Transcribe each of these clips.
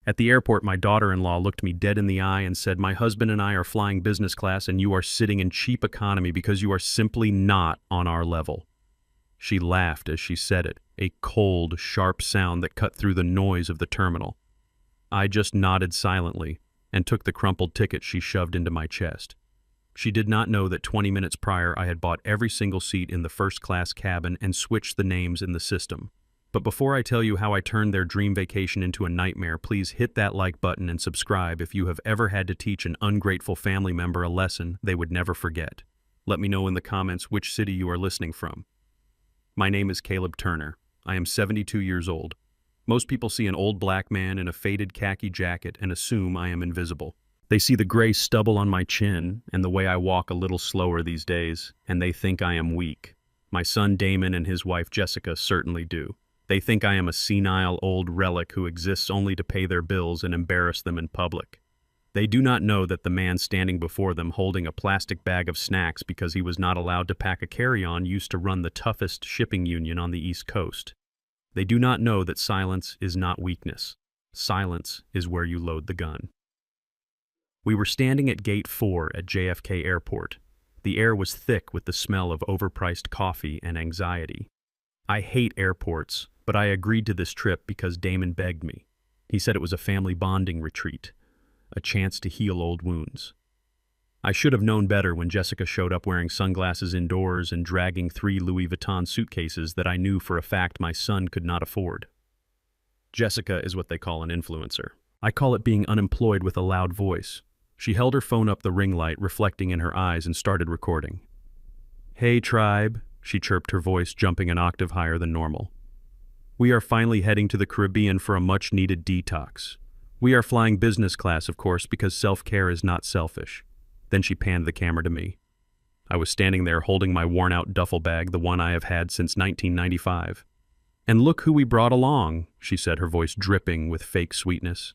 At the airport, my daughter-in-law looked me dead in the eye and said, "My husband and I are flying business class and you are sitting in cheap economy because you are simply not on our level." She laughed as she said it, a cold, sharp sound that cut through the noise of the terminal. I just nodded silently and took the crumpled ticket she shoved into my chest. She did not know that 20 minutes prior I had bought every single seat in the first-class cabin and switched the names in the system. But before I tell you how I turned their dream vacation into a nightmare, please hit that like button and subscribe if you have ever had to teach an ungrateful family member a lesson they would never forget. Let me know in the comments which city you are listening from. My name is Caleb Turner. I am 72 years old. Most people see an old black man in a faded khaki jacket and assume I am invisible. They see the gray stubble on my chin and the way I walk a little slower these days, and they think I am weak. My son Damon and his wife Jessica certainly do. They think I am a senile old relic who exists only to pay their bills and embarrass them in public. They do not know that the man standing before them holding a plastic bag of snacks because he was not allowed to pack a carry-on used to run the toughest shipping union on the East Coast. They do not know that silence is not weakness. Silence is where you load the gun. We were standing at Gate 4 at JFK Airport. The air was thick with the smell of overpriced coffee and anxiety. I hate airports, but I agreed to this trip because Damon begged me. He said it was a family bonding retreat, a chance to heal old wounds. I should have known better when Jessica showed up wearing sunglasses indoors and dragging 3 Louis Vuitton suitcases that I knew for a fact my son could not afford. Jessica is what they call an influencer. I call it being unemployed with a loud voice. She held her phone up the ring light, reflecting in her eyes, and started recording. "Hey, tribe," she chirped, her voice jumping an octave higher than normal. "We are finally heading to the Caribbean for a much-needed detox. We are flying business class, of course, because self-care is not selfish." Then she panned the camera to me. I was standing there holding my worn-out duffel bag, the one I have had since 1995. "And look who we brought along," she said, her voice dripping with fake sweetness.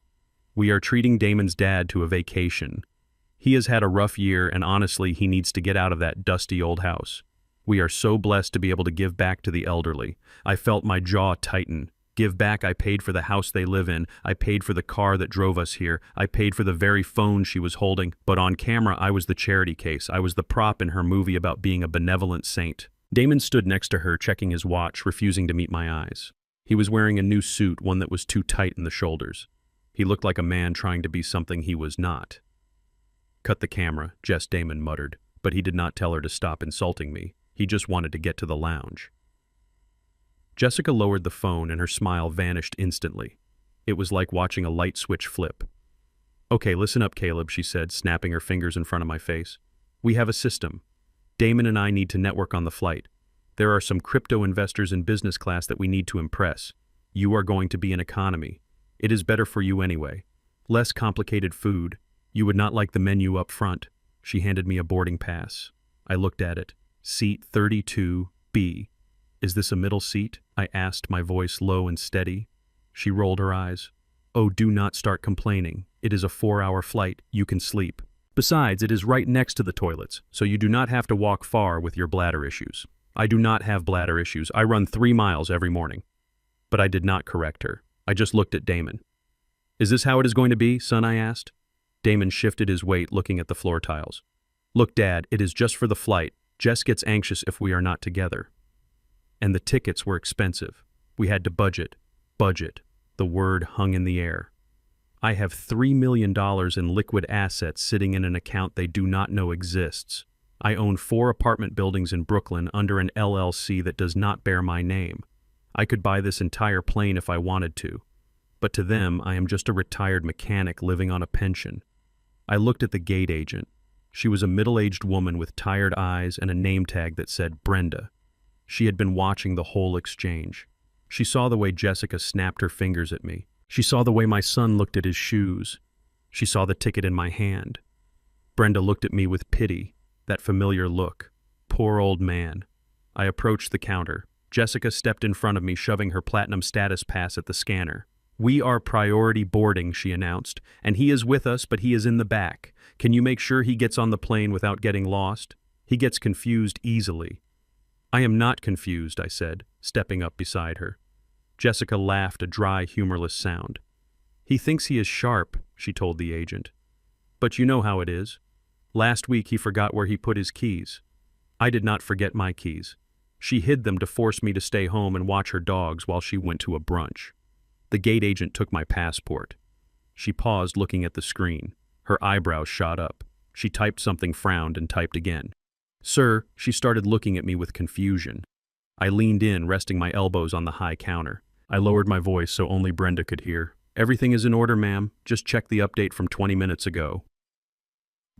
"We are treating Damon's dad to a vacation. He has had a rough year, and honestly, he needs to get out of that dusty old house. We are so blessed to be able to give back to the elderly." I felt my jaw tighten. Give back. I paid for the house they live in. I paid for the car that drove us here. I paid for the very phone she was holding. But on camera, I was the charity case. I was the prop in her movie about being a benevolent saint. Damon stood next to her, checking his watch, refusing to meet my eyes. He was wearing a new suit, one that was too tight in the shoulders. He looked like a man trying to be something he was not. "Cut the camera," Jess Damon muttered, but he did not tell her to stop insulting me. He just wanted to get to the lounge. Jessica lowered the phone and her smile vanished instantly. It was like watching a light switch flip. "Okay, listen up, Caleb," she said, snapping her fingers in front of my face. "We have a system. Damon and I need to network on the flight. There are some crypto investors in business class that we need to impress. You are going to be in economy. It is better for you anyway. Less complicated food. You would not like the menu up front." She handed me a boarding pass. I looked at it. Seat 32B. "Is this a middle seat?" I asked, my voice low and steady. She rolled her eyes. "Oh, do not start complaining. It is a 4-hour flight. You can sleep. Besides, it is right next to the toilets, so you do not have to walk far with your bladder issues." I do not have bladder issues. I run 3 miles every morning. But I did not correct her. I just looked at Damon. "Is this how it is going to be, son?" I asked. Damon shifted his weight, looking at the floor tiles. "Look, Dad, it is just for the flight. Jess gets anxious if we are not together." And the tickets were expensive. We had to budget. Budget. The word hung in the air. I have $3 million in liquid assets sitting in an account they do not know exists. I own 4 apartment buildings in Brooklyn under an LLC that does not bear my name. I could buy this entire plane if I wanted to. But to them, I am just a retired mechanic living on a pension. I looked at the gate agent. She was a middle-aged woman with tired eyes and a name tag that said Brenda. She had been watching the whole exchange. She saw the way Jessica snapped her fingers at me. She saw the way my son looked at his shoes. She saw the ticket in my hand. Brenda looked at me with pity, that familiar look. Poor old man. I approached the counter. Jessica stepped in front of me, shoving her platinum status pass at the scanner. "We are priority boarding," she announced, "and he is with us, but he is in the back. Can you make sure he gets on the plane without getting lost? He gets confused easily." "I am not confused," I said, stepping up beside her. Jessica laughed, a dry, humorless sound. He thinks he is sharp, she told the agent. But you know how it is. Last week he forgot where he put his keys. I did not forget my keys. She hid them to force me to stay home and watch her dogs while she went to a brunch. The gate agent took my passport. She paused, looking at the screen. Her eyebrows shot up. She typed something, frowned, and typed again. Sir, she started looking at me with confusion. I leaned in, resting my elbows on the high counter. I lowered my voice so only Brenda could hear. Everything is in order, ma'am. Just check the update from 20 minutes ago.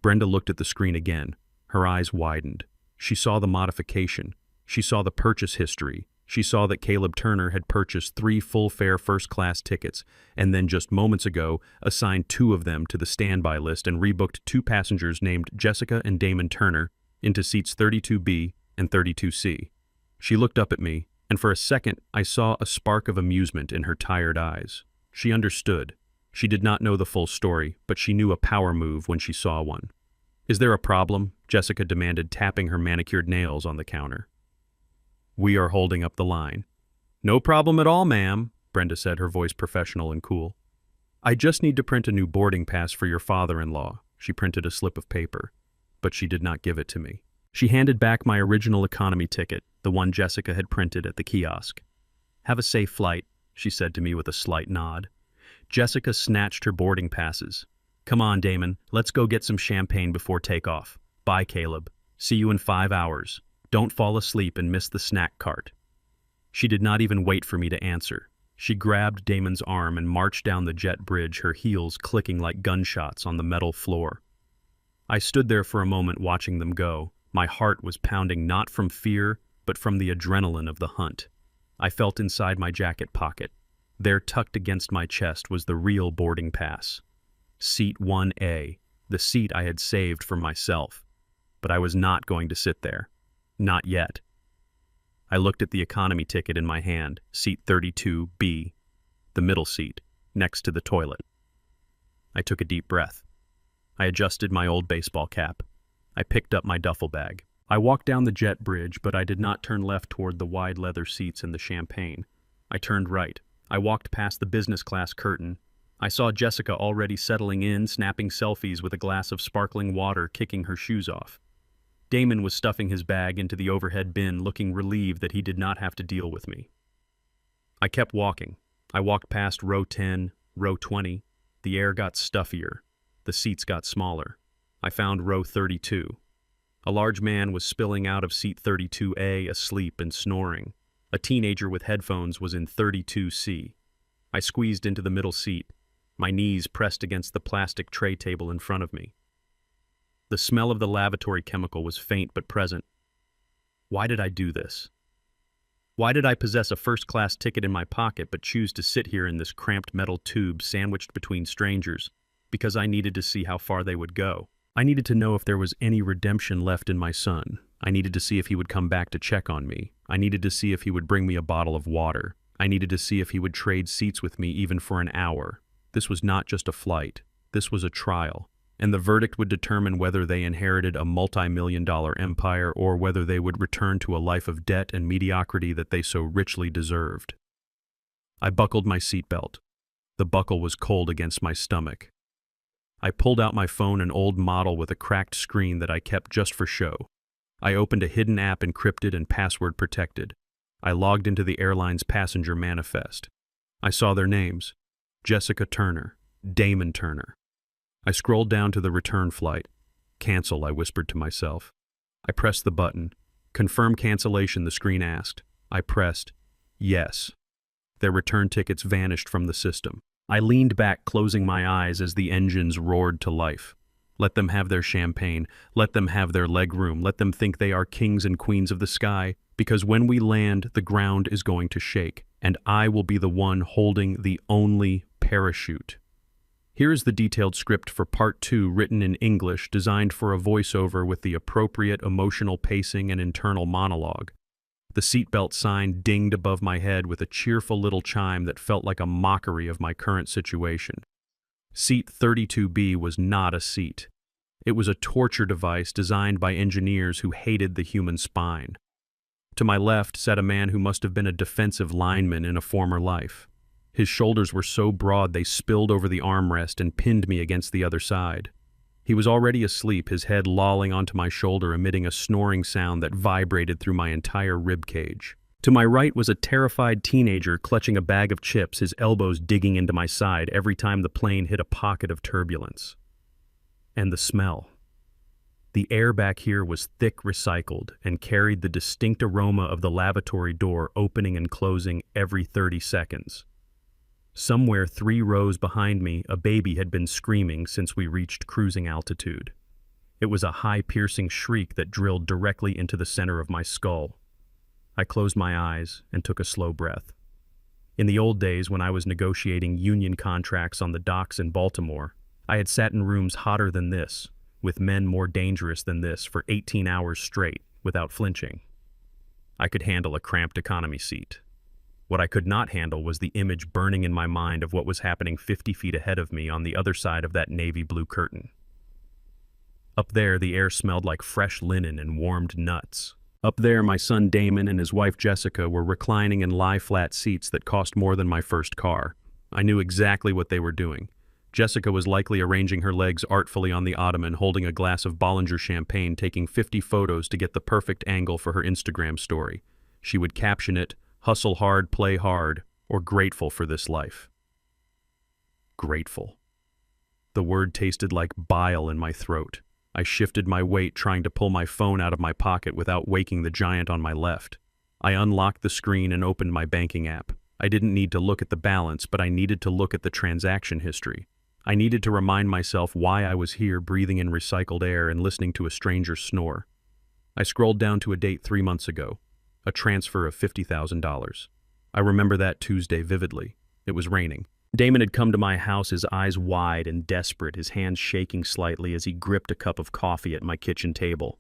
Brenda looked at the screen again. Her eyes widened. She saw the modification. She saw the purchase history. She saw that Caleb Turner had purchased 3 full-fare first-class tickets and then just moments ago assigned 2 of them to the standby list and rebooked 2 passengers named Jessica and Damon Turner into seats 32B and 32C. She looked up at me, and for a second I saw a spark of amusement in her tired eyes. She understood. She did not know the full story, but she knew a power move when she saw one. Is there a problem? Jessica demanded, tapping her manicured nails on the counter. We are holding up the line. No problem at all, ma'am, Brenda said, her voice professional and cool. I just need to print a new boarding pass for your father-in-law. She printed a slip of paper, but she did not give it to me. She handed back my original economy ticket, the one Jessica had printed at the kiosk. Have a safe flight, she said to me with a slight nod. Jessica snatched her boarding passes. Come on, Damon, let's go get some champagne before takeoff. Bye, Caleb. See you in 5 hours. Don't fall asleep and miss the snack cart. She did not even wait for me to answer. She grabbed Damon's arm and marched down the jet bridge, her heels clicking like gunshots on the metal floor. I stood there for a moment watching them go. My heart was pounding not from fear, but from the adrenaline of the hunt. I felt inside my jacket pocket. There, tucked against my chest, was the real boarding pass. Seat 1A, the seat I had saved for myself. But I was not going to sit there. Not yet. I looked at the economy ticket in my hand, seat 32B, the middle seat, next to the toilet. I took a deep breath. I adjusted my old baseball cap. I picked up my duffel bag. I walked down the jet bridge, but I did not turn left toward the wide leather seats and the champagne. I turned right. I walked past the business class curtain. I saw Jessica already settling in, snapping selfies with a glass of sparkling water, kicking her shoes off. Damon was stuffing his bag into the overhead bin, looking relieved that he did not have to deal with me. I kept walking. I walked past row 10, row 20. The air got stuffier. The seats got smaller. I found row 32. A large man was spilling out of seat 32A, asleep and snoring. A teenager with headphones was in 32C. I squeezed into the middle seat, my knees pressed against the plastic tray table in front of me. The smell of the lavatory chemical was faint but present. Why did I do this? Why did I possess a first-class ticket in my pocket but choose to sit here in this cramped metal tube sandwiched between strangers? Because I needed to see how far they would go. I needed to know if there was any redemption left in my son. I needed to see if he would come back to check on me. I needed to see if he would bring me a bottle of water. I needed to see if he would trade seats with me even for an hour. This was not just a flight. This was a trial. And the verdict would determine whether they inherited a multi-million-dollar empire or whether they would return to a life of debt and mediocrity that they so richly deserved. I buckled my seatbelt. The buckle was cold against my stomach. I pulled out my phone, an old model with a cracked screen that I kept just for show. I opened a hidden app, encrypted and password protected. I logged into the airline's passenger manifest. I saw their names: Jessica Turner, Damon Turner. I scrolled down to the return flight. Cancel, I whispered to myself. I pressed the button. Confirm cancellation, the screen asked. I pressed yes. Their return tickets vanished from the system. I leaned back, closing my eyes as the engines roared to life. Let them have their champagne. Let them have their legroom. Let them think they are kings and queens of the sky, because when we land, the ground is going to shake, and I will be the one holding the only parachute. Here is the detailed script for Part 2, written in English, designed for a voiceover with the appropriate emotional pacing and internal monologue. The seatbelt sign dinged above my head with a cheerful little chime that felt like a mockery of my current situation. Seat 32B was not a seat. It was a torture device designed by engineers who hated the human spine. To my left sat a man who must have been a defensive lineman in a former life. His shoulders were so broad they spilled over the armrest and pinned me against the other side. He was already asleep, his head lolling onto my shoulder, emitting a snoring sound that vibrated through my entire rib cage. To my right was a terrified teenager clutching a bag of chips, his elbows digging into my side every time the plane hit a pocket of turbulence. And the smell. The air back here was thick recycled and carried the distinct aroma of the lavatory door opening and closing every 30 seconds. Somewhere 3 rows behind me, a baby had been screaming since we reached cruising altitude. It was a high, piercing shriek that drilled directly into the center of my skull. I closed my eyes and took a slow breath. In the old days, when I was negotiating union contracts on the docks in Baltimore, I had sat in rooms hotter than this, with men more dangerous than this, for 18 hours straight, without flinching. I could handle a cramped economy seat. What I could not handle was the image burning in my mind of what was happening 50 feet ahead of me on the other side of that navy blue curtain. Up there, the air smelled like fresh linen and warmed nuts. Up there, my son Damon and his wife Jessica were reclining in lie-flat seats that cost more than my first car. I knew exactly what they were doing. Jessica was likely arranging her legs artfully on the ottoman, holding a glass of Bollinger champagne, taking 50 photos to get the perfect angle for her Instagram story. She would caption it, "Hustle hard, play hard," or "Grateful for this life." Grateful. The word tasted like bile in my throat. I shifted my weight, trying to pull my phone out of my pocket without waking the giant on my left. I unlocked the screen and opened my banking app. I didn't need to look at the balance, but I needed to look at the transaction history. I needed to remind myself why I was here, breathing in recycled air and listening to a stranger snore. I scrolled down to a date 3 months ago, a transfer of $50,000. I remember that Tuesday vividly. It was raining. Damon had come to my house, his eyes wide and desperate, his hands shaking slightly as he gripped a cup of coffee at my kitchen table.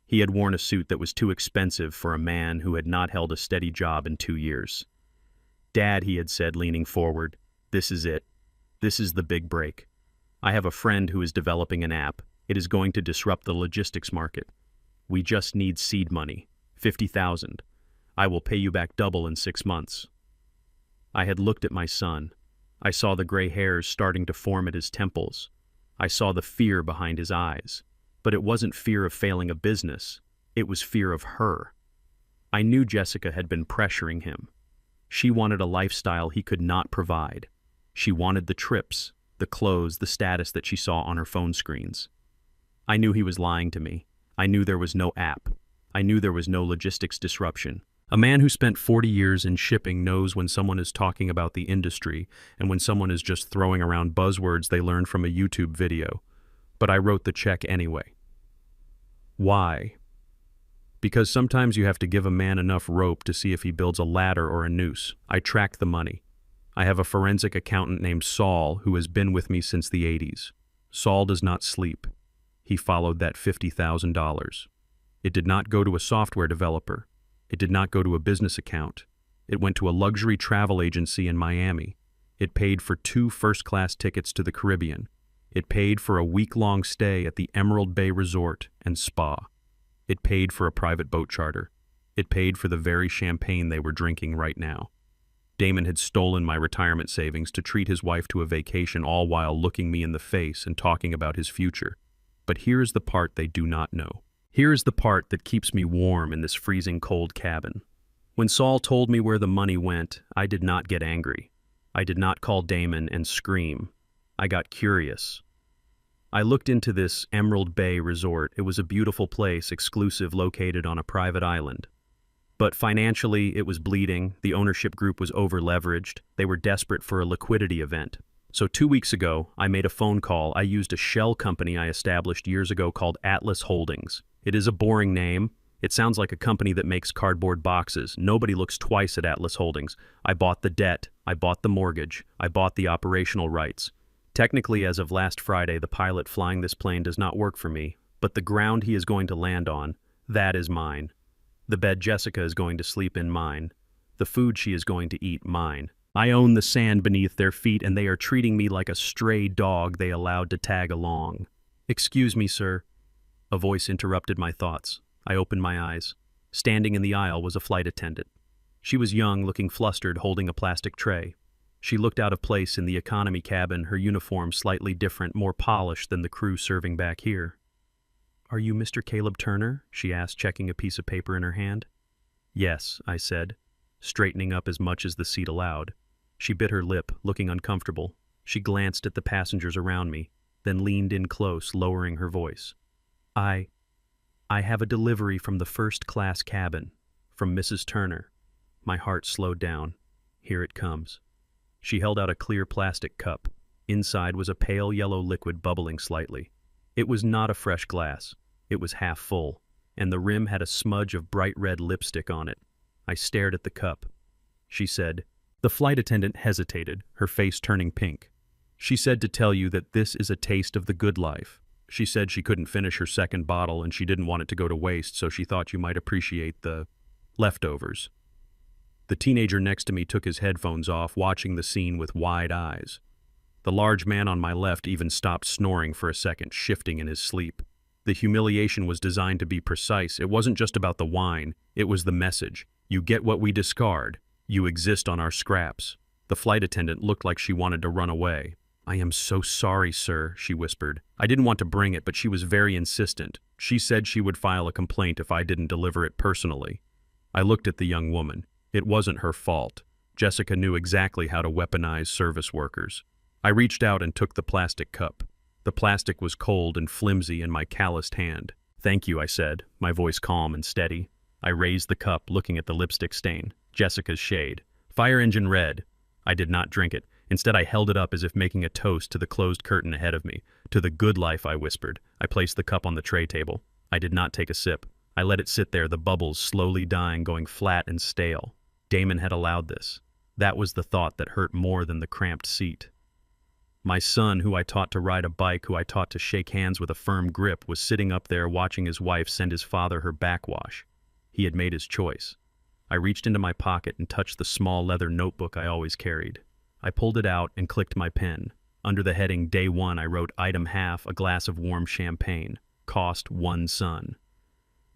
He had worn a suit that was too expensive for a man who had not held a steady job in 2 years. "Dad," he had said, leaning forward, "this is it. This is the big break. I have a friend who is developing an app. It is going to disrupt the logistics market. We just need seed money, 50,000. I will pay you back double in 6 months." I had looked at my son. I saw the gray hairs starting to form at his temples. I saw the fear behind his eyes. But it wasn't fear of failing a business. It was fear of her. I knew Jessica had been pressuring him. She wanted a lifestyle he could not provide. She wanted the trips, the clothes, the status that she saw on her phone screens. I knew he was lying to me. I knew there was no app. I knew there was no logistics disruption. A man who spent 40 years in shipping knows when someone is talking about the industry and when someone is just throwing around buzzwords they learned from a YouTube video. But I wrote the check anyway. Why? Because sometimes you have to give a man enough rope to see if he builds a ladder or a noose. I tracked the money. I have a forensic accountant named Saul who has been with me since the 80s. Saul does not sleep. He followed that $50,000. It did not go to a software developer. It did not go to a business account. It went to a luxury travel agency in Miami. It paid for 2 first-class tickets to the Caribbean. It paid for a week-long stay at the Emerald Bay Resort and Spa. It paid for a private boat charter. It paid for the very champagne they were drinking right now. Damon had stolen my retirement savings to treat his wife to a vacation, all while looking me in the face and talking about his future. But here's the part they do not know. Here is the part that keeps me warm in this freezing cold cabin. When Saul told me where the money went, I did not get angry. I did not call Damon and scream. I got curious. I looked into this Emerald Bay Resort. It was a beautiful place, exclusive, located on a private island. But financially, it was bleeding. The ownership group was over-leveraged. They were desperate for a liquidity event. So 2 weeks ago, I made a phone call. I used a shell company I established years ago called Atlas Holdings. It is a boring name. It sounds like a company that makes cardboard boxes. Nobody looks twice at Atlas Holdings. I bought the debt. I bought the mortgage. I bought the operational rights. Technically, as of last Friday, the pilot flying this plane does not work for me, but the ground he is going to land on, that is mine. The bed Jessica is going to sleep in, mine. The food she is going to eat, mine. I own the sand beneath their feet, and they are treating me like a stray dog they allowed to tag along. "Excuse me, sir." A voice interrupted my thoughts. I opened my eyes. Standing in the aisle was a flight attendant. She was young, looking flustered, holding a plastic tray. She looked out of place in the economy cabin, her uniform slightly different, more polished than the crew serving back here. "Are you Mr. Caleb Turner?" she asked, checking a piece of paper in her hand. "Yes," I said, straightening up as much as the seat allowed. She bit her lip, looking uncomfortable. She glanced at the passengers around me, then leaned in close, lowering her voice. I have a delivery from the first-class cabin, from Mrs. Turner." My heart slowed down. Here it comes. She held out a clear plastic cup. Inside was a pale yellow liquid bubbling slightly. It was not a fresh glass. It was half full, and the rim had a smudge of bright red lipstick on it. I stared at the cup. She said, The flight attendant hesitated, her face turning pink. "She said to tell you that this is a taste of the good life. She said she couldn't finish her second bottle and she didn't want it to go to waste, so she thought you might appreciate the leftovers." The teenager next to me took his headphones off, watching the scene with wide eyes. The large man on my left even stopped snoring for a second, shifting in his sleep. The humiliation was designed to be precise. It wasn't just about the wine, it was the message. You get what we discard. You exist on our scraps. The flight attendant looked like she wanted to run away. "I am so sorry, sir," she whispered. I didn't want to bring it, but she was very insistent. She said she would file a complaint if I didn't deliver it personally. I looked at the young woman. It wasn't her fault. Jessica knew exactly how to weaponize service workers. I reached out and took the plastic cup. The plastic was cold and flimsy in my calloused hand. "Thank you," I said, my voice calm and steady. I raised the cup, looking at the lipstick stain. Jessica's shade. Fire engine red. I did not drink it. Instead, I held it up as if making a toast to the closed curtain ahead of me. "To the good life," I whispered. I placed the cup on the tray table. I did not take a sip. I let it sit there, the bubbles slowly dying, going flat and stale. Damon had allowed this. That was the thought that hurt more than the cramped seat. My son, who I taught to ride a bike, who I taught to shake hands with a firm grip, was sitting up there watching his wife send his father her backwash. He had made his choice. I reached into my pocket and touched the small leather notebook I always carried. I pulled it out and clicked my pen. Under the heading Day 1, I wrote item half, a glass of warm champagne. Cost 1 sun.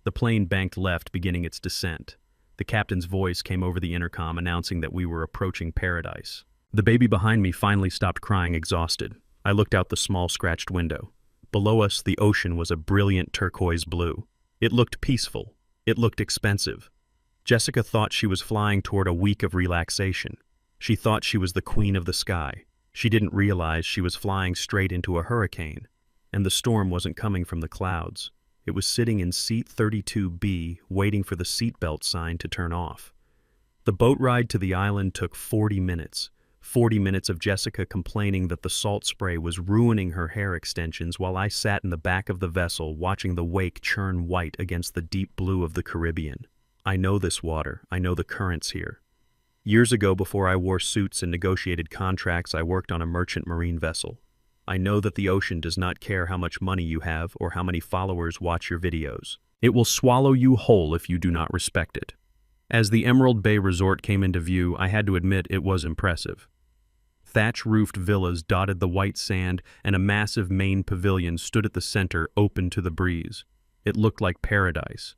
The plane banked left, beginning its descent. The captain's voice came over the intercom announcing that we were approaching paradise. The baby behind me finally stopped crying, exhausted. I looked out the small scratched window. Below us, the ocean was a brilliant turquoise blue. It looked peaceful. It looked expensive. Jessica thought she was flying toward a week of relaxation. She thought she was the queen of the sky. She didn't realize she was flying straight into a hurricane. And the storm wasn't coming from the clouds. It was sitting in seat 32B, waiting for the seatbelt sign to turn off. The boat ride to the island took 40 minutes. 40 minutes of Jessica complaining that the salt spray was ruining her hair extensions while I sat in the back of the vessel watching the wake churn white against the deep blue of the Caribbean. I know this water. I know the currents here. Years ago, before I wore suits and negotiated contracts, I worked on a merchant marine vessel. I know that the ocean does not care how much money you have or how many followers watch your videos. It will swallow you whole if you do not respect it. As the Emerald Bay Resort came into view, I had to admit it was impressive. Thatch-roofed villas dotted the white sand, and a massive main pavilion stood at the center, open to the breeze. It looked like paradise.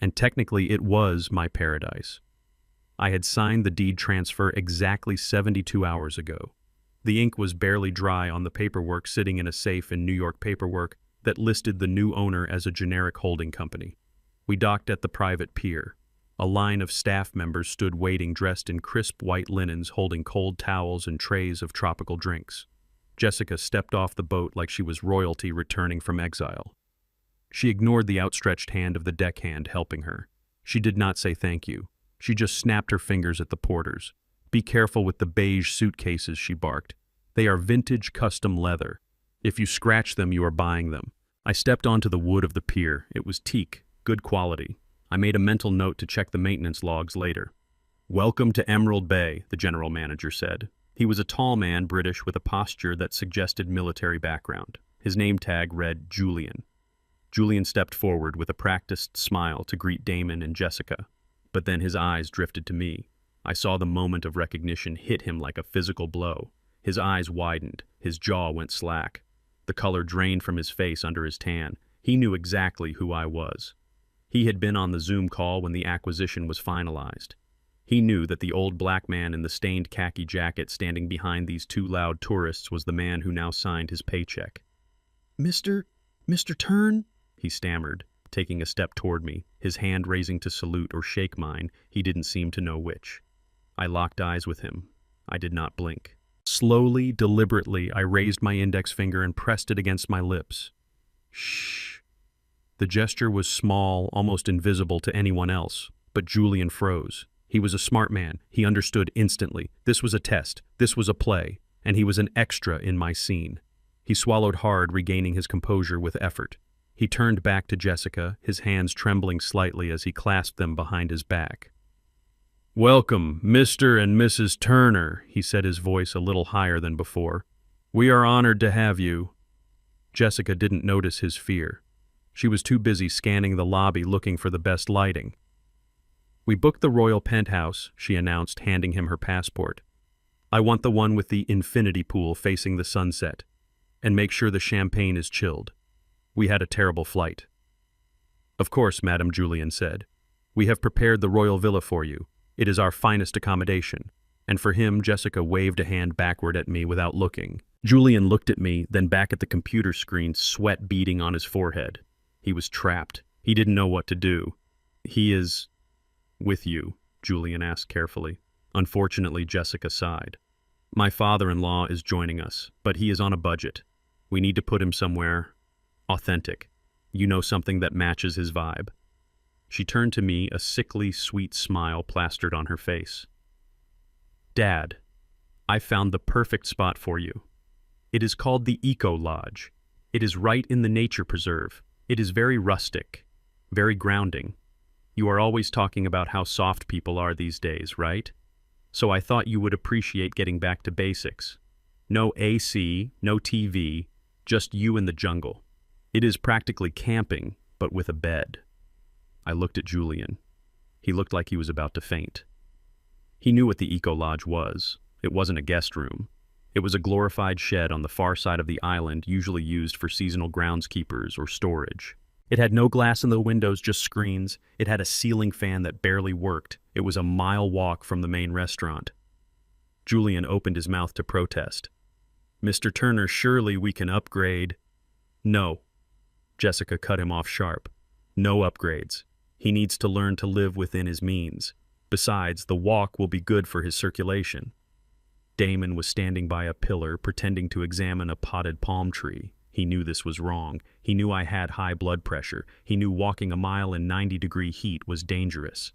And technically it was my paradise. I had signed the deed transfer exactly 72 hours ago. The ink was barely dry on the paperwork sitting in a safe in New York Paperwork that listed the new owner as a generic holding company. We docked at the private pier. A line of staff members stood waiting, dressed in crisp white linens, holding cold towels and trays of tropical drinks. Jessica stepped off the boat like she was royalty returning from exile. She ignored the outstretched hand of the deckhand helping her. She did not say thank you. She just snapped her fingers at the porters. "Be careful with the beige suitcases," she barked. "They are vintage custom leather. If you scratch them, you are buying them." I stepped onto the wood of the pier. It was teak, good quality. I made a mental note to check the maintenance logs later. "Welcome to Emerald Bay," the general manager said. He was a tall man, British, with a posture that suggested military background. His name tag read Julian. Julian stepped forward with a practiced smile to greet Damon and Jessica, but then his eyes drifted to me. I saw the moment of recognition hit him like a physical blow. His eyes widened, his jaw went slack. The color drained from his face under his tan. He knew exactly who I was. He had been on the Zoom call when the acquisition was finalized. He knew that the old black man in the stained khaki jacket standing behind these two loud tourists was the man who now signed his paycheck. Mr. Turn? He stammered, taking a step toward me, his hand raising to salute or shake mine, he didn't seem to know which. I locked eyes with him. I did not blink. Slowly, deliberately, I raised my index finger and pressed it against my lips. Shh. The gesture was small, almost invisible to anyone else, but Julian froze. He was a smart man. He understood instantly. This was a test. This was a play, and he was an extra in my scene. He swallowed hard, regaining his composure with effort. He turned back to Jessica, his hands trembling slightly as he clasped them behind his back. "Welcome, Mr. and Mrs. Turner," he said, his voice a little higher than before. "We are honored to have you." Jessica didn't notice his fear. She was too busy scanning the lobby looking for the best lighting. "We booked the Royal Penthouse," she announced, handing him her passport. "I want the one with the infinity pool facing the sunset. And make sure the champagne is chilled. We had a terrible flight." "Of course," Madame Julian said. "We have prepared the royal villa for you. It is our finest accommodation." And for him, Jessica waved a hand backward at me without looking. Julian looked at me, then back at the computer screen, sweat beading on his forehead. He was trapped. He didn't know what to do. "He is with you?" Julian asked carefully. Unfortunately, Jessica sighed. "My father-in-law is joining us, but he is on a budget. We need to put him somewhere authentic. You know, something that matches his vibe." She turned to me, a sickly, sweet smile plastered on her face. "Dad, I found the perfect spot for you. It is called the Eco Lodge. It is right in the nature preserve. It is very rustic, very grounding. You are always talking about how soft people are these days, right? So I thought you would appreciate getting back to basics. No AC, no TV, just you in the jungle. It is practically camping, but with a bed." I looked at Julian. He looked like he was about to faint. He knew what the Eco Lodge was. It wasn't a guest room. It was a glorified shed on the far side of the island, usually used for seasonal groundskeepers or storage. It had no glass in the windows, just screens. It had a ceiling fan that barely worked. It was a mile walk from the main restaurant. Julian opened his mouth to protest. "Mr. Turner, surely we can upgrade." "No." Jessica cut him off sharp. "No upgrades. He needs to learn to live within his means. Besides, the walk will be good for his circulation." Damon was standing by a pillar, pretending to examine a potted palm tree. He knew this was wrong. He knew I had high blood pressure. He knew walking a mile in 90-degree heat was dangerous.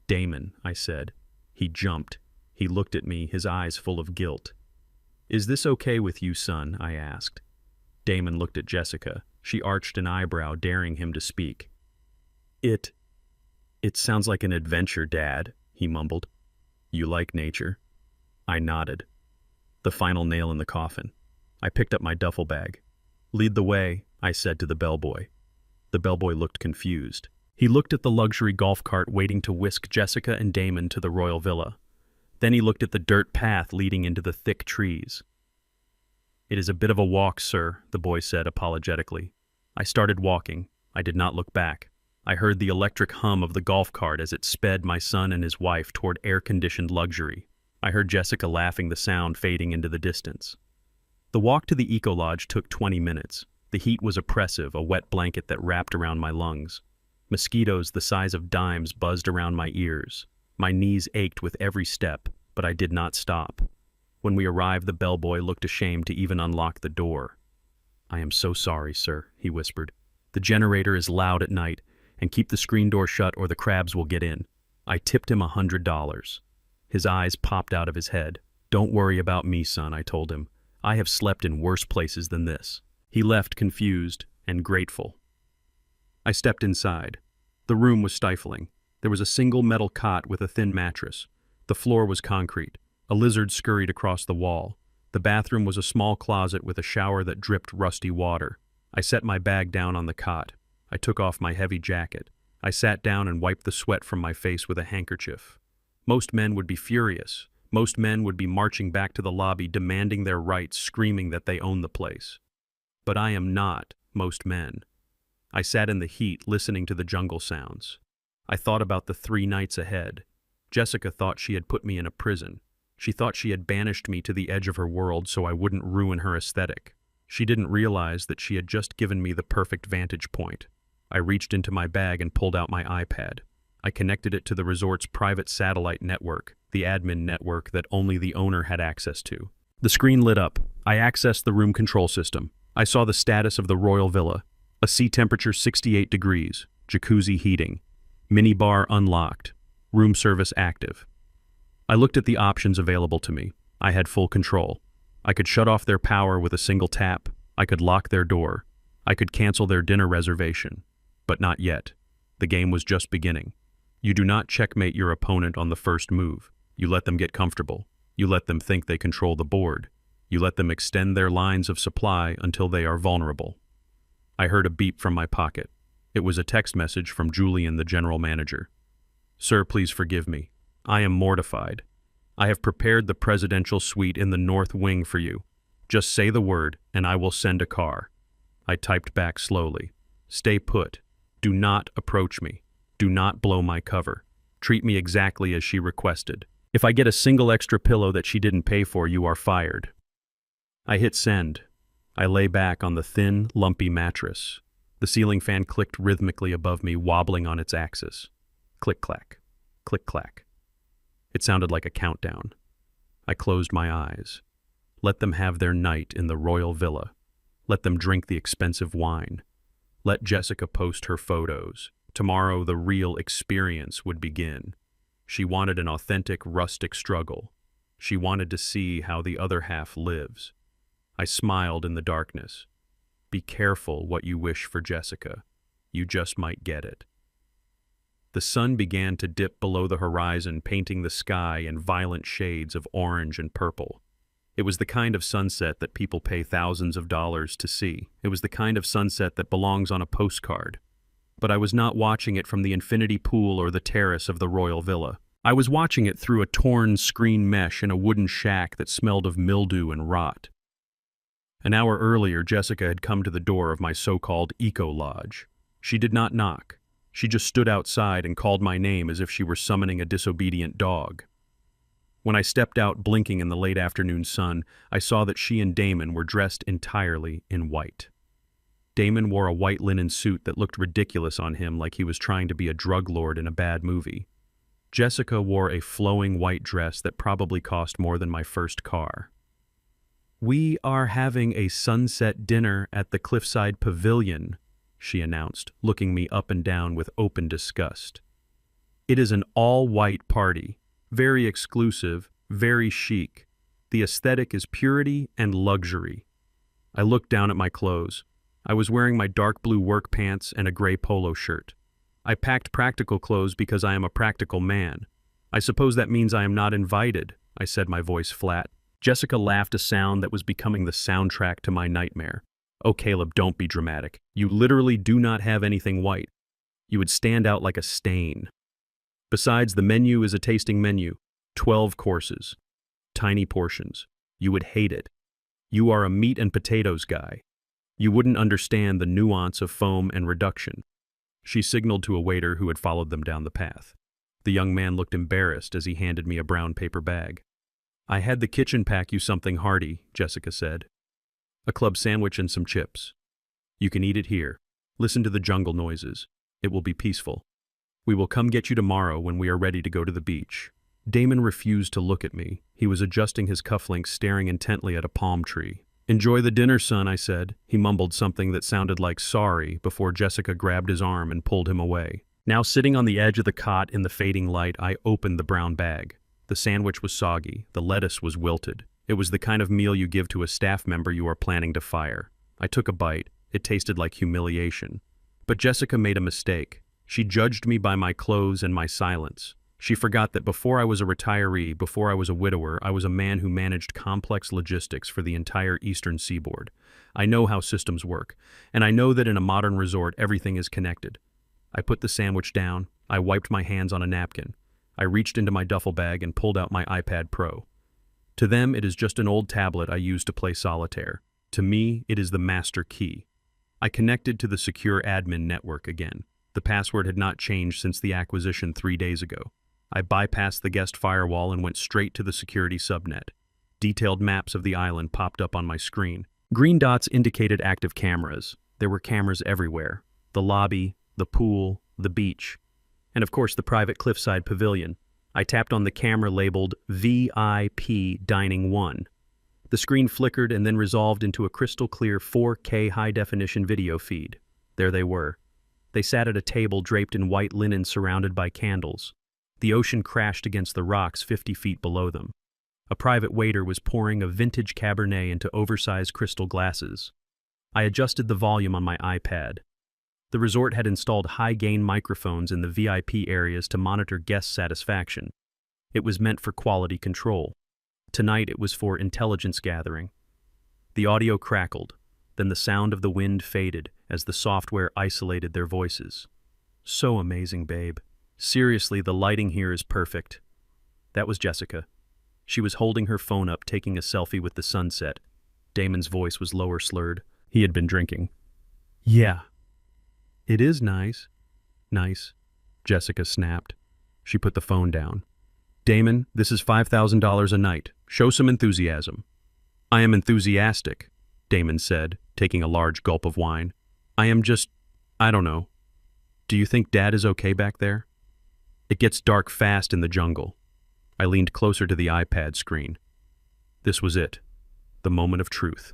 "Damon," I said. He jumped. He looked at me, his eyes full of guilt. "Is this okay with you, son?" I asked. Damon looked at Jessica. She arched an eyebrow, daring him to speak. It sounds like an adventure, Dad," he mumbled. "You like nature?" I nodded. The final nail in the coffin. I picked up my duffel bag. "Lead the way," I said to the bellboy. The bellboy looked confused. He looked at the luxury golf cart waiting to whisk Jessica and Damon to the royal villa. Then he looked at the dirt path leading into the thick trees. "It is a bit of a walk, sir," the boy said apologetically. I started walking. I did not look back. I heard the electric hum of the golf cart as it sped my son and his wife toward air-conditioned luxury. I heard Jessica laughing, the sound fading into the distance. The walk to the Eco Lodge took 20 minutes. The heat was oppressive, a wet blanket that wrapped around my lungs. Mosquitoes the size of dimes buzzed around my ears. My knees ached with every step, but I did not stop. When we arrived, the bellboy looked ashamed to even unlock the door. "I am so sorry, sir," he whispered. "The generator is loud at night, and keep the screen door shut or the crabs will get in." I tipped him $100. His eyes popped out of his head. "Don't worry about me, son," I told him. "I have slept in worse places than this." He left confused and grateful. I stepped inside. The room was stifling. There was a single metal cot with a thin mattress. The floor was concrete. A lizard scurried across the wall. The bathroom was a small closet with a shower that dripped rusty water. I set my bag down on the cot. I took off my heavy jacket. I sat down and wiped the sweat from my face with a handkerchief. Most men would be furious. Most men would be marching back to the lobby, demanding their rights, screaming that they own the place. But I am not most men. I sat in the heat, listening to the jungle sounds. I thought about the 3 nights ahead. Jessica thought she had put me in a prison. She thought she had banished me to the edge of her world so I wouldn't ruin her aesthetic. She didn't realize that she had just given me the perfect vantage point. I reached into my bag and pulled out my iPad. I connected it to the resort's private satellite network, the admin network that only the owner had access to. The screen lit up. I accessed the room control system. I saw the status of the Royal Villa. A sea temperature 68 degrees, jacuzzi heating, minibar unlocked, room service active. I looked at the options available to me. I had full control. I could shut off their power with a single tap. I could lock their door. I could cancel their dinner reservation. But not yet. The game was just beginning. You do not checkmate your opponent on the first move. You let them get comfortable. You let them think they control the board. You let them extend their lines of supply until they are vulnerable. I heard a beep from my pocket. It was a text message from Julian, the general manager. Sir, please forgive me. I am mortified. I have prepared the presidential suite in the north wing for you. Just say the word, and I will send a car. I typed back slowly. Stay put. Do not approach me. Do not blow my cover. Treat me exactly as she requested. If I get a single extra pillow that she didn't pay for, you are fired. I hit send. I lay back on the thin, lumpy mattress. The ceiling fan clicked rhythmically above me, wobbling on its axis. Click-clack. Click-clack. It sounded like a countdown. I closed my eyes. Let them have their night in the Royal Villa. Let them drink the expensive wine. Let Jessica post her photos. Tomorrow the real experience would begin. She wanted an authentic, rustic struggle. She wanted to see how the other half lives. I smiled in the darkness. Be careful what you wish for Jessica. You just might get it. The sun began to dip below the horizon, painting the sky in violent shades of orange and purple. It was the kind of sunset that people pay thousands of dollars to see. It was the kind of sunset that belongs on a postcard. But I was not watching it from the infinity pool or the terrace of the Royal Villa. I was watching it through a torn screen mesh in a wooden shack that smelled of mildew and rot. An hour earlier, Jessica had come to the door of my so-called eco-lodge. She did not knock. She just stood outside and called my name as if she were summoning a disobedient dog. When I stepped out blinking in the late afternoon sun, I saw that she and Damon were dressed entirely in white. Damon wore a white linen suit that looked ridiculous on him, like he was trying to be a drug lord in a bad movie. Jessica wore a flowing white dress that probably cost more than my first car. "We are having a sunset dinner at the Cliffside Pavilion," she announced, looking me up and down with open disgust. "It is an all-white party, very exclusive, very chic. The aesthetic is purity and luxury." I looked down at my clothes. I was wearing my dark blue work pants and a gray polo shirt. I packed practical clothes because I am a practical man. "I suppose that means I am not invited," I said, my voice flat. Jessica laughed, a sound that was becoming the soundtrack to my nightmare. "Oh, Caleb, don't be dramatic. You literally do not have anything white. You would stand out like a stain. Besides, the menu is a tasting menu. 12 courses. Tiny portions. You would hate it. You are a meat and potatoes guy. You wouldn't understand the nuance of foam and reduction." She signaled to a waiter who had followed them down the path. The young man looked embarrassed as he handed me a brown paper bag. "I had the kitchen pack you something hearty," Jessica said. "A club sandwich and some chips. You can eat it here. Listen to the jungle noises. It will be peaceful. We will come get you tomorrow when we are ready to go to the beach." Damon refused to look at me. He was adjusting his cufflinks, staring intently at a palm tree. "Enjoy the dinner, son," I said. He mumbled something that sounded like sorry before Jessica grabbed his arm and pulled him away. Now sitting on the edge of the cot in the fading light, I opened the brown bag. The sandwich was soggy. The lettuce was wilted. It was the kind of meal you give to a staff member you are planning to fire. I took a bite. It tasted like humiliation. But Jessica made a mistake. She judged me by my clothes and my silence. She forgot that before I was a retiree, before I was a widower, I was a man who managed complex logistics for the entire eastern seaboard. I know how systems work, and I know that in a modern resort everything is connected. I put the sandwich down. I wiped my hands on a napkin. I reached into my duffel bag and pulled out my iPad Pro. To them, it is just an old tablet I use to play solitaire. To me, it is the master key. I connected to the secure admin network again. The password had not changed since the acquisition 3 days ago. I bypassed the guest firewall and went straight to the security subnet. Detailed maps of the island popped up on my screen. Green dots indicated active cameras. There were cameras everywhere. The lobby, the pool, the beach, and of course the private cliffside pavilion. I tapped on the camera labeled VIP Dining 1. The screen flickered and then resolved into a crystal clear 4K high-definition video feed. There they were. They sat at a table draped in white linen surrounded by candles. The ocean crashed against the rocks 50 feet below them. A private waiter was pouring a vintage Cabernet into oversized crystal glasses. I adjusted the volume on my iPad. The resort had installed high-gain microphones in the VIP areas to monitor guest satisfaction. It was meant for quality control. Tonight it was for intelligence gathering. The audio crackled, then the sound of the wind faded as the software isolated their voices. So amazing, babe. Seriously, the lighting here is perfect. That was Jessica. She was holding her phone up, taking a selfie with the sunset. Damon's voice was lower slurred. He had been drinking. Yeah. It is nice. Nice, Jessica snapped. She put the phone down. Damon, this is $5,000 a night. Show some enthusiasm. I am enthusiastic, Damon said, taking a large gulp of wine. I don't know. Do you think Dad is okay back there? It gets dark fast in the jungle. I leaned closer to the iPad screen. This was it, the moment of truth.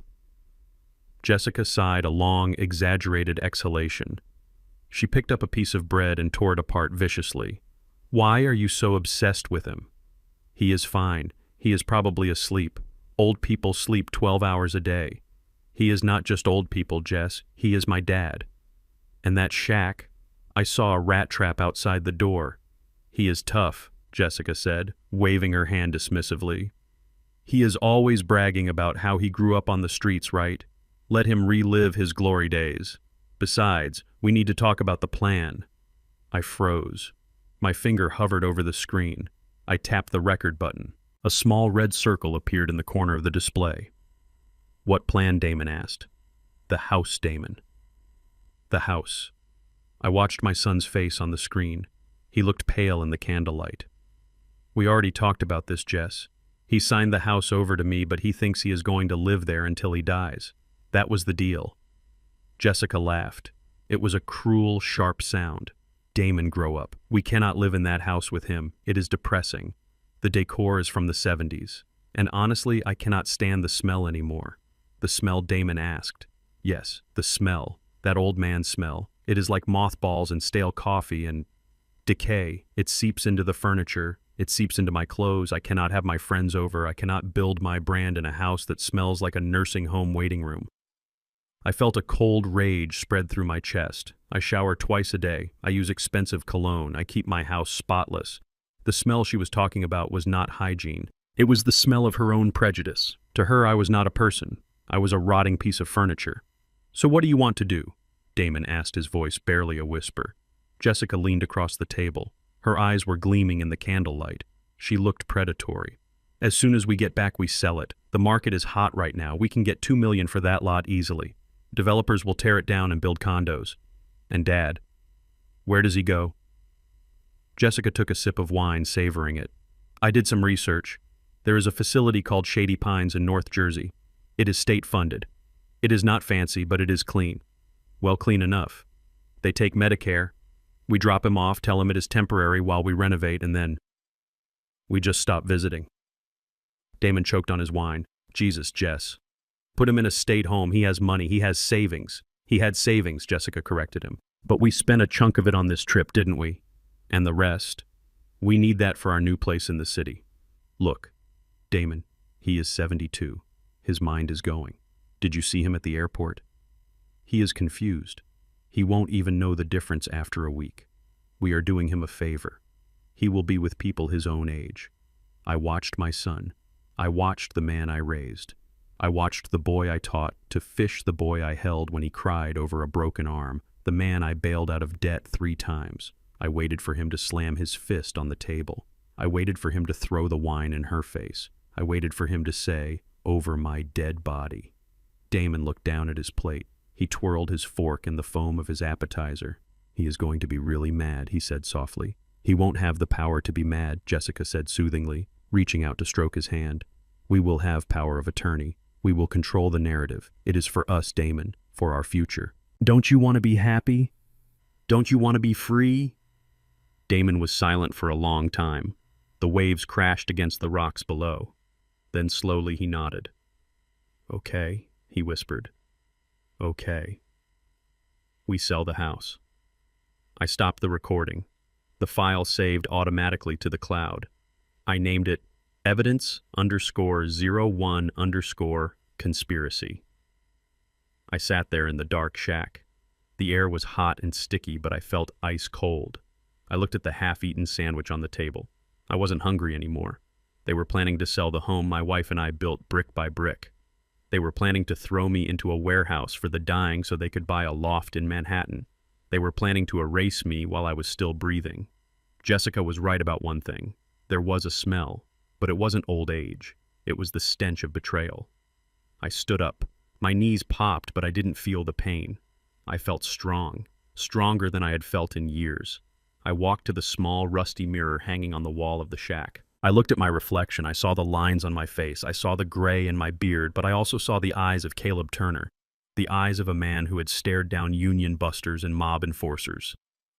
Jessica sighed a long, exaggerated exhalation. She picked up a piece of bread and tore it apart viciously. Why are you so obsessed with him? He is fine. He is probably asleep. Old people sleep 12 hours a day. He is not just old people, Jess. He is my dad. And that shack, I saw a rat trap outside the door. He is tough, Jessica said, waving her hand dismissively. He is always bragging about how he grew up on the streets, right? Let him relive his glory days. Besides, we need to talk about the plan. I froze. My finger hovered over the screen. I tapped the record button. A small red circle appeared in the corner of the display. What plan, Damon asked. The house, Damon. The house. I watched my son's face on the screen. He looked pale in the candlelight. We already talked about this, Jess. He signed the house over to me, but he thinks he is going to live there until he dies. That was the deal. Jessica laughed. It was a cruel, sharp sound. Damon, grow up. We cannot live in that house with him. It is depressing. The decor is from the 70s. And honestly, I cannot stand the smell anymore. The smell, Damon asked. Yes, the smell. That old man smell. It is like mothballs and stale coffee and decay. It seeps into the furniture. It seeps into my clothes. I cannot have my friends over. I cannot build my brand in a house that smells like a nursing home waiting room. I felt a cold rage spread through my chest. I shower twice a day. I use expensive cologne. I keep my house spotless. The smell she was talking about was not hygiene. It was the smell of her own prejudice. To her, I was not a person. I was a rotting piece of furniture. So what do you want to do? Damon asked, his voice barely a whisper. Jessica leaned across the table. Her eyes were gleaming in the candlelight. She looked predatory. As soon as we get back, we sell it. The market is hot right now. We can get $2 million for that lot easily. Developers will tear it down and build condos. And Dad, where does he go? Jessica took a sip of wine, savoring it. I did some research. There is a facility called Shady Pines in North Jersey. It is state-funded. It is not fancy, but it is clean. Well, clean enough. They take Medicare. We drop him off, tell him it is temporary while we renovate, and then we just stop visiting. Damon choked on his wine. Jesus, Jess. Put him in a state home. He has money. He has savings. He had savings, Jessica corrected him. But we spent a chunk of it on this trip, didn't we? And the rest? We need that for our new place in the city. Look, Damon, he is 72. His mind is going. Did you see him at the airport? He is confused. He won't even know the difference after a week. We are doing him a favor. He will be with people his own age. I watched my son. I watched the man I raised. I watched the boy I taught to fish, the boy I held when he cried over a broken arm, the man I bailed out of debt 3 times. I waited for him to slam his fist on the table. I waited for him to throw the wine in her face. I waited for him to say, "Over my dead body." Damon looked down at his plate. He twirled his fork in the foam of his appetizer. He is going to be really mad, he said softly. He won't have the power to be mad, Jessica said soothingly, reaching out to stroke his hand. We will have power of attorney. We will control the narrative. It is for us, Damon, for our future. Don't you want to be happy? Don't you want to be free? Damon was silent for a long time. The waves crashed against the rocks below. Then slowly he nodded. Okay, he whispered. Okay. We sell the house. I stopped the recording. The file saved automatically to the cloud. I named it evidence_01_conspiracy. I sat there in the dark shack. The air was hot and sticky, but I felt ice cold. I looked at the half-eaten sandwich on the table. I wasn't hungry anymore. They were planning to sell the home my wife and I built brick by brick. They were planning to throw me into a warehouse for the dying so they could buy a loft in Manhattan. They were planning to erase me while I was still breathing. Jessica was right about one thing. There was a smell, but it wasn't old age. It was the stench of betrayal. I stood up. My knees popped, but I didn't feel the pain. I felt strong, stronger than I had felt in years. I walked to the small, rusty mirror hanging on the wall of the shack. I looked at my reflection. I saw the lines on my face. I saw the gray in my beard, but I also saw the eyes of Caleb Turner, the eyes of a man who had stared down union busters and mob enforcers.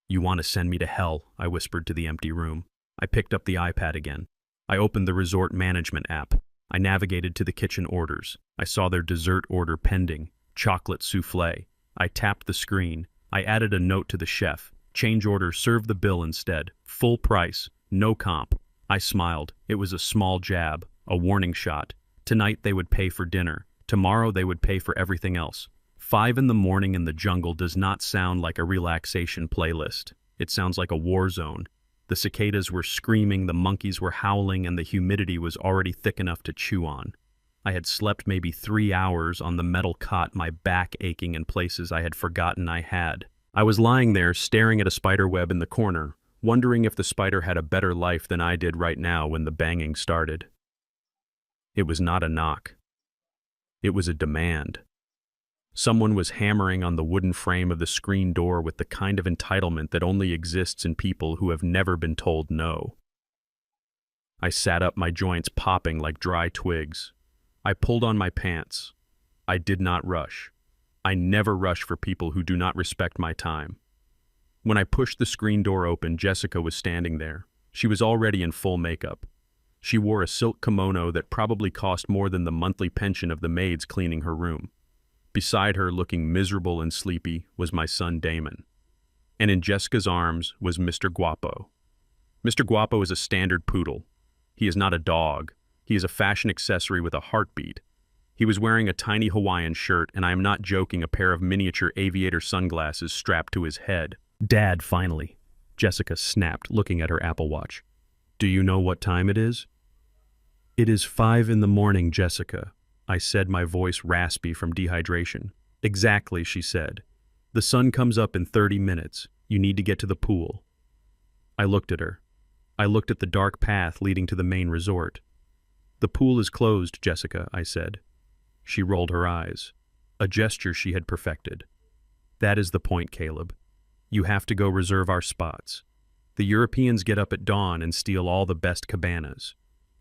You want to send me to hell, I whispered to the empty room. I picked up the iPad again. I opened the resort management app. I navigated to the kitchen orders. I saw their dessert order pending, chocolate souffle. I tapped the screen. I added a note to the chef. Change order, serve the bill instead. Full price, no comp. I smiled. It was a small jab, a warning shot. Tonight they would pay for dinner. Tomorrow they would pay for everything else. 5 in the morning in the jungle does not sound like a relaxation playlist. It sounds like a war zone. The cicadas were screaming, the monkeys were howling, and the humidity was already thick enough to chew on. I had slept maybe 3 hours on the metal cot, my back aching in places I had forgotten I had. I was lying there staring at a spider web in the corner, wondering if the spider had a better life than I did right now when the banging started. It was not a knock. It was a demand. Someone was hammering on the wooden frame of the screen door with the kind of entitlement that only exists in people who have never been told no. I sat up, my joints popping like dry twigs. I pulled on my pants. I did not rush. I never rush for people who do not respect my time. When I pushed the screen door open, Jessica was standing there. She was already in full makeup. She wore a silk kimono that probably cost more than the monthly pension of the maids cleaning her room. Beside her, looking miserable and sleepy, was my son Damon. And in Jessica's arms was Mr. Guapo. Mr. Guapo is a standard poodle. He is not a dog. He is a fashion accessory with a heartbeat. He was wearing a tiny Hawaiian shirt, and I am not joking, a pair of miniature aviator sunglasses strapped to his head. Dad, finally, Jessica snapped, looking at her Apple Watch. Do you know what time it is? It is 5 in the morning, Jessica, I said, my voice raspy from dehydration. Exactly, she said. The sun comes up in 30 minutes. You need to get to the pool. I looked at her. I looked at the dark path leading to the main resort. The pool is closed, Jessica, I said. She rolled her eyes, a gesture she had perfected. That is the point, Caleb. You have to go reserve our spots. The Europeans get up at dawn and steal all the best cabanas.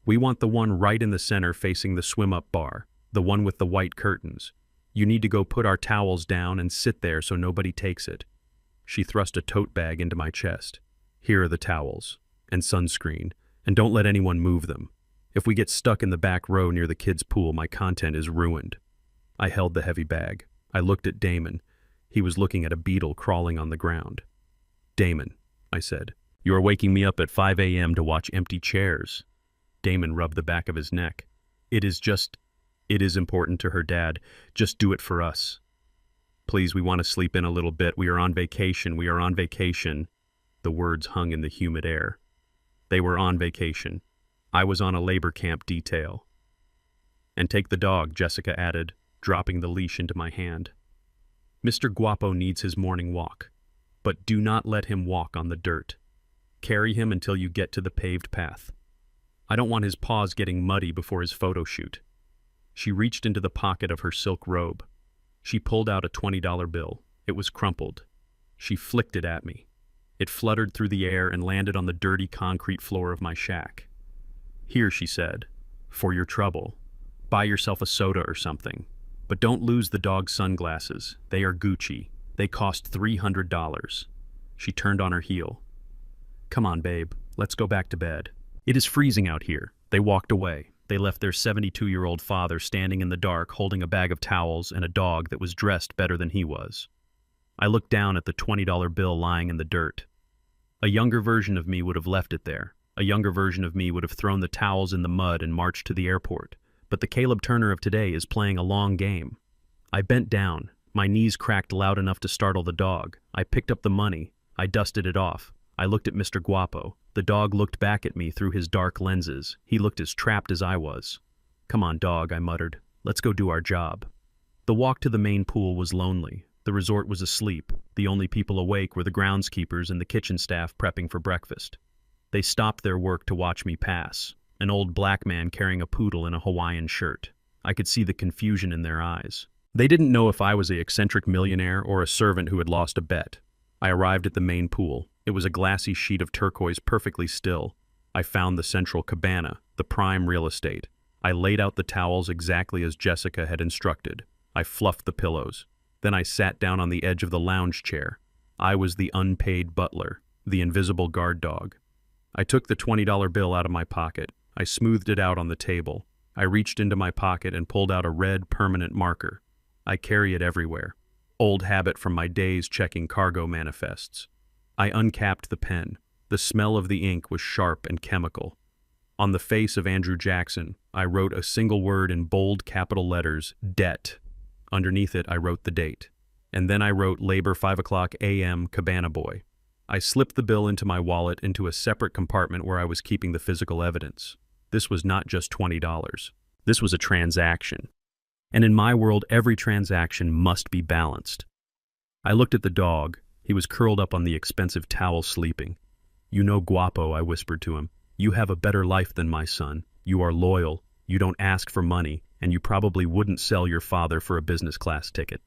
We want the one right in the center facing the swim-up bar, the one with the white curtains. You need to go put our towels down and sit there so nobody takes it. She thrust a tote bag into my chest. Here are the towels, and sunscreen, and don't let anyone move them. If we get stuck in the back row near the kids' pool, my content is ruined. I held the heavy bag. I looked at Damon. He was looking at a beetle crawling on the ground. Damon, I said, you are waking me up at 5 a.m. to watch empty chairs. Damon rubbed the back of his neck. It is important to her, Dad. Just do it for us. Please, we want to sleep in a little bit. We are on vacation. We are on vacation. The words hung in the humid air. They were on vacation. I was on a labor camp detail. And take the dog, Jessica added, dropping the leash into my hand. Mr. Guapo needs his morning walk, but do not let him walk on the dirt. Carry him until you get to the paved path. I don't want his paws getting muddy before his photo shoot. She reached into the pocket of her silk robe. She pulled out a $20 bill. It was crumpled. She flicked it at me. It fluttered through the air and landed on the dirty concrete floor of my shack. "Here," she said, "for your trouble. Buy yourself a soda or something. But don't lose the dog's sunglasses. They are Gucci. They cost $300. She turned on her heel. "Come on, babe. Let's go back to bed." "It is freezing out here." They walked away. They left their 72-year-old father standing in the dark holding a bag of towels and a dog that was dressed better than he was. I looked down at the $20 bill lying in the dirt. A younger version of me would have left it there. A younger version of me would have thrown the towels in the mud and marched to the airport. But the Caleb Turner of today is playing a long game. I bent down. My knees cracked loud enough to startle the dog. I picked up the money. I dusted it off. I looked at Mr. Guapo. The dog looked back at me through his dark lenses. He looked as trapped as I was. "Come on, dog," I muttered. "Let's go do our job." The walk to the main pool was lonely. The resort was asleep. The only people awake were the groundskeepers and the kitchen staff prepping for breakfast. They stopped their work to watch me pass. An old black man carrying a poodle in a Hawaiian shirt. I could see the confusion in their eyes. They didn't know if I was an eccentric millionaire or a servant who had lost a bet. I arrived at the main pool. It was a glassy sheet of turquoise, perfectly still. I found the central cabana, the prime real estate. I laid out the towels exactly as Jessica had instructed. I fluffed the pillows. Then I sat down on the edge of the lounge chair. I was the unpaid butler, the invisible guard dog. I took the $20 bill out of my pocket. I smoothed it out on the table. I reached into my pocket and pulled out a red permanent marker. I carry it everywhere. Old habit from my days checking cargo manifests. I uncapped the pen. The smell of the ink was sharp and chemical. On the face of Andrew Jackson, I wrote a single word in bold capital letters, debt. Underneath it, I wrote the date. And then I wrote Labor 5 o'clock a.m. Cabana Boy. I slipped the bill into my wallet into a separate compartment where I was keeping the physical evidence. This was not just $20. This was a transaction. And in my world, every transaction must be balanced. I looked at the dog. He was curled up on the expensive towel sleeping. "You know, Guapo," I whispered to him. "You have a better life than my son. You are loyal. You don't ask for money, and you probably wouldn't sell your father for a business class ticket."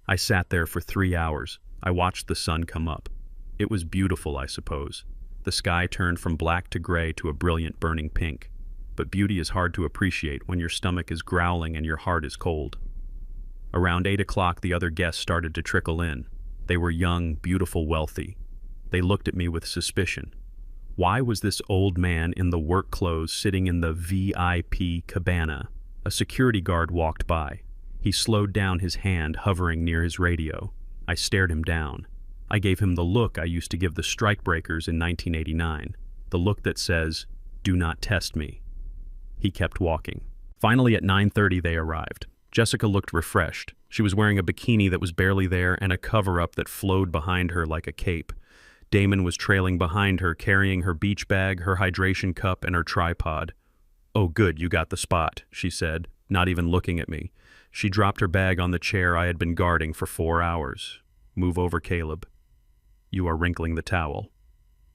I sat there for 3 hours. I watched the sun come up. It was beautiful, I suppose. The sky turned from black to gray to a brilliant burning pink. But beauty is hard to appreciate when your stomach is growling and your heart is cold. Around 8 o'clock, the other guests started to trickle in. They were young, beautiful, wealthy. They looked at me with suspicion. Why was this old man in the work clothes sitting in the VIP cabana? A security guard walked by. He slowed down, his hand hovering near his radio. I stared him down. I gave him the look I used to give the strikebreakers in 1989, the look that says, "Do not test me." He kept walking. Finally, at 9:30, they arrived. Jessica looked refreshed. She was wearing a bikini that was barely there and a cover-up that flowed behind her like a cape. Damon was trailing behind her, carrying her beach bag, her hydration cup, and her tripod. "Oh, good, you got the spot," she said, not even looking at me. She dropped her bag on the chair I had been guarding for 4 hours. "Move over, Caleb. You are wrinkling the towel."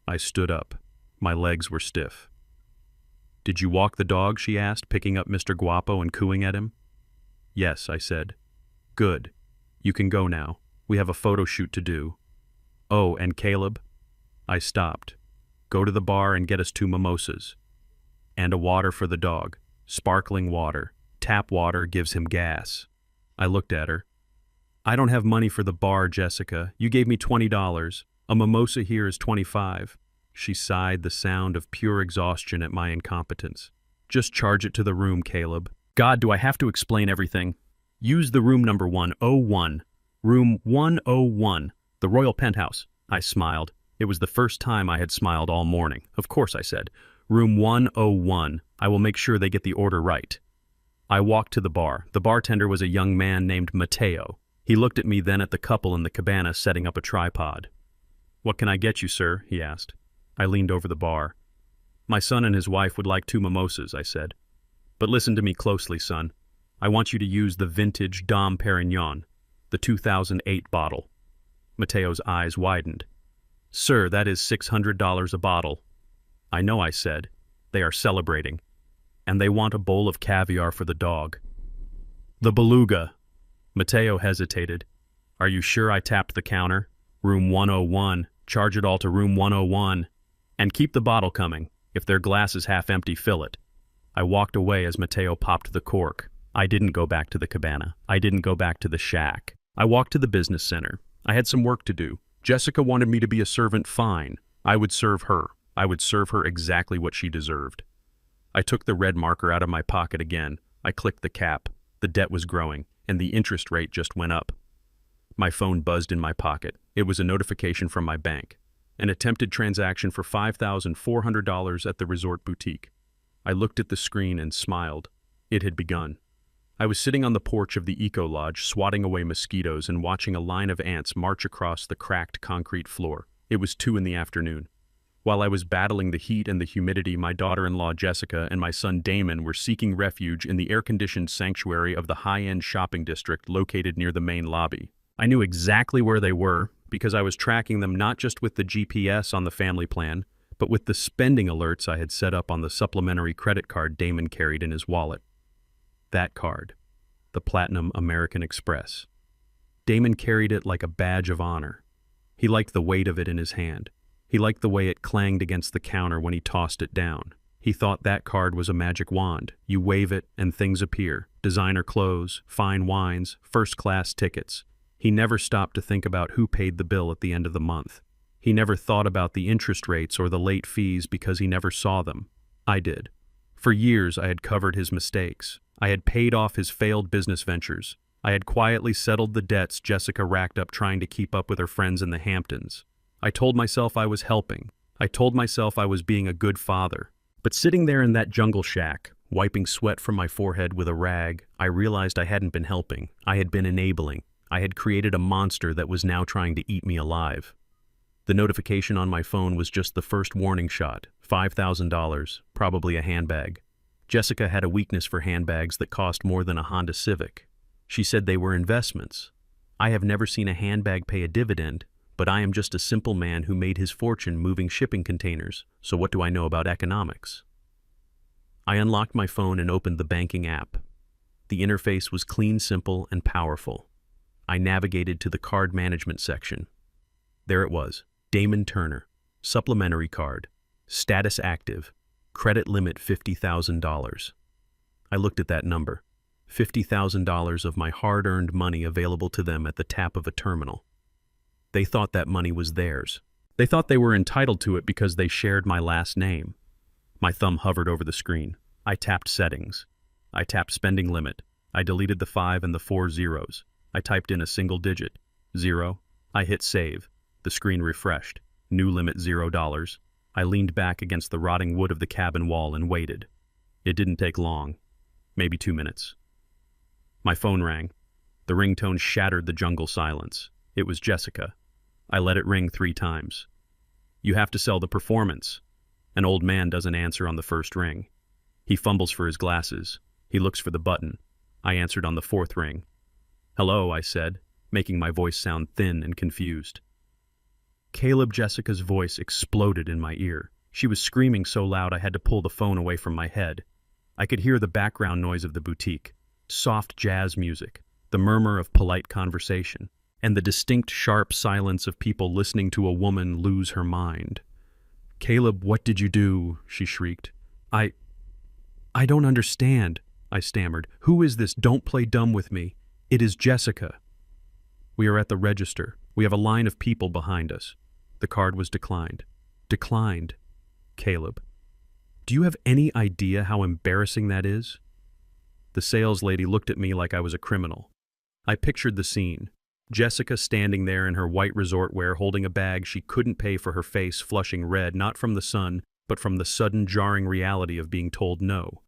I stood up. My legs were stiff. "Did you walk the dog?" she asked, picking up Mr. Guapo and cooing at him. "Yes," I said. "Good. You can go now. We have a photo shoot to do." "Oh, and Caleb?" I stopped. "Go to the bar and get us 2 mimosas. And a water for the dog. Sparkling water. Tap water gives him gas." I looked at her. "I don't have money for the bar, Jessica. You gave me $20. A mimosa here is $25. She sighed, the sound of pure exhaustion at my incompetence. "Just charge it to the room, Caleb." God, do I have to explain everything? "Use the room number 101. Room 101. The Royal Penthouse." I smiled. It was the first time I had smiled all morning. "Of course," I said. "Room 101. I will make sure they get the order right." I walked to the bar. The bartender was a young man named Mateo. He looked at me, then at the couple in the cabana setting up a tripod. "What can I get you, sir?" he asked. I leaned over the bar. "My son and his wife would like 2 mimosas," I said. "But listen to me closely, son. I want you to use the vintage Dom Perignon, the 2008 bottle." Mateo's eyes widened. "Sir, that is $600 a bottle." "I know," I said. "They are celebrating. And they want a bowl of caviar for the dog." "The beluga." Mateo hesitated. "Are you sure I tapped the counter? Room 101. Charge it all to room 101. And keep the bottle coming. If their glass is half empty, fill it. I walked away as Mateo popped the cork. I didn't go back to the cabana. I didn't go back to the shack. I walked to the business center. I had some work to do. Jessica wanted me to be a servant, fine. I would serve her. I would serve her exactly what she deserved. I took the red marker out of my pocket again. I clicked the cap. The debt was growing, and the interest rate just went up. My phone buzzed in my pocket. It was a notification from my bank. An attempted transaction for $5,400 at the resort boutique. I looked at the screen and smiled. It had begun. I was sitting on the porch of the Eco Lodge, swatting away mosquitoes and watching a line of ants march across the cracked concrete floor. It was 2 p.m. While I was battling the heat and the humidity, my daughter-in-law Jessica and my son Damon were seeking refuge in the air-conditioned sanctuary of the high-end shopping district located near the main lobby. I knew exactly where they were because I was tracking them not just with the GPS on the family plan, but with the spending alerts I had set up on the supplementary credit card Damon carried in his wallet. That card, the Platinum American Express. Damon carried it like a badge of honor. He liked the weight of it in his hand. He liked the way it clanged against the counter when he tossed it down. He thought that card was a magic wand. You wave it and things appear. Designer clothes, fine wines, first-class tickets. He never stopped to think about who paid the bill at the end of the month. He never thought about the interest rates or the late fees because he never saw them. I did. For years I had covered his mistakes. I had paid off his failed business ventures. I had quietly settled the debts Jessica racked up trying to keep up with her friends in the Hamptons. I told myself I was helping. I told myself I was being a good father. But sitting there in that jungle shack, wiping sweat from my forehead with a rag, I realized I hadn't been helping. I had been enabling. I had created a monster that was now trying to eat me alive. The notification on my phone was just the first warning shot. $5,000, probably a handbag. Jessica had a weakness for handbags that cost more than a Honda Civic. She said they were investments. I have never seen a handbag pay a dividend, but I am just a simple man who made his fortune moving shipping containers, so what do I know about economics? I unlocked my phone and opened the banking app. The interface was clean, simple, and powerful. I navigated to the card management section. There it was, Damon Turner, supplementary card, status active, credit limit $50,000. I looked at that number, $50,000 of my hard-earned money available to them at the tap of a terminal. They thought that money was theirs. They thought they were entitled to it because they shared my last name. My thumb hovered over the screen. I tapped settings. I tapped spending limit. I deleted the 5 and the 4 zeros. I typed in a single digit, 0. I hit save. The screen refreshed. New limit $0. I leaned back against the rotting wood of the cabin wall and waited. It didn't take long. Maybe 2 minutes. My phone rang. The ringtone shattered the jungle silence. It was Jessica. I let it ring 3 times. You have to sell the performance. An old man doesn't answer on the first ring. He fumbles for his glasses. He looks for the button. I answered on the 4th ring. Hello, I said, making my voice sound thin and confused. Caleb. Jessica's voice exploded in my ear. She was screaming so loud I had to pull the phone away from my head. I could hear the background noise of the boutique, soft jazz music, the murmur of polite conversation, and the distinct sharp silence of people listening to a woman lose her mind. Caleb, what did you do? She shrieked. I don't understand, I stammered. Who is this? Don't play dumb with me. It is Jessica. We are at the register. We have a line of people behind us. The card was declined. Declined. Caleb. Do you have any idea how embarrassing that is? The sales lady looked at me like I was a criminal. I pictured the scene. Jessica standing there in her white resort wear holding a bag she couldn't pay for, her face flushing red, not from the sun, but from the sudden jarring reality of being told no.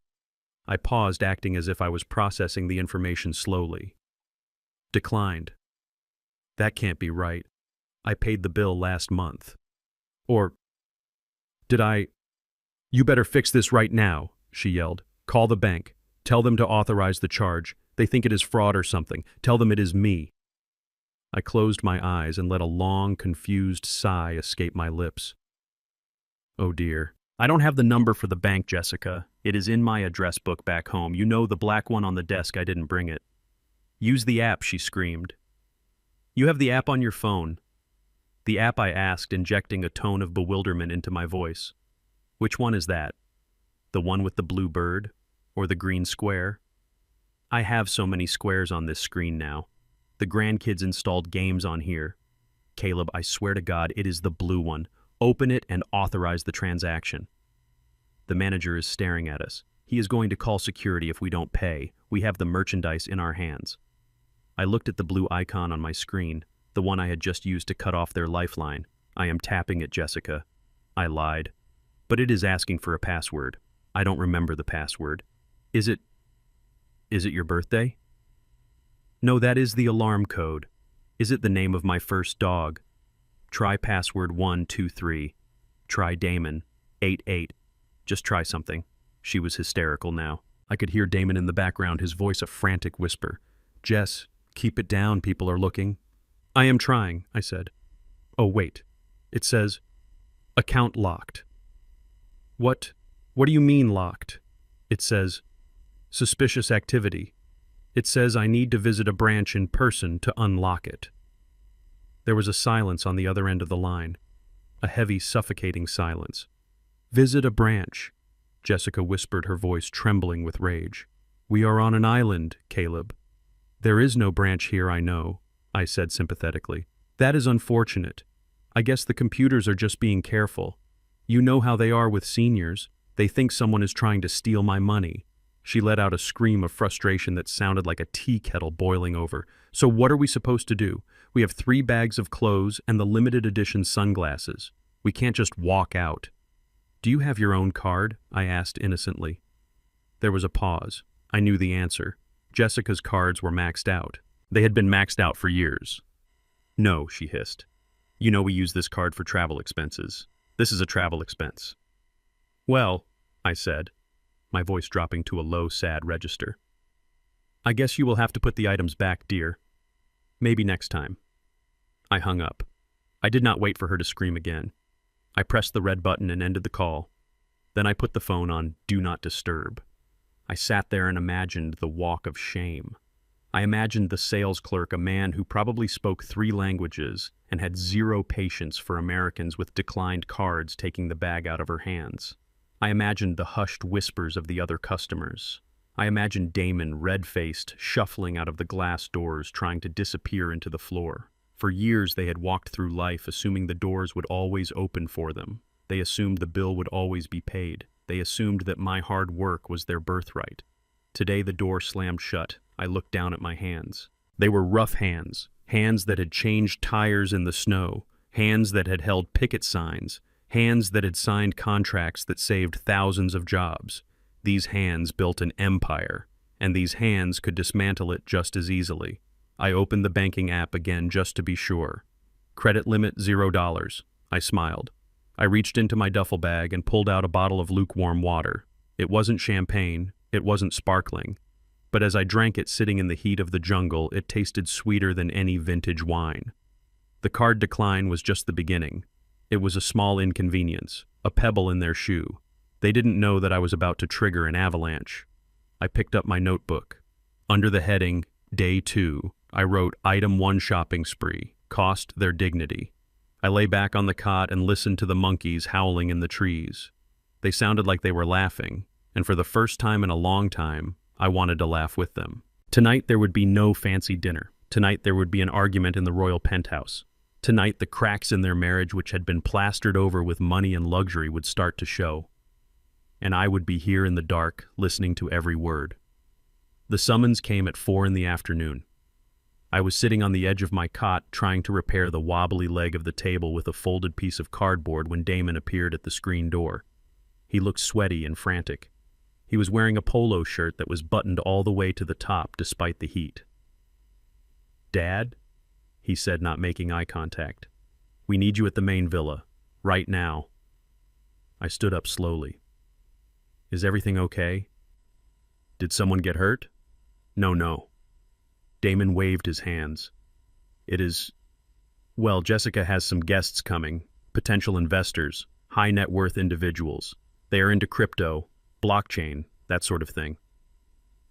I paused, acting as if I was processing the information slowly. Declined. That can't be right. I paid the bill last month. Or did I? You better fix this right now, she yelled. Call the bank. Tell them to authorize the charge. They think it is fraud or something. Tell them it is me. I closed my eyes and let a long, confused sigh escape my lips. Oh dear. I don't have the number for the bank, Jessica. It is in my address book back home. You know, the black one on the desk. I didn't bring it. Use the app, she screamed. You have the app on your phone. The app, I asked, injecting a tone of bewilderment into my voice. Which one is that? The one with the blue bird? Or the green square? I have so many squares on this screen now. The grandkids installed games on here. Caleb, I swear to God, it is the blue one. Open it and authorize the transaction. The manager is staring at us. He is going to call security if we don't pay. We have the merchandise in our hands. I looked at the blue icon on my screen, the one I had just used to cut off their lifeline. I am tapping it, Jessica. I lied. But it is asking for a password. I don't remember the password. Is it your birthday? No, that is the alarm code. Is it the name of my first dog? Try password 123. Try Damon 88. Just try something. She was hysterical now. I could hear Damon in the background, his voice a frantic whisper. Jess, keep it down, people are looking. I am trying, I said. Oh, wait. It says, account locked. What do you mean locked? It says, suspicious activity. It says I need to visit a branch in person to unlock it. There was a silence on the other end of the line, a heavy, suffocating silence. Visit a branch, Jessica whispered, her voice trembling with rage. We are on an island, Caleb. There is no branch here, I know, I said sympathetically. That is unfortunate. I guess the computers are just being careful. You know how they are with seniors. They think someone is trying to steal my money. She let out a scream of frustration that sounded like a tea kettle boiling over. So what are we supposed to do? We have 3 bags of clothes and the limited edition sunglasses. We can't just walk out. Do you have your own card? I asked innocently. There was a pause. I knew the answer. Jessica's cards were maxed out. They had been maxed out for years. No, she hissed. You know we use this card for travel expenses. This is a travel expense. Well, I said, my voice dropping to a low, sad register. I guess you will have to put the items back, dear. Maybe next time. I hung up. I did not wait for her to scream again. I pressed the red button and ended the call. Then I put the phone on Do Not Disturb. I sat there and imagined the walk of shame. I imagined the sales clerk, a man who probably spoke 3 languages and had 0 patience for Americans with declined cards, taking the bag out of her hands. I imagined the hushed whispers of the other customers. I imagined Damon, red-faced, shuffling out of the glass doors, trying to disappear into the floor. For years they had walked through life assuming the doors would always open for them. They assumed the bill would always be paid. They assumed that my hard work was their birthright. Today the door slammed shut. I looked down at my hands. They were rough hands, hands that had changed tires in the snow, hands that had held picket signs, hands that had signed contracts that saved thousands of jobs. These hands built an empire, and these hands could dismantle it just as easily. I opened the banking app again just to be sure. Credit limit $0. I smiled. I reached into my duffel bag and pulled out a bottle of lukewarm water. It wasn't champagne, it wasn't sparkling, but as I drank it sitting in the heat of the jungle, it tasted sweeter than any vintage wine. The card decline was just the beginning. It was a small inconvenience, a pebble in their shoe. They didn't know that I was about to trigger an avalanche. I picked up my notebook. Under the heading, Day 2, I wrote Item 1 shopping spree, cost their dignity. I lay back on the cot and listened to the monkeys howling in the trees. They sounded like they were laughing, and for the first time in a long time, I wanted to laugh with them. Tonight there would be no fancy dinner. Tonight there would be an argument in the royal penthouse. Tonight the cracks in their marriage, which had been plastered over with money and luxury, would start to show. And I would be here in the dark, listening to every word. The summons came at 4 p.m. I was sitting on the edge of my cot, trying to repair the wobbly leg of the table with a folded piece of cardboard when Damon appeared at the screen door. He looked sweaty and frantic. He was wearing a polo shirt that was buttoned all the way to the top despite the heat. "Dad?" he said, not making eye contact. "We need you at the main villa, right now." I stood up slowly. "Is everything okay? Did someone get hurt?" No. Damon waved his hands. Well, Jessica has some guests coming, potential investors, high net worth individuals. They are into crypto, blockchain, that sort of thing."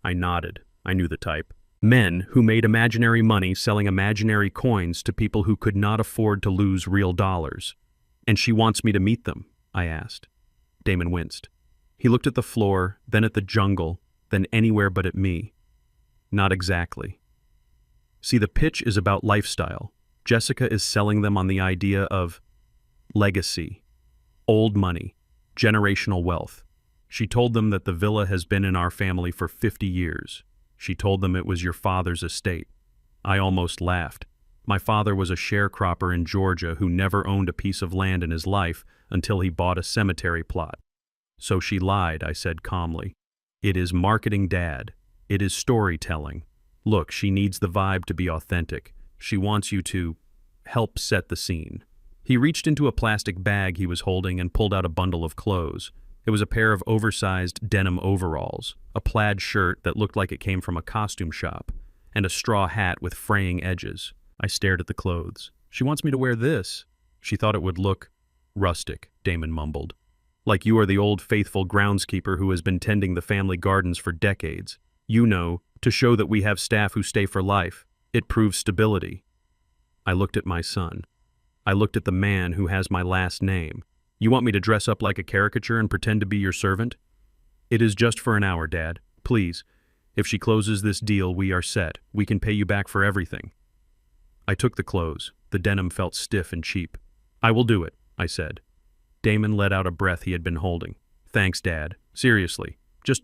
I nodded. I knew the type. Men who made imaginary money selling imaginary coins to people who could not afford to lose real dollars. And she wants me to meet them, I asked. Damon winced. He looked at the floor, then at the jungle, then anywhere but at me. Not exactly. See, the pitch is about lifestyle. Jessica is selling them on the idea of legacy, old money, generational wealth. She told them that the villa has been in our family for 50 years. She told them it was your father's estate. I almost laughed. My father was a sharecropper in Georgia who never owned a piece of land in his life until he bought a cemetery plot. So she lied, I said calmly. It is marketing, Dad. It is storytelling. Look, she needs the vibe to be authentic. She wants you to help set the scene. He reached into a plastic bag he was holding and pulled out a bundle of clothes. It was a pair of oversized denim overalls, a plaid shirt that looked like it came from a costume shop, and a straw hat with fraying edges. I stared at the clothes. She wants me to wear this. She thought it would look rustic, Damon mumbled. Like you are the old faithful groundskeeper who has been tending the family gardens for decades. You know, to show that we have staff who stay for life. It proves stability. I looked at my son. I looked at the man who has my last name. You want me to dress up like a caricature and pretend to be your servant? It is just for an hour, Dad. Please. If she closes this deal, we are set. We can pay you back for everything. I took the clothes. The denim felt stiff and cheap. I will do it, I said. Damon let out a breath he had been holding. Thanks, Dad. Seriously. Just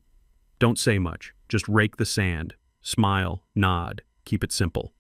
don't say much. Just rake the sand. Smile, nod, keep it simple.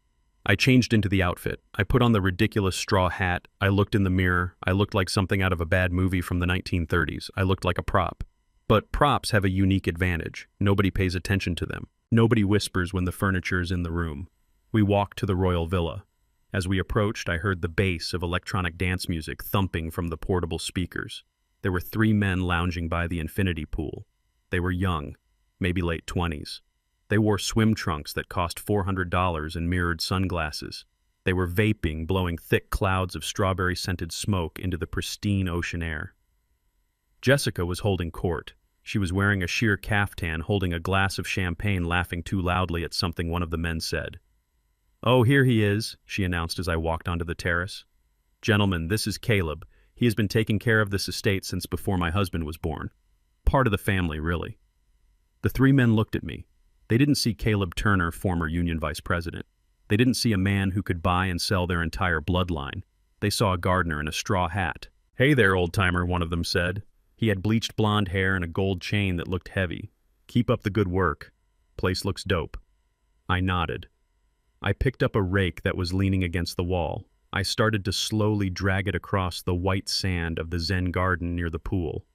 I changed into the outfit. I put on the ridiculous straw hat. I looked in the mirror. I looked like something out of a bad movie from the 1930s. I looked like a prop. But props have a unique advantage. Nobody pays attention to them. Nobody whispers when the furniture is in the room. We walked to the royal villa. As we approached, I heard the bass of electronic dance music thumping from the portable speakers. There were 3 men lounging by the infinity pool. They were young, maybe late 20s. They wore swim trunks that cost $400 and mirrored sunglasses. They were vaping, blowing thick clouds of strawberry-scented smoke into the pristine ocean air. Jessica was holding court. She was wearing a sheer caftan, holding a glass of champagne, laughing too loudly at something one of the men said. "Oh, here he is," she announced as I walked onto the terrace. "Gentlemen, this is Caleb. He has been taking care of this estate since before my husband was born. Part of the family, really." The 3 men looked at me. They didn't see Caleb Turner, former union vice president. They didn't see a man who could buy and sell their entire bloodline. They saw a gardener in a straw hat. "Hey there, old-timer," one of them said. He had bleached blonde hair and a gold chain that looked heavy. "Keep up the good work. Place looks dope." I nodded. I picked up a rake that was leaning against the wall. I started to slowly drag it across the white sand of the Zen garden near the pool.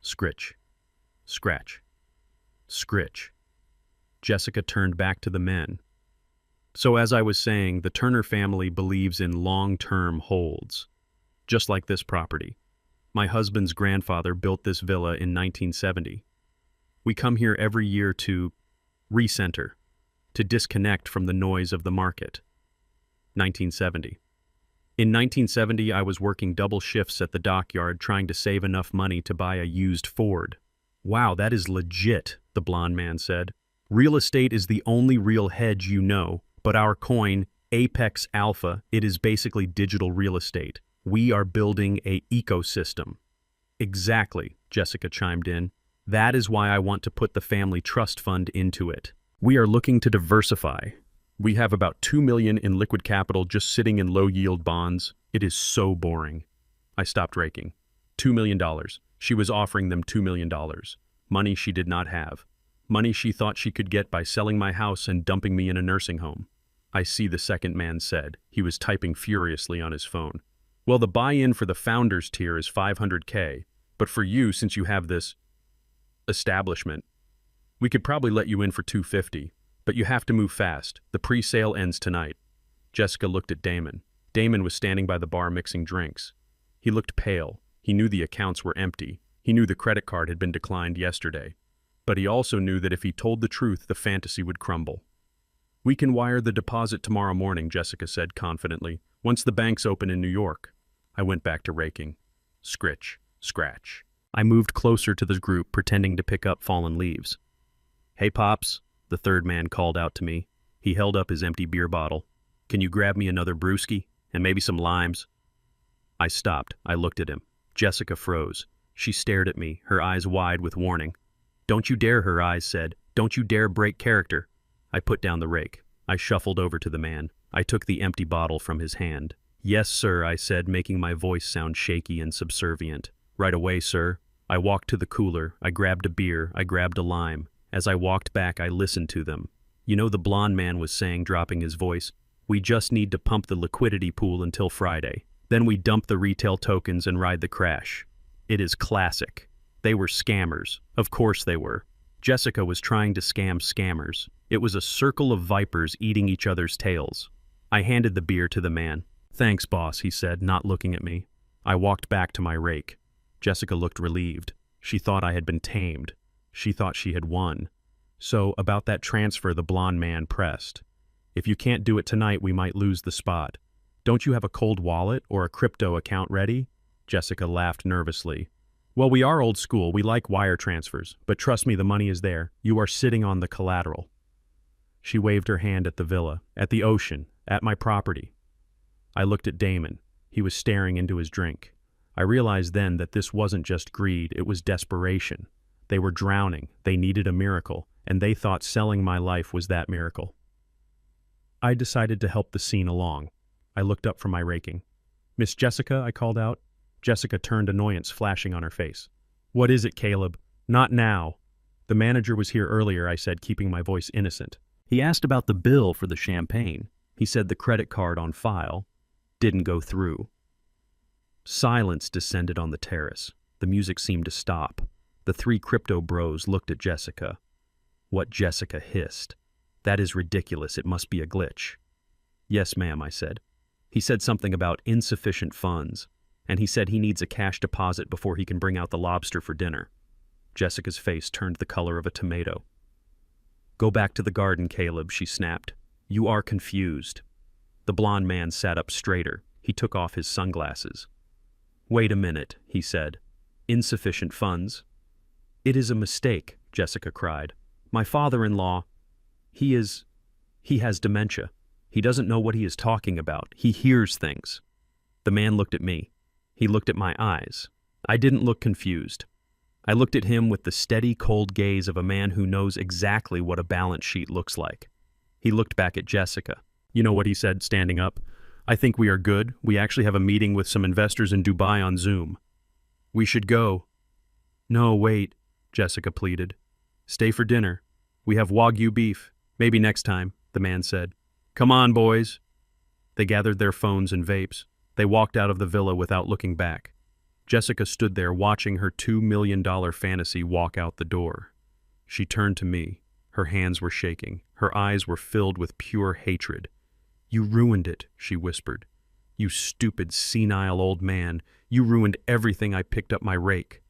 Scritch. Scratch. Scritch. Jessica turned back to the men. "So as I was saying, the Turner family believes in long-term holds. Just like this property. My husband's grandfather built this villa in 1970. We come here every year to recenter, to disconnect from the noise of the market." 1970. In 1970, I was working double shifts at the dockyard trying to save enough money to buy a used Ford. "Wow, that is legit," the blonde man said. "Real estate is the only real hedge you know, but our coin, Apex Alpha, it is basically digital real estate. We are building a ecosystem." "Exactly," Jessica chimed in. "That is why I want to put the family trust fund into it. We are looking to diversify. We have about $2 million in liquid capital just sitting in low-yield bonds. It is so boring." I stopped raking. $2 million. She was offering them $2 million. Money she did not have. Money she thought she could get by selling my house and dumping me in a nursing home. "I see," the second man said. He was typing furiously on his phone. "Well, the buy-in for the founders tier is $500K, but for you, since you have this establishment, we could probably let you in for $250, but you have to move fast. The pre-sale ends tonight." Jessica looked at Damon. Damon was standing by the bar mixing drinks. He looked pale. He knew the accounts were empty. He knew the credit card had been declined yesterday. But he also knew that if he told the truth, the fantasy would crumble. "We can wire the deposit tomorrow morning," Jessica said confidently, "once the banks open in New York." I went back to raking. Scritch. Scratch. I moved closer to the group, pretending to pick up fallen leaves. "Hey, Pops," the third man called out to me. He held up his empty beer bottle. Can you grab me another brewski? And maybe some limes? I stopped. I looked at him. Jessica froze. She stared at me, her eyes wide with warning. Don't you dare, her eyes said. Don't you dare break character. I put down the rake. I shuffled over to the man. I took the empty bottle from his hand. Yes, sir, I said, making my voice sound shaky and subservient. Right away, sir. I walked to the cooler. I grabbed a beer. I grabbed a lime. As I walked back, I listened to them. You know, the blonde man was saying, dropping his voice, we just need to pump the liquidity pool until Friday. Then we dump the retail tokens and ride the crash. It is classic. They were scammers. Of course they were. Jessica was trying to scam scammers. It was a circle of vipers eating each other's tails. I handed the beer to the man. Thanks, boss, he said, not looking at me. I walked back to my rake. Jessica looked relieved. She thought I had been tamed. She thought she had won. So, about that transfer, the blonde man pressed. If you can't do it tonight, we might lose the spot. Don't you have a cold wallet or a crypto account ready? Jessica laughed nervously. Well, we are old school. We like wire transfers. But trust me, the money is there. You are sitting on the collateral. She waved her hand at the villa, at the ocean, at my property. I looked at Damon. He was staring into his drink. I realized then that this wasn't just greed, it was desperation. They were drowning, they needed a miracle, and they thought selling my life was that miracle. I decided to help the scene along. I looked up from my raking. Miss Jessica, I called out. Jessica turned, annoyance flashing on her face. What is it, Caleb? Not now. The manager was here earlier, I said, keeping my voice innocent. He asked about the bill for the champagne. He said the credit card on file didn't go through. Silence descended on the terrace. The music seemed to stop. The three crypto bros looked at Jessica. What Jessica hissed. That is ridiculous. It must be a glitch. Yes, ma'am, I said. He said something about insufficient funds, and he said he needs a cash deposit before he can bring out the lobster for dinner. Jessica's face turned the color of a tomato. Go back to the garden, Caleb, she snapped. You are confused. The blonde man sat up straighter. He took off his sunglasses. Wait a minute, he said. Insufficient funds? It is a mistake, Jessica cried. My father-in-law, he has dementia. He doesn't know what he is talking about. He hears things. The man looked at me. He looked at my eyes. I didn't look confused. I looked at him with the steady, cold gaze of a man who knows exactly what a balance sheet looks like. He looked back at Jessica. You know what he said, standing up? I think we are good. We actually have a meeting with some investors in Dubai on Zoom. We should go. No, wait, Jessica pleaded. Stay for dinner. We have Wagyu beef. Maybe next time, the man said. Come on, boys. They gathered their phones and vapes. They walked out of the villa without looking back. Jessica stood there watching her $2 million fantasy walk out the door. She turned to me. Her hands were shaking. Her eyes were filled with pure hatred. You ruined it, she whispered. You stupid, senile old man. You ruined everything. I picked up my rake.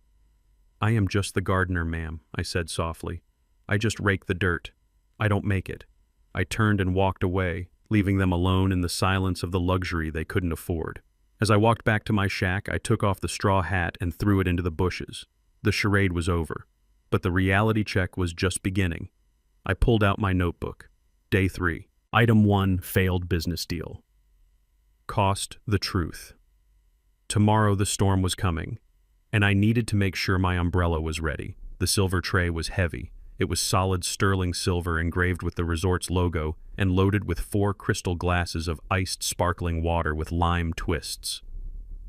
I am just the gardener, ma'am, I said softly. I just rake the dirt. I don't make it. I turned and walked away, leaving them alone in the silence of the luxury they couldn't afford. As I walked back to my shack, I took off the straw hat and threw it into the bushes. The charade was over, but the reality check was just beginning. I pulled out my notebook. Day 3. Item 1, failed business deal. Cost the truth. Tomorrow the storm was coming, and I needed to make sure my umbrella was ready. The silver tray was heavy. It was solid sterling silver engraved with the resort's logo and loaded with 4 crystal glasses of iced sparkling water with lime twists.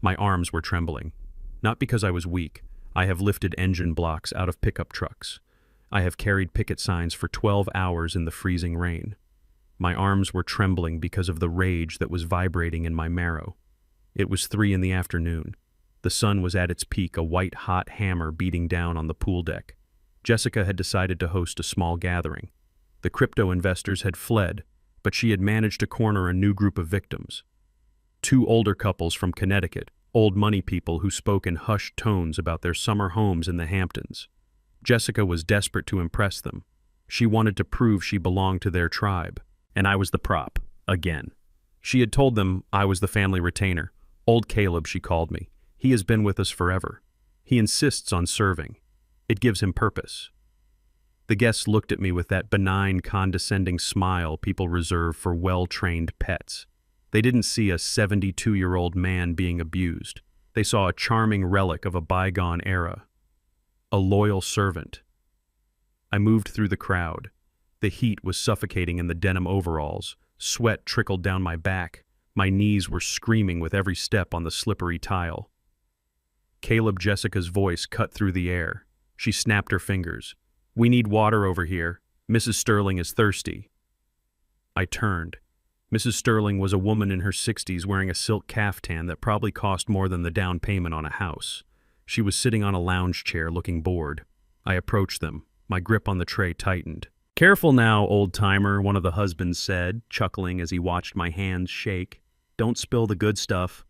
My arms were trembling. Not because I was weak. I have lifted engine blocks out of pickup trucks. I have carried picket signs for 12 hours in the freezing rain. My arms were trembling because of the rage that was vibrating in my marrow. It was 3 in the afternoon. The sun was at its peak, a white-hot hammer beating down on the pool deck. Jessica had decided to host a small gathering. The crypto investors had fled, but she had managed to corner a new group of victims. 2 older couples from Connecticut, old money people who spoke in hushed tones about their summer homes in the Hamptons. Jessica was desperate to impress them. She wanted to prove she belonged to their tribe, and I was the prop, again. She had told them I was the family retainer. Old Caleb, she called me. He has been with us forever. He insists on serving. It gives him purpose. The guests looked at me with that benign, condescending smile people reserve for well-trained pets. They didn't see a 72-year-old man being abused. They saw a charming relic of a bygone era. A loyal servant. I moved through the crowd. The heat was suffocating in the denim overalls. Sweat trickled down my back. My knees were screaming with every step on the slippery tile. Caleb Jessica's voice cut through the air. She snapped her fingers. "We need water over here. Mrs. Sterling is thirsty." I turned. Mrs. Sterling was a woman in her 60s wearing a silk caftan that probably cost more than the down payment on a house. She was sitting on a lounge chair looking bored. I approached them. My grip on the tray tightened. "Careful now, old-timer," one of the husbands said, chuckling as he watched my hands shake. "Don't spill the good stuff."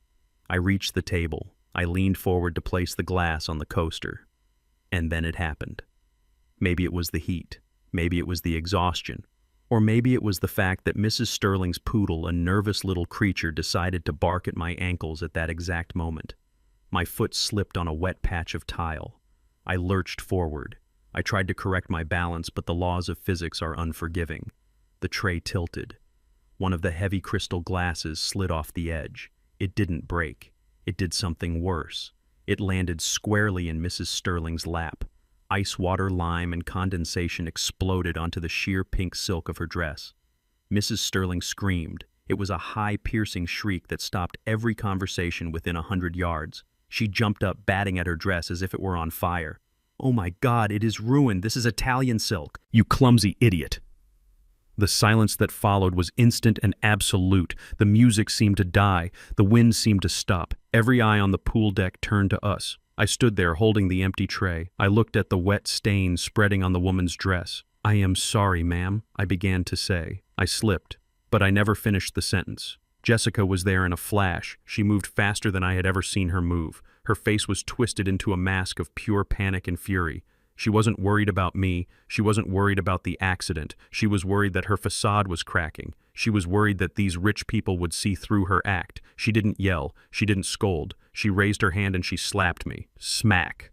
I reached the table. I leaned forward to place the glass on the coaster. And then it happened. Maybe it was the heat. Maybe it was the exhaustion. Or maybe it was the fact that Mrs. Sterling's poodle, a nervous little creature, decided to bark at my ankles at that exact moment. My foot slipped on a wet patch of tile. I lurched forward. I tried to correct my balance, but the laws of physics are unforgiving. The tray tilted. One of the heavy crystal glasses slid off the edge. It didn't break. It did something worse. It landed squarely in Mrs. Sterling's lap. Ice water, lime, and condensation exploded onto the sheer pink silk of her dress. Mrs. Sterling screamed. It was a high, piercing shriek that stopped every conversation within 100 yards. She jumped up, batting at her dress as if it were on fire. "Oh my God, it is ruined. This is Italian silk." "You clumsy idiot." The silence that followed was instant and absolute. The music seemed to die. The wind seemed to stop. Every eye on the pool deck turned to us. I stood there holding the empty tray. I looked at the wet stains spreading on the woman's dress. "I am sorry, ma'am," I began to say. I slipped, but I never finished the sentence. Jessica was there in a flash. She moved faster than I had ever seen her move. Her face was twisted into a mask of pure panic and fury. She wasn't worried about me. She wasn't worried about the accident. She was worried that her facade was cracking. She was worried that these rich people would see through her act. She didn't yell. She didn't scold. She raised her hand and she slapped me. Smack.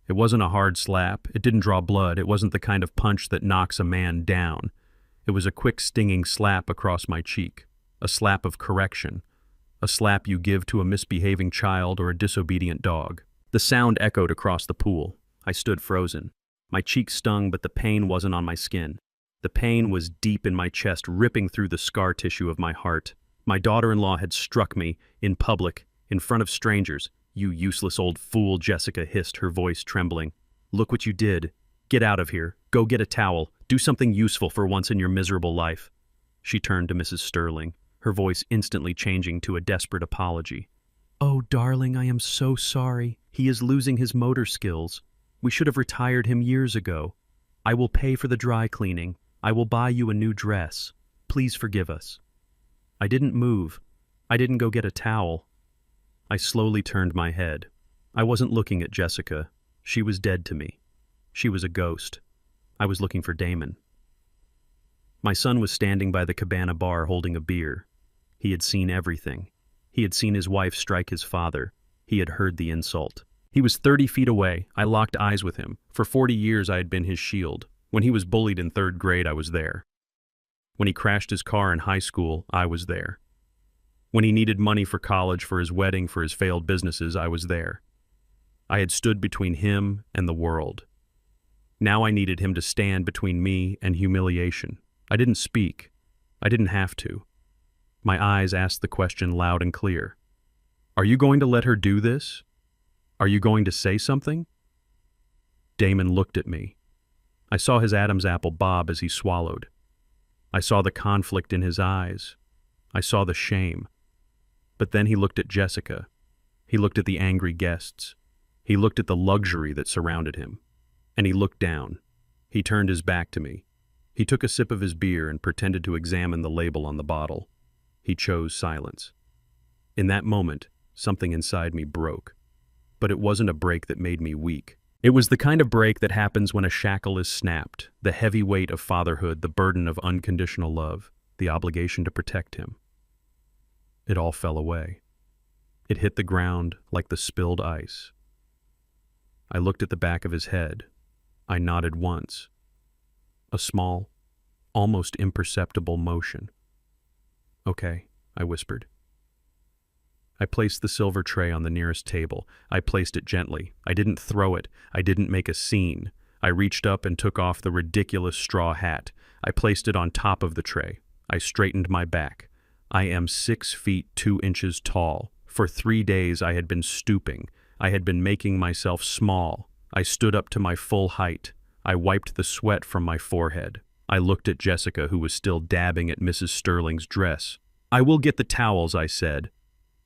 It wasn't a hard slap. It didn't draw blood. It wasn't the kind of punch that knocks a man down. It was a quick stinging slap across my cheek. A slap of correction. A slap you give to a misbehaving child or a disobedient dog. The sound echoed across the pool. I stood frozen. My cheek stung, but the pain wasn't on my skin. The pain was deep in my chest, ripping through the scar tissue of my heart. My daughter-in-law had struck me, in public, in front of strangers. "You useless old fool," Jessica hissed, her voice trembling. "Look what you did. Get out of here. Go get a towel. Do something useful for once in your miserable life." She turned to Mrs. Sterling, her voice instantly changing to a desperate apology. "Oh, darling, I am so sorry. He is losing his motor skills. We should have retired him years ago. I will pay for the dry cleaning. I will buy you a new dress. Please forgive us." I didn't move. I didn't go get a towel. I slowly turned my head. I wasn't looking at Jessica. She was dead to me. She was a ghost. I was looking for Damon. My son was standing by the cabana bar holding a beer. He had seen everything. He had seen his wife strike his father. He had heard the insult. He was 30 feet away. I locked eyes with him. For 40 years I had been his shield. When he was bullied in 3rd grade, I was there. When he crashed his car in high school, I was there. When he needed money for college, for his wedding, for his failed businesses, I was there. I had stood between him and the world. Now I needed him to stand between me and humiliation. I didn't speak. I didn't have to. My eyes asked the question loud and clear. "Are you going to let her do this? Are you going to say something?" Damon looked at me. I saw his Adam's apple bob as he swallowed. I saw the conflict in his eyes. I saw the shame. But then he looked at Jessica. He looked at the angry guests. He looked at the luxury that surrounded him. And he looked down. He turned his back to me. He took a sip of his beer and pretended to examine the label on the bottle. He chose silence. In that moment, something inside me broke. But it wasn't a break that made me weak. It was the kind of break that happens when a shackle is snapped, the heavy weight of fatherhood, the burden of unconditional love, the obligation to protect him. It all fell away. It hit the ground like the spilled ice. I looked at the back of his head. I nodded once. a small, almost imperceptible motion. "Okay," I whispered. I placed the silver tray on the nearest table. I placed it gently. I didn't throw it. I didn't make a scene. I reached up and took off the ridiculous straw hat. I placed it on top of the tray. I straightened my back. I am 6 feet 2 inches tall. For 3 days I had been stooping. I had been making myself small. I stood up to my full height. I wiped the sweat from my forehead. I looked at Jessica, who was still dabbing at Mrs. Sterling's dress. "I will get the towels," I said.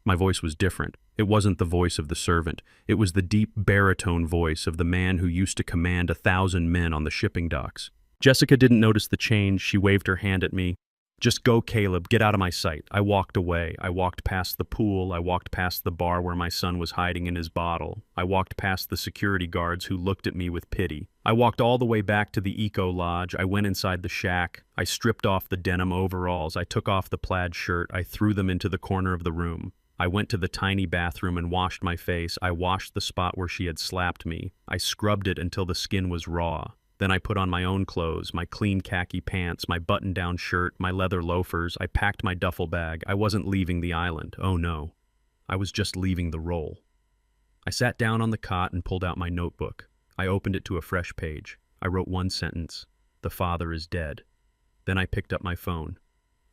My voice was different. It wasn't the voice of the servant. It was the deep baritone voice of the man who used to command 1,000 men on the shipping docks. Jessica didn't notice the change. She waved her hand at me. "Just go, Caleb. Get out of my sight." I walked away. I walked past the pool. I walked past the bar where my son was hiding in his bottle. I walked past the security guards who looked at me with pity. I walked all the way back to the Eco Lodge. I went inside the shack. I stripped off the denim overalls. I took off the plaid shirt. I threw them into the corner of the room. I went to the tiny bathroom and washed my face. I washed the spot where she had slapped me. I scrubbed it until the skin was raw. Then I put on my own clothes, my clean khaki pants, my button-down shirt, my leather loafers. I packed my duffel bag. I wasn't leaving the island. Oh no. I was just leaving the roll. I sat down on the cot and pulled out my notebook. I opened it to a fresh page. I wrote one sentence. "The father is dead." Then I picked up my phone.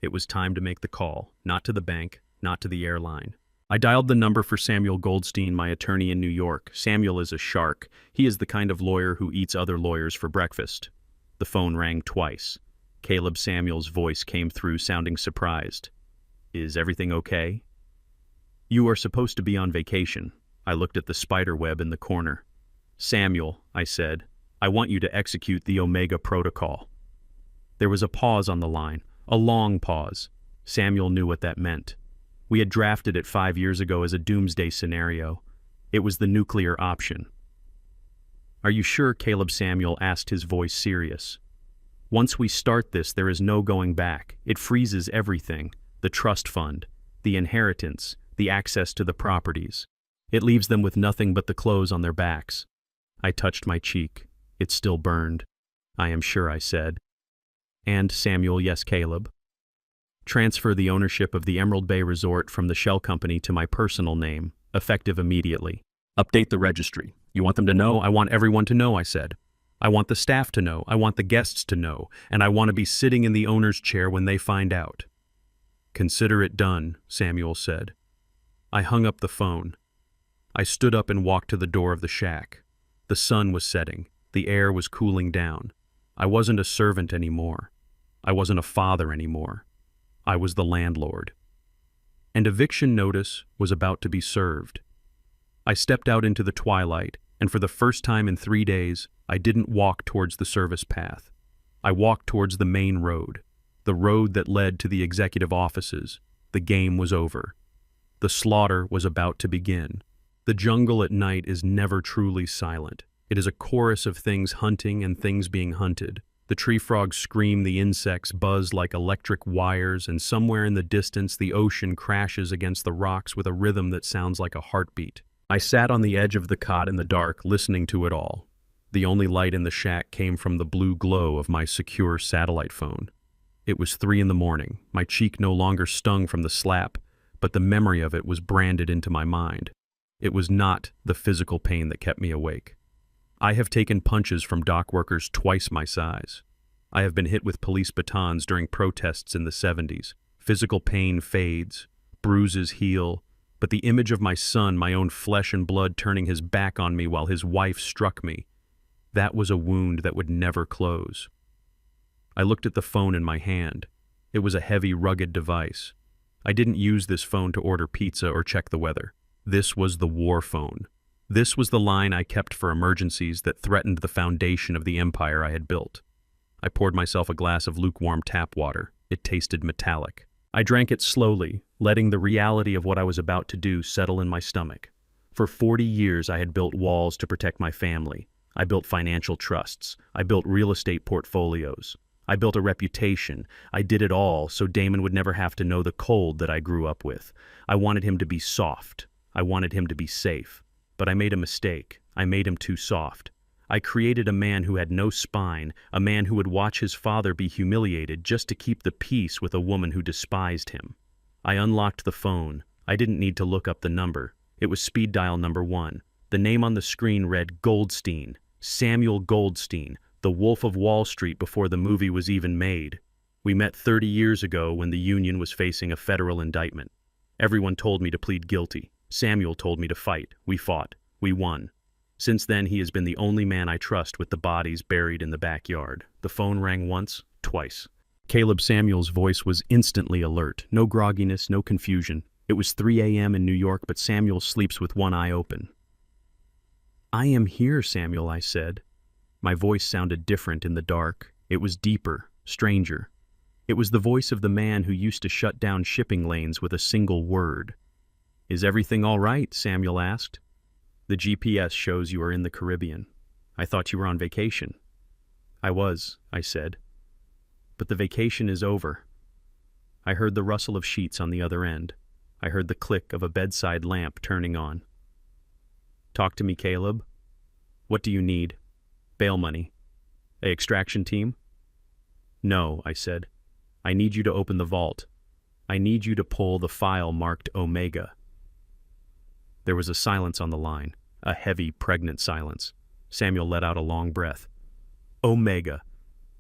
It was time to make the call, not to the bank, not to the airline. I dialed the number for Samuel Goldstein, my attorney in New York. Samuel is a shark. He is the kind of lawyer who eats other lawyers for breakfast. The phone rang twice. Caleb Samuel's voice came through, sounding surprised. "Is everything okay?" "You are supposed to be on vacation." I looked at the spider web in the corner. "Samuel," I said, "I want you to execute the Omega Protocol." There was a pause on the line, a long pause. Samuel knew what that meant. We had drafted it 5 years ago as a doomsday scenario. It was the nuclear option. "Are you sure?" Caleb Samuel asked, his voice serious. "Once we start this, there is no going back. It freezes everything, the trust fund, the inheritance, the access to the properties. It leaves them with nothing but the clothes on their backs." I touched my cheek. It still burned. "I am sure," I said. "And, Samuel," "Yes, Caleb." "Transfer the ownership of the Emerald Bay Resort from the shell company to my personal name, effective immediately. Update the registry." "You want them to know?" "I want everyone to know," I said. "I want the staff to know. I want the guests to know. And I want to be sitting in the owner's chair when they find out." "Consider it done," Samuel said. I hung up the phone. I stood up and walked to the door of the shack. The sun was setting. The air was cooling down. I wasn't a servant anymore. I wasn't a father anymore. I was the landlord. An eviction notice was about to be served. I stepped out into the twilight, and for the first time in 3 days, I didn't walk towards the service path. I walked towards the main road, the road that led to the executive offices. The game was over. The slaughter was about to begin. The jungle at night is never truly silent. It is a chorus of things hunting and things being hunted. The tree frogs scream, the insects buzz like electric wires, and somewhere in the distance the ocean crashes against the rocks with a rhythm that sounds like a heartbeat. I sat on the edge of the cot in the dark, listening to it all. The only light in the shack came from the blue glow of my secure satellite phone. It was 3 a.m. My cheek no longer stung from the slap, but the memory of it was branded into my mind. It was not the physical pain that kept me awake. I have taken punches from dock workers twice my size. I have been hit with police batons during protests in the 70s. Physical pain fades, bruises heal, but the image of my son, my own flesh and blood, turning his back on me while his wife struck me, that was a wound that would never close. I looked at the phone in my hand. It was a heavy, rugged device. I didn't use this phone to order pizza or check the weather. This was the war phone. This was the line I kept for emergencies that threatened the foundation of the empire I had built. I poured myself a glass of lukewarm tap water. It tasted metallic. I drank it slowly, letting the reality of what I was about to do settle in my stomach. For 40 years I had built walls to protect my family. I built financial trusts. I built real estate portfolios. I built a reputation. I did it all so Damon would never have to know the cold that I grew up with. I wanted him to be soft. I wanted him to be safe. But I made a mistake. I made him too soft. I created a man who had no spine, a man who would watch his father be humiliated just to keep the peace with a woman who despised him. I unlocked the phone. I didn't need to look up the number. It was speed dial number 1. The name on the screen read Goldstein, Samuel Goldstein, the Wolf of Wall Street before the movie was even made. We met 30 years ago when the union was facing a federal indictment. Everyone told me to plead guilty. Samuel told me to fight. We fought. We won. Since then, he has been the only man I trust with the bodies buried in the backyard. The phone rang once, twice. Caleb Samuel's voice was instantly alert. No grogginess, no confusion. It was 3 a.m. in New York, but Samuel sleeps with one eye open. "I am here, Samuel," I said. My voice sounded different in the dark. It was deeper, stranger. It was the voice of the man who used to shut down shipping lanes with a single word. "Is everything all right?" Samuel asked. "The GPS shows you are in the Caribbean. I thought you were on vacation." "I was," I said. "But the vacation is over." I heard the rustle of sheets on the other end. I heard the click of a bedside lamp turning on. "Talk to me, Caleb. What do you need? Bail money? A extraction team?" "No," I said. "I need you to open the vault. I need you to pull the file marked Omega." There was a silence on the line, a heavy, pregnant silence. Samuel let out a long breath. "Omega.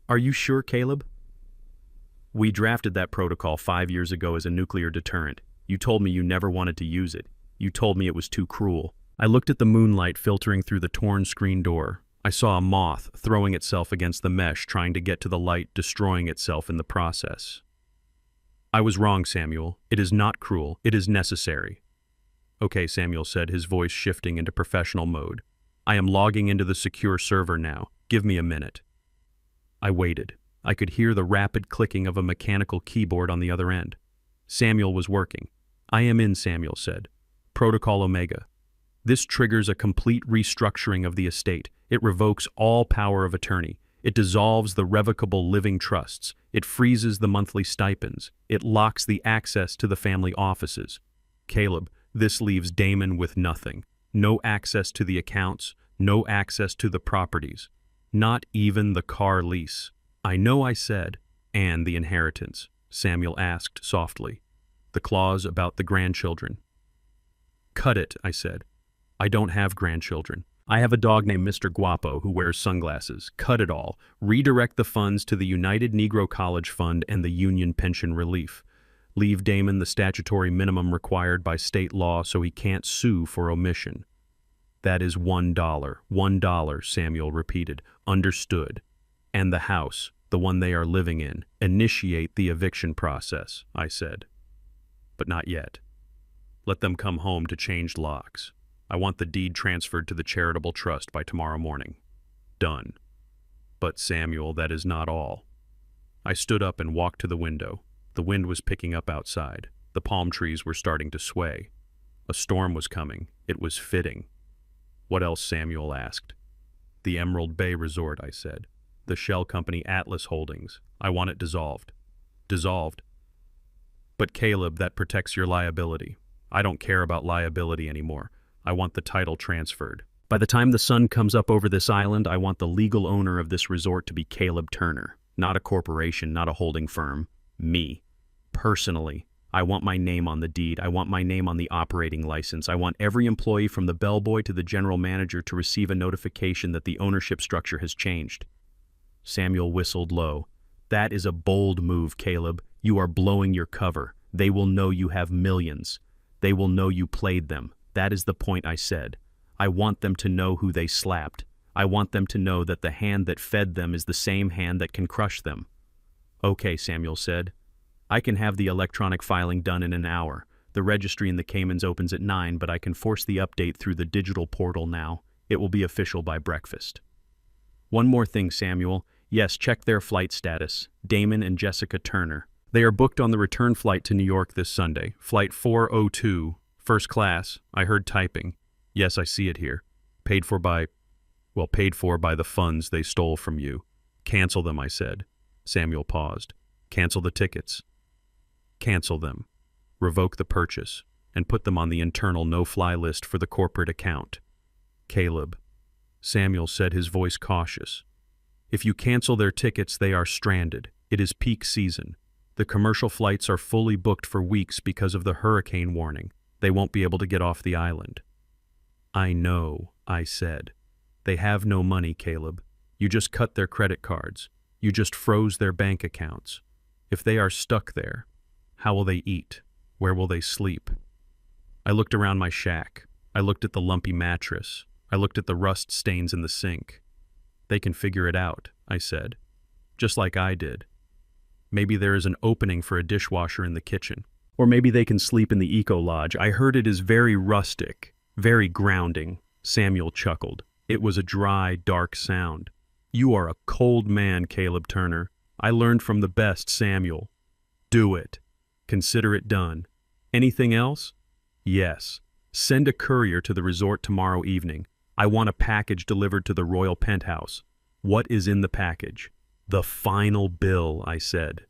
Are you sure, Caleb?" "We drafted that protocol 5 years ago as a nuclear deterrent. You told me you never wanted to use it. You told me it was too cruel." I looked at the moonlight filtering through the torn screen door. I saw a moth throwing itself against the mesh, trying to get to the light, destroying itself in the process. "I was wrong, Samuel. It is not cruel. It is necessary." "Okay," Samuel said, his voice shifting into professional mode. "I am logging into the secure server now. Give me a minute." I waited. I could hear the rapid clicking of a mechanical keyboard on the other end. Samuel was working. "I am in," Samuel said. "Protocol Omega. This triggers a complete restructuring of the estate. It revokes all power of attorney. It dissolves the revocable living trusts. It freezes the monthly stipends. It locks the access to the family offices. Caleb, this leaves Damon with nothing. No access to the accounts, no access to the properties. Not even the car lease." "I know," I said. "And the inheritance?" Samuel asked softly. "The clause about the grandchildren." "Cut it," I said. "I don't have grandchildren. I have a dog named Mr. Guapo who wears sunglasses. Cut it all. Redirect the funds to the United Negro College Fund and the Union Pension Relief. Leave Damon the statutory minimum required by state law so he can't sue for omission." "That is $1. $1, Samuel repeated. "Understood. And the house, the one they are living in. Initiate the eviction process," I said. "But not yet. Let them come home to change locks. I want the deed transferred to the charitable trust by tomorrow morning." "Done." "But Samuel, that is not all." I stood up and walked to the window. The wind was picking up outside. The palm trees were starting to sway. A storm was coming. It was fitting. "What else?" Samuel asked. "The Emerald Bay Resort," I said. "The shell company Atlas Holdings. I want it dissolved." "Dissolved?" "But Caleb, that protects your liability." "I don't care about liability anymore. I want the title transferred. By the time the sun comes up over this island, I want the legal owner of this resort to be Caleb Turner. Not a corporation, not a holding firm. Me. Personally. I want my name on the deed. I want my name on the operating license. I want every employee from the bellboy to the general manager to receive a notification that the ownership structure has changed." Samuel whistled low. "That is a bold move, Caleb. You are blowing your cover. They will know you have millions. They will know you played them. That is the point," I said. "I want them to know who they slapped. I want them to know that the hand that fed them is the same hand that can crush them." "Okay," Samuel said. "I can have the electronic filing done in an hour. The registry in the Caymans opens at 9, but I can force the update through the digital portal now. It will be official by breakfast." "One more thing, Samuel. Yes, check their flight status. Damon and Jessica Turner. They are booked on the return flight to New York this Sunday. Flight 402. First class. I heard typing. Yes, I see it here. Paid for by the funds they stole from you." "Cancel them," I said. Samuel paused. "Cancel the tickets." "Cancel them. Revoke the purchase. And put them on the internal no-fly list for the corporate account." "Caleb." Samuel said, his voice cautious. If you cancel their tickets, they are stranded. It is peak season. The commercial flights are fully booked for weeks because of the hurricane warning. They won't be able to get off the island. I know, I said. They have no money, Caleb. You just cut their credit cards. You just froze their bank accounts. If they are stuck there, how will they eat? Where will they sleep? I looked around my shack. I looked at the lumpy mattress. I looked at the rust stains in the sink. They can figure it out, I said. Just like I did. Maybe there is an opening for a dishwasher in the kitchen. Or maybe they can sleep in the eco-lodge. I heard it is very rustic, very grounding. Samuel chuckled. It was a dry, dark sound. You are a cold man, Caleb Turner. I learned from the best, Samuel. Do it. Consider it done. Anything else? Yes. Send a courier to the resort tomorrow evening. I want a package delivered to the Royal Penthouse. What is in the package? The final bill, I said.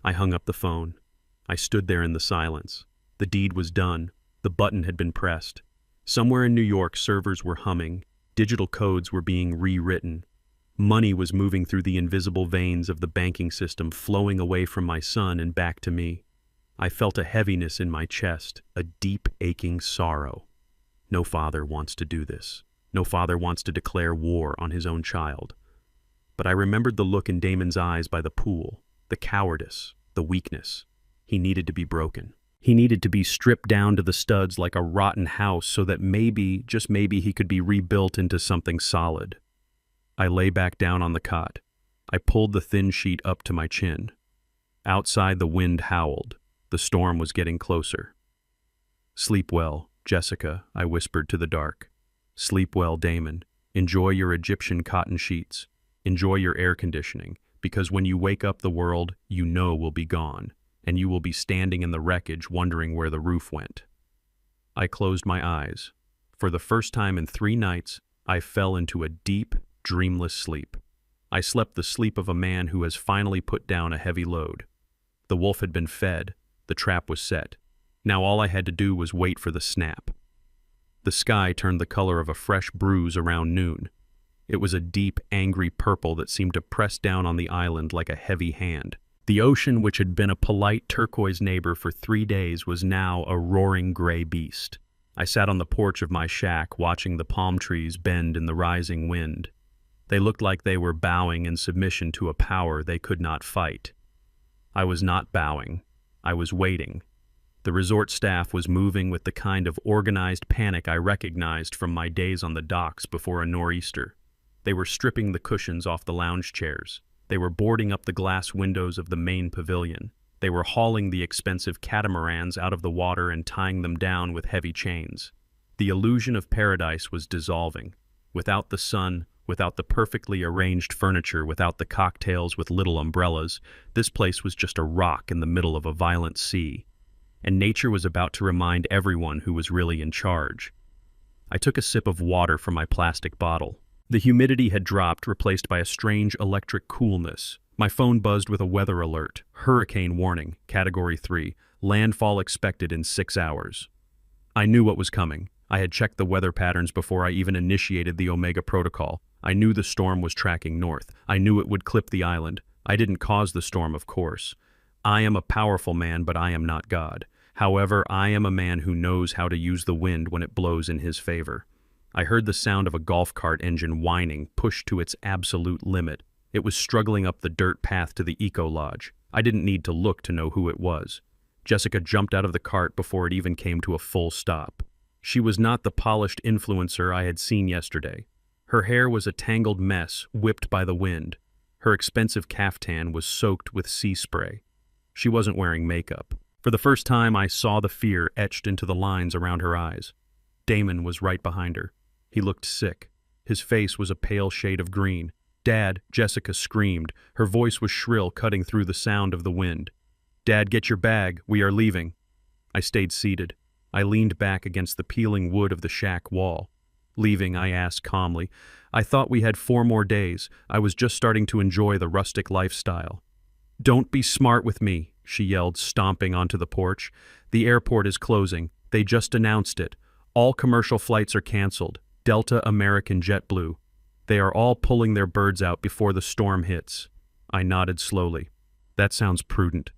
I hung up the phone. I stood there in the silence. The deed was done. The button had been pressed. Somewhere in New York, servers were humming. Digital codes were being rewritten. Money was moving through the invisible veins of the banking system, flowing away from my son and back to me. I felt a heaviness in my chest, a deep, aching sorrow. No father wants to do this. No father wants to declare war on his own child. But I remembered the look in Damon's eyes by the pool, the cowardice, the weakness. He needed to be broken. He needed to be stripped down to the studs like a rotten house so that maybe, just maybe, he could be rebuilt into something solid. I lay back down on the cot. I pulled the thin sheet up to my chin. Outside, the wind howled. The storm was getting closer. Sleep well, Jessica, I whispered to the dark. Sleep well, Damon. Enjoy your Egyptian cotton sheets. Enjoy your air conditioning, because when you wake up, the world you know will be gone, and you will be standing in the wreckage wondering where the roof went. I closed my eyes. For the first time in 3 nights, I fell into a deep, dreamless sleep. I slept the sleep of a man who has finally put down a heavy load. The wolf had been fed. The trap was set. Now all I had to do was wait for the snap. The sky turned the color of a fresh bruise around noon. It was a deep, angry purple that seemed to press down on the island like a heavy hand. The ocean, which had been a polite turquoise neighbor for 3 days, was now a roaring gray beast. I sat on the porch of my shack, watching the palm trees bend in the rising wind. They looked like they were bowing in submission to a power they could not fight. I was not bowing. I was waiting. The resort staff was moving with the kind of organized panic I recognized from my days on the docks before a nor'easter. They were stripping the cushions off the lounge chairs. They were boarding up the glass windows of the main pavilion. They were hauling the expensive catamarans out of the water and tying them down with heavy chains. The illusion of paradise was dissolving. Without the sun, without the perfectly arranged furniture, without the cocktails with little umbrellas, this place was just a rock in the middle of a violent sea. And nature was about to remind everyone who was really in charge. I took a sip of water from my plastic bottle. The humidity had dropped, replaced by a strange electric coolness. My phone buzzed with a weather alert. Hurricane warning, Category 3. Landfall expected in 6 hours. I knew what was coming. I had checked the weather patterns before I even initiated the Omega Protocol. I knew the storm was tracking north. I knew it would clip the island. I didn't cause the storm, of course. I am a powerful man, but I am not God. However, I am a man who knows how to use the wind when it blows in his favor. I heard the sound of a golf cart engine whining, pushed to its absolute limit. It was struggling up the dirt path to the eco-lodge. I didn't need to look to know who it was. Jessica jumped out of the cart before it even came to a full stop. She was not the polished influencer I had seen yesterday. Her hair was a tangled mess, whipped by the wind. Her expensive caftan was soaked with sea spray. She wasn't wearing makeup. For the first time, I saw the fear etched into the lines around her eyes. Damon was right behind her. He looked sick. His face was a pale shade of green. "Dad," Jessica screamed. Her voice was shrill, cutting through the sound of the wind. "Dad, get your bag. We are leaving." I stayed seated. I leaned back against the peeling wood of the shack wall. "Leaving?" I asked calmly. "I thought we had 4 more days. I was just starting to enjoy the rustic lifestyle." "Don't be smart with me," she yelled, stomping onto the porch. "The airport is closing. They just announced it. All commercial flights are canceled. Delta, American, JetBlue. They are all pulling their birds out before the storm hits. I nodded slowly. That sounds prudent.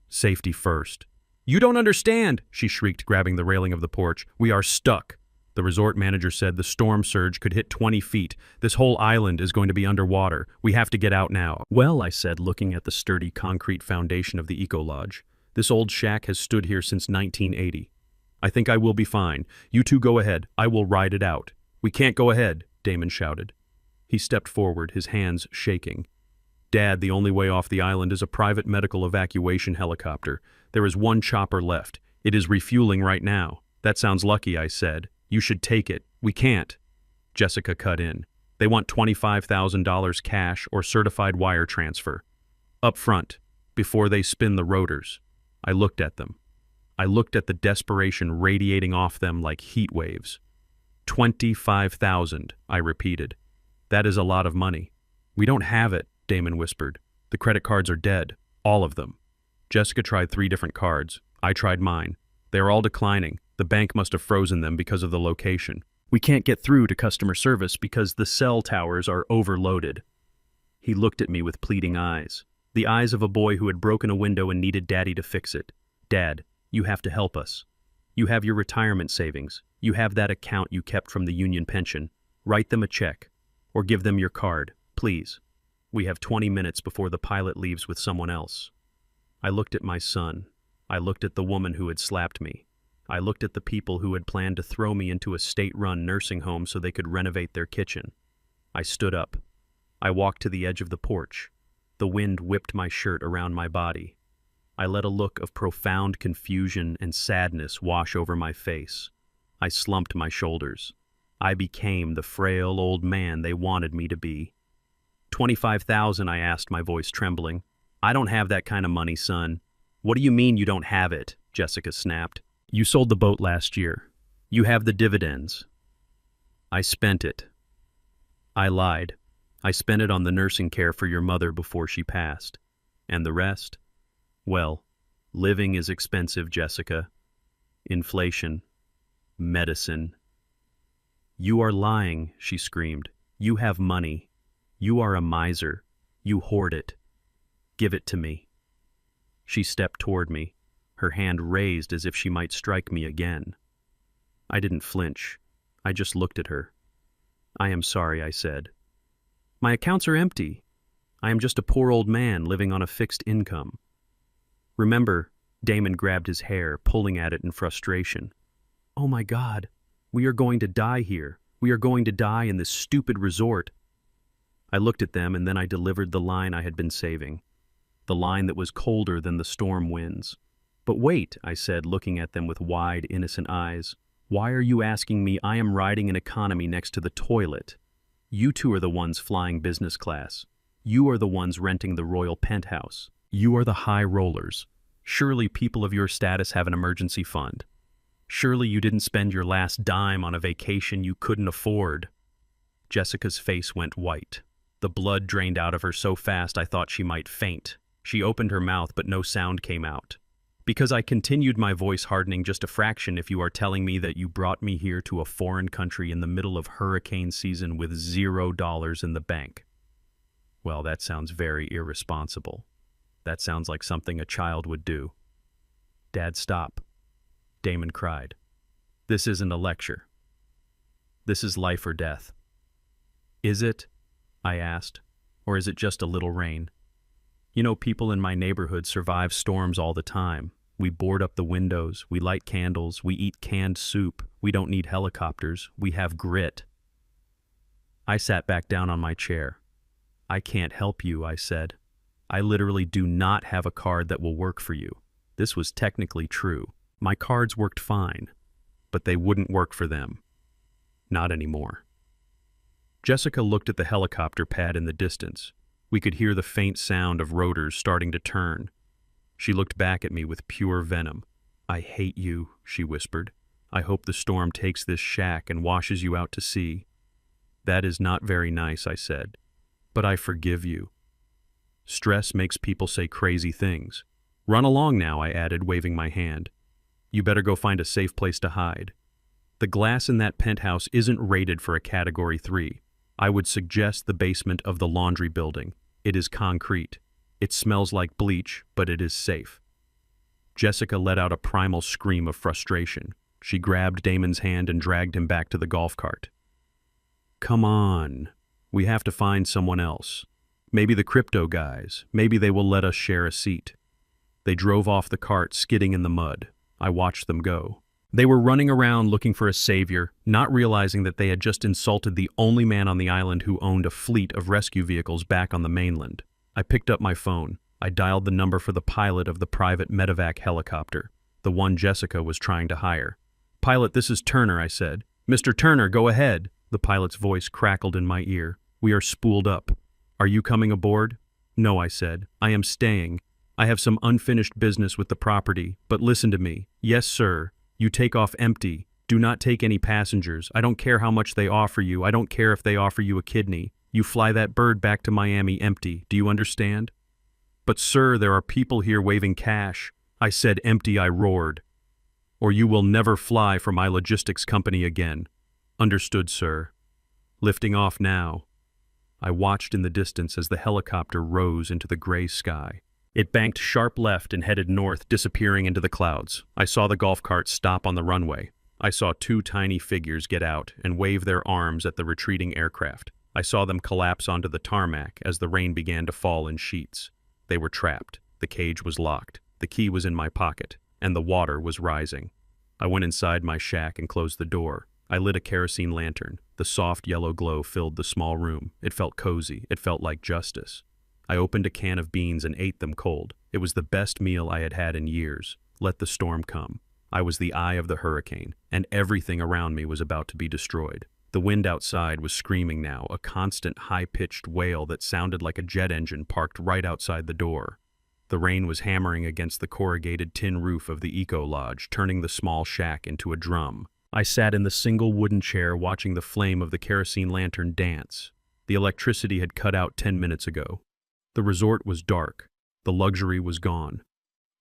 Safety first. You don't understand, she shrieked, grabbing the railing of the porch. We are stuck. The resort manager said the storm surge could hit 20 feet. This whole island is going to be underwater. We have to get out now. Well, I said, looking at the sturdy concrete foundation of the Eco Lodge. This old shack has stood here since 1980. I think I will be fine. You two go ahead. I will ride it out. We can't go ahead, Damon shouted. He stepped forward, his hands shaking. Dad, the only way off the island is a private medical evacuation helicopter. There is one chopper left. It is refueling right now. That sounds lucky, I said. You should take it. We can't. Jessica cut in. They want $25,000 cash or certified wire transfer. Up front, before they spin the rotors. I looked at them. I looked at the desperation radiating off them like heat waves. 25,000, I repeated. That is a lot of money. We don't have it, Damon whispered. The credit cards are dead. All of them. Jessica tried 3 different cards. I tried mine. They are all declining. The bank must have frozen them because of the location. We can't get through to customer service because the cell towers are overloaded. He looked at me with pleading eyes. The eyes of a boy who had broken a window and needed Daddy to fix it. Dad, you have to help us. You have your retirement savings. You have that account you kept from the union pension. Write them a check. Or give them your card, please. We have 20 minutes before the pilot leaves with someone else. I looked at my son. I looked at the woman who had slapped me. I looked at the people who had planned to throw me into a state-run nursing home so they could renovate their kitchen. I stood up. I walked to the edge of the porch. The wind whipped my shirt around my body. I let a look of profound confusion and sadness wash over my face. I slumped my shoulders. I became the frail old man they wanted me to be. 25,000, I asked, my voice trembling. I don't have that kind of money, son. What do you mean you don't have it? Jessica snapped. You sold the boat last year. You have the dividends. I spent it. I lied. I spent it on the nursing care for your mother before she passed. And the rest? Well, living is expensive, Jessica. Inflation. Medicine. You are lying, she screamed. You have money. You are a miser. You hoard it. Give it to me. She stepped toward me, her hand raised as if she might strike me again. I didn't flinch. I just looked at her. I am sorry, I said. My accounts are empty. I am just a poor old man living on a fixed income. Remember, Damon grabbed his hair, pulling at it in frustration. Oh my God, we are going to die here. We are going to die in this stupid resort. I looked at them and then I delivered the line I had been saving. The line that was colder than the storm winds. But wait, I said, looking at them with wide, innocent eyes. Why are you asking me? I am riding an economy next to the toilet. You two are the ones flying business class. You are the ones renting the royal penthouse. You are the high rollers. Surely people of your status have an emergency fund. Surely you didn't spend your last dime on a vacation you couldn't afford. Jessica's face went white. The blood drained out of her so fast I thought she might faint. She opened her mouth, but no sound came out. Because I continued, my voice hardening just a fraction, if you are telling me that you brought me here to a foreign country in the middle of hurricane season with $0 in the bank. Well, that sounds very irresponsible. That sounds like something a child would do. Dad, stop. Damon cried. This isn't a lecture. This is life or death. Is it? I asked. Or is it just a little rain? You know, people in my neighborhood survive storms all the time. We board up the windows, we light candles, we eat canned soup. We don't need helicopters. We have grit. I sat back down on my chair. I can't help you, I said. I literally do not have a card that will work for you. This was technically true. My cards worked fine, but they wouldn't work for them. Not anymore. Jessica looked at the helicopter pad in the distance. We could hear the faint sound of rotors starting to turn. She looked back at me with pure venom. I hate you, she whispered. I hope the storm takes this shack and washes you out to sea. That is not very nice, I said. But I forgive you. Stress makes people say crazy things. Run along now, I added, waving my hand. You better go find a safe place to hide. The glass in that penthouse isn't rated for a Category 3. I would suggest the basement of the laundry building. It is concrete. It smells like bleach, but it is safe. Jessica let out a primal scream of frustration. She grabbed Damon's hand and dragged him back to the golf cart. Come on. We have to find someone else. Maybe the crypto guys. Maybe they will let us share a seat. They drove off the cart, skidding in the mud. I watched them go. They were running around looking for a savior, not realizing that they had just insulted the only man on the island who owned a fleet of rescue vehicles back on the mainland. I picked up my phone. I dialed the number for the pilot of the private medevac helicopter, the one Jessica was trying to hire. "Pilot, this is Turner," I said. "Mr. Turner, go ahead." The pilot's voice crackled in my ear. "We are spooled up. Are you coming aboard?" "No," I said. "I am staying. I have some unfinished business with the property, but listen to me." "Yes, sir. You take off empty. Do not take any passengers. I don't care how much they offer you. I don't care if they offer you a kidney. You fly that bird back to Miami empty. Do you understand?" "But sir, there are people here waving cash." "I said empty," I roared. "Or you will never fly for my logistics company again." "Understood, sir." Lifting off now. I watched in the distance as the helicopter rose into the gray sky. It banked sharp left and headed north, disappearing into the clouds. I saw the golf cart stop on the runway. I saw two tiny figures get out and wave their arms at the retreating aircraft. I saw them collapse onto the tarmac as the rain began to fall in sheets. They were trapped. The cage was locked. The key was in my pocket, and the water was rising. I went inside my shack and closed the door. I lit a kerosene lantern. The soft yellow glow filled the small room. It felt cozy. It felt like justice. I opened a can of beans and ate them cold. It was the best meal I had had in years. Let the storm come. I was the eye of the hurricane, and everything around me was about to be destroyed. The wind outside was screaming now, a constant high-pitched wail that sounded like a jet engine parked right outside the door. The rain was hammering against the corrugated tin roof of the Eco Lodge, turning the small shack into a drum. I sat in the single wooden chair watching the flame of the kerosene lantern dance. The electricity had cut out 10 minutes ago. The resort was dark. The luxury was gone.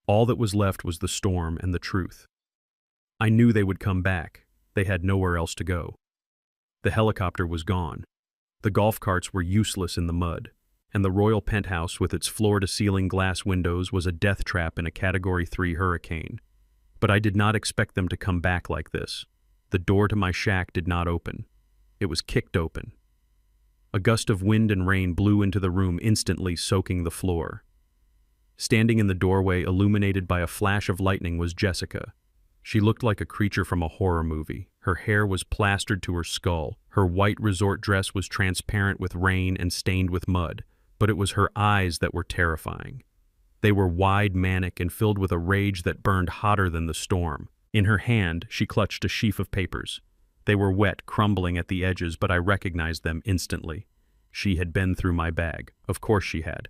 All that was left was the storm and the truth. I knew they would come back. They had nowhere else to go. The helicopter was gone. The golf carts were useless in the mud, and the royal penthouse with its floor-to-ceiling glass windows was a death trap in a Category 3 hurricane. But I did not expect them to come back like this. The door to my shack did not open. It was kicked open. A gust of wind and rain blew into the room, instantly soaking the floor. Standing in the doorway, illuminated by a flash of lightning, was Jessica. She looked like a creature from a horror movie. Her hair was plastered to her skull. Her white resort dress was transparent with rain and stained with mud, but it was her eyes that were terrifying. They were wide, manic, and filled with a rage that burned hotter than the storm. In her hand, she clutched a sheaf of papers. They were wet, crumbling at the edges, but I recognized them instantly. She had been through my bag. Of course she had.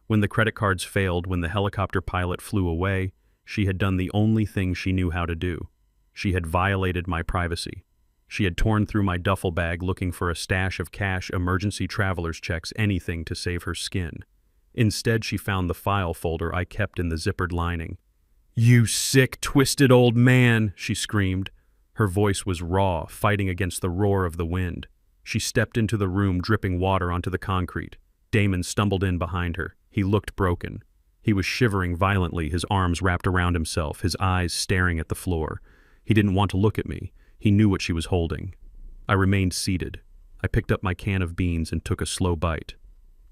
When the credit cards failed, when the helicopter pilot flew away, she had done the only thing she knew how to do. She had violated my privacy. She had torn through my duffel bag looking for a stash of cash, emergency traveler's checks, anything to save her skin. Instead, she found the file folder I kept in the zippered lining. "You sick, twisted old man!" she screamed. Her voice was raw, fighting against the roar of the wind. She stepped into the room, dripping water onto the concrete. Damon stumbled in behind her. He looked broken. He was shivering violently, his arms wrapped around himself, his eyes staring at the floor. He didn't want to look at me. He knew what she was holding. I remained seated. I picked up my can of beans and took a slow bite.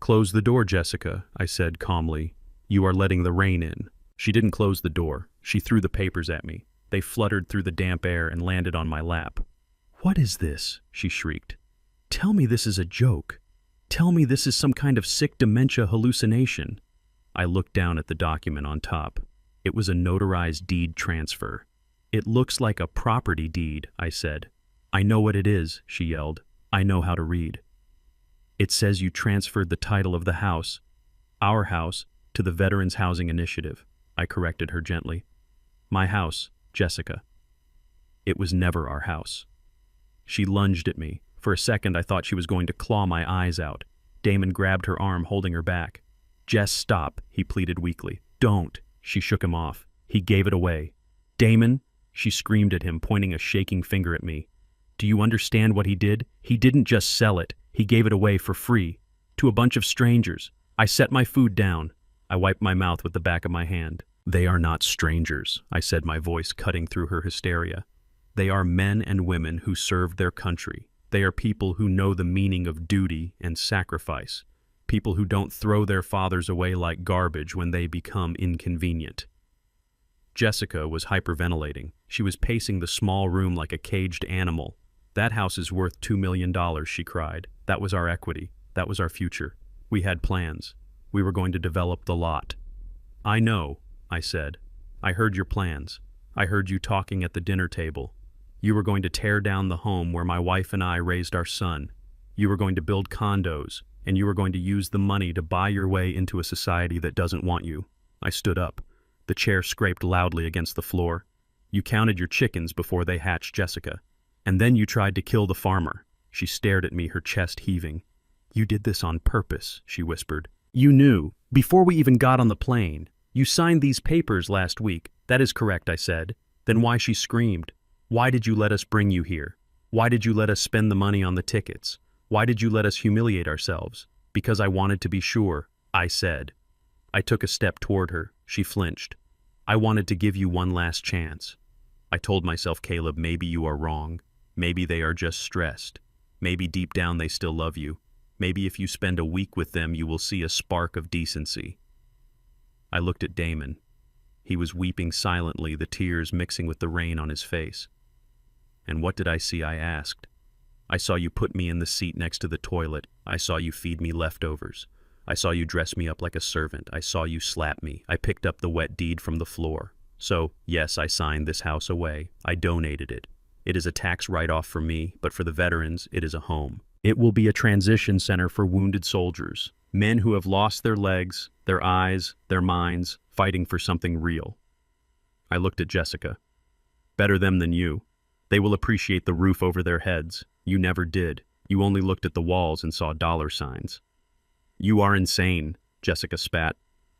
"Close the door, Jessica," I said calmly. "You are letting the rain in." She didn't close the door. She threw the papers at me. They fluttered through the damp air and landed on my lap. "What is this?" she shrieked. "Tell me this is a joke. Tell me this is some kind of sick dementia hallucination." I looked down at the document on top. It was a notarized deed transfer. "It looks like a property deed," I said. "I know what it is," she yelled. "I know how to read." "It says you transferred the title of the house, our house, to the Veterans Housing Initiative," I corrected her gently. "My house, Jessica. It was never our house." She lunged at me. For a second, I thought she was going to claw my eyes out. Damon grabbed her arm, holding her back. "Jess, stop," he pleaded weakly. "Don't." She shook him off. "He gave it away." "Damon!" She screamed at him, pointing a shaking finger at me. Do you understand what he did? He didn't just sell it, he gave it away for free. To a bunch of strangers. I set my food down. I wiped my mouth with the back of my hand. They are not strangers, I said, my voice cutting through her hysteria. They are men and women who served their country. They are people who know the meaning of duty and sacrifice. People who don't throw their fathers away like garbage when they become inconvenient. Jessica was hyperventilating. She was pacing the small room like a caged animal. That house is worth $2 million, she cried. That was our equity. That was our future. We had plans. We were going to develop the lot. I know, I said. I heard your plans. I heard you talking at the dinner table. You were going to tear down the home where my wife and I raised our son. You were going to build condos, and you were going to use the money to buy your way into a society that doesn't want you. I stood up. The chair scraped loudly against the floor. You counted your chickens before they hatched, Jessica. And then you tried to kill the farmer. She stared at me, her chest heaving. You did this on purpose, she whispered. You knew, before we even got on the plane. You signed these papers last week. That is correct, I said. Then why? She screamed. Why did you let us bring you here? Why did you let us spend the money on the tickets? Why did you let us humiliate ourselves? Because I wanted to be sure, I said. I took a step toward her. She flinched. I wanted to give you one last chance. I told myself, Caleb, maybe you are wrong. Maybe they are just stressed. Maybe deep down they still love you. Maybe if you spend a week with them, you will see a spark of decency. I looked at Damon. He was weeping silently, the tears mixing with the rain on his face. And what did I see? I asked. I saw you put me in the seat next to the toilet. I saw you feed me leftovers. I saw you dress me up like a servant. I saw you slap me. I picked up the wet deed from the floor. So, yes, I signed this house away. I donated it. It is a tax write-off for me, but for the veterans, it is a home. It will be a transition center for wounded soldiers, men who have lost their legs, their eyes, their minds, fighting for something real. I looked at Jessica. Better them than you. They will appreciate the roof over their heads. You never did. You only looked at the walls and saw dollar signs. You are insane, Jessica spat.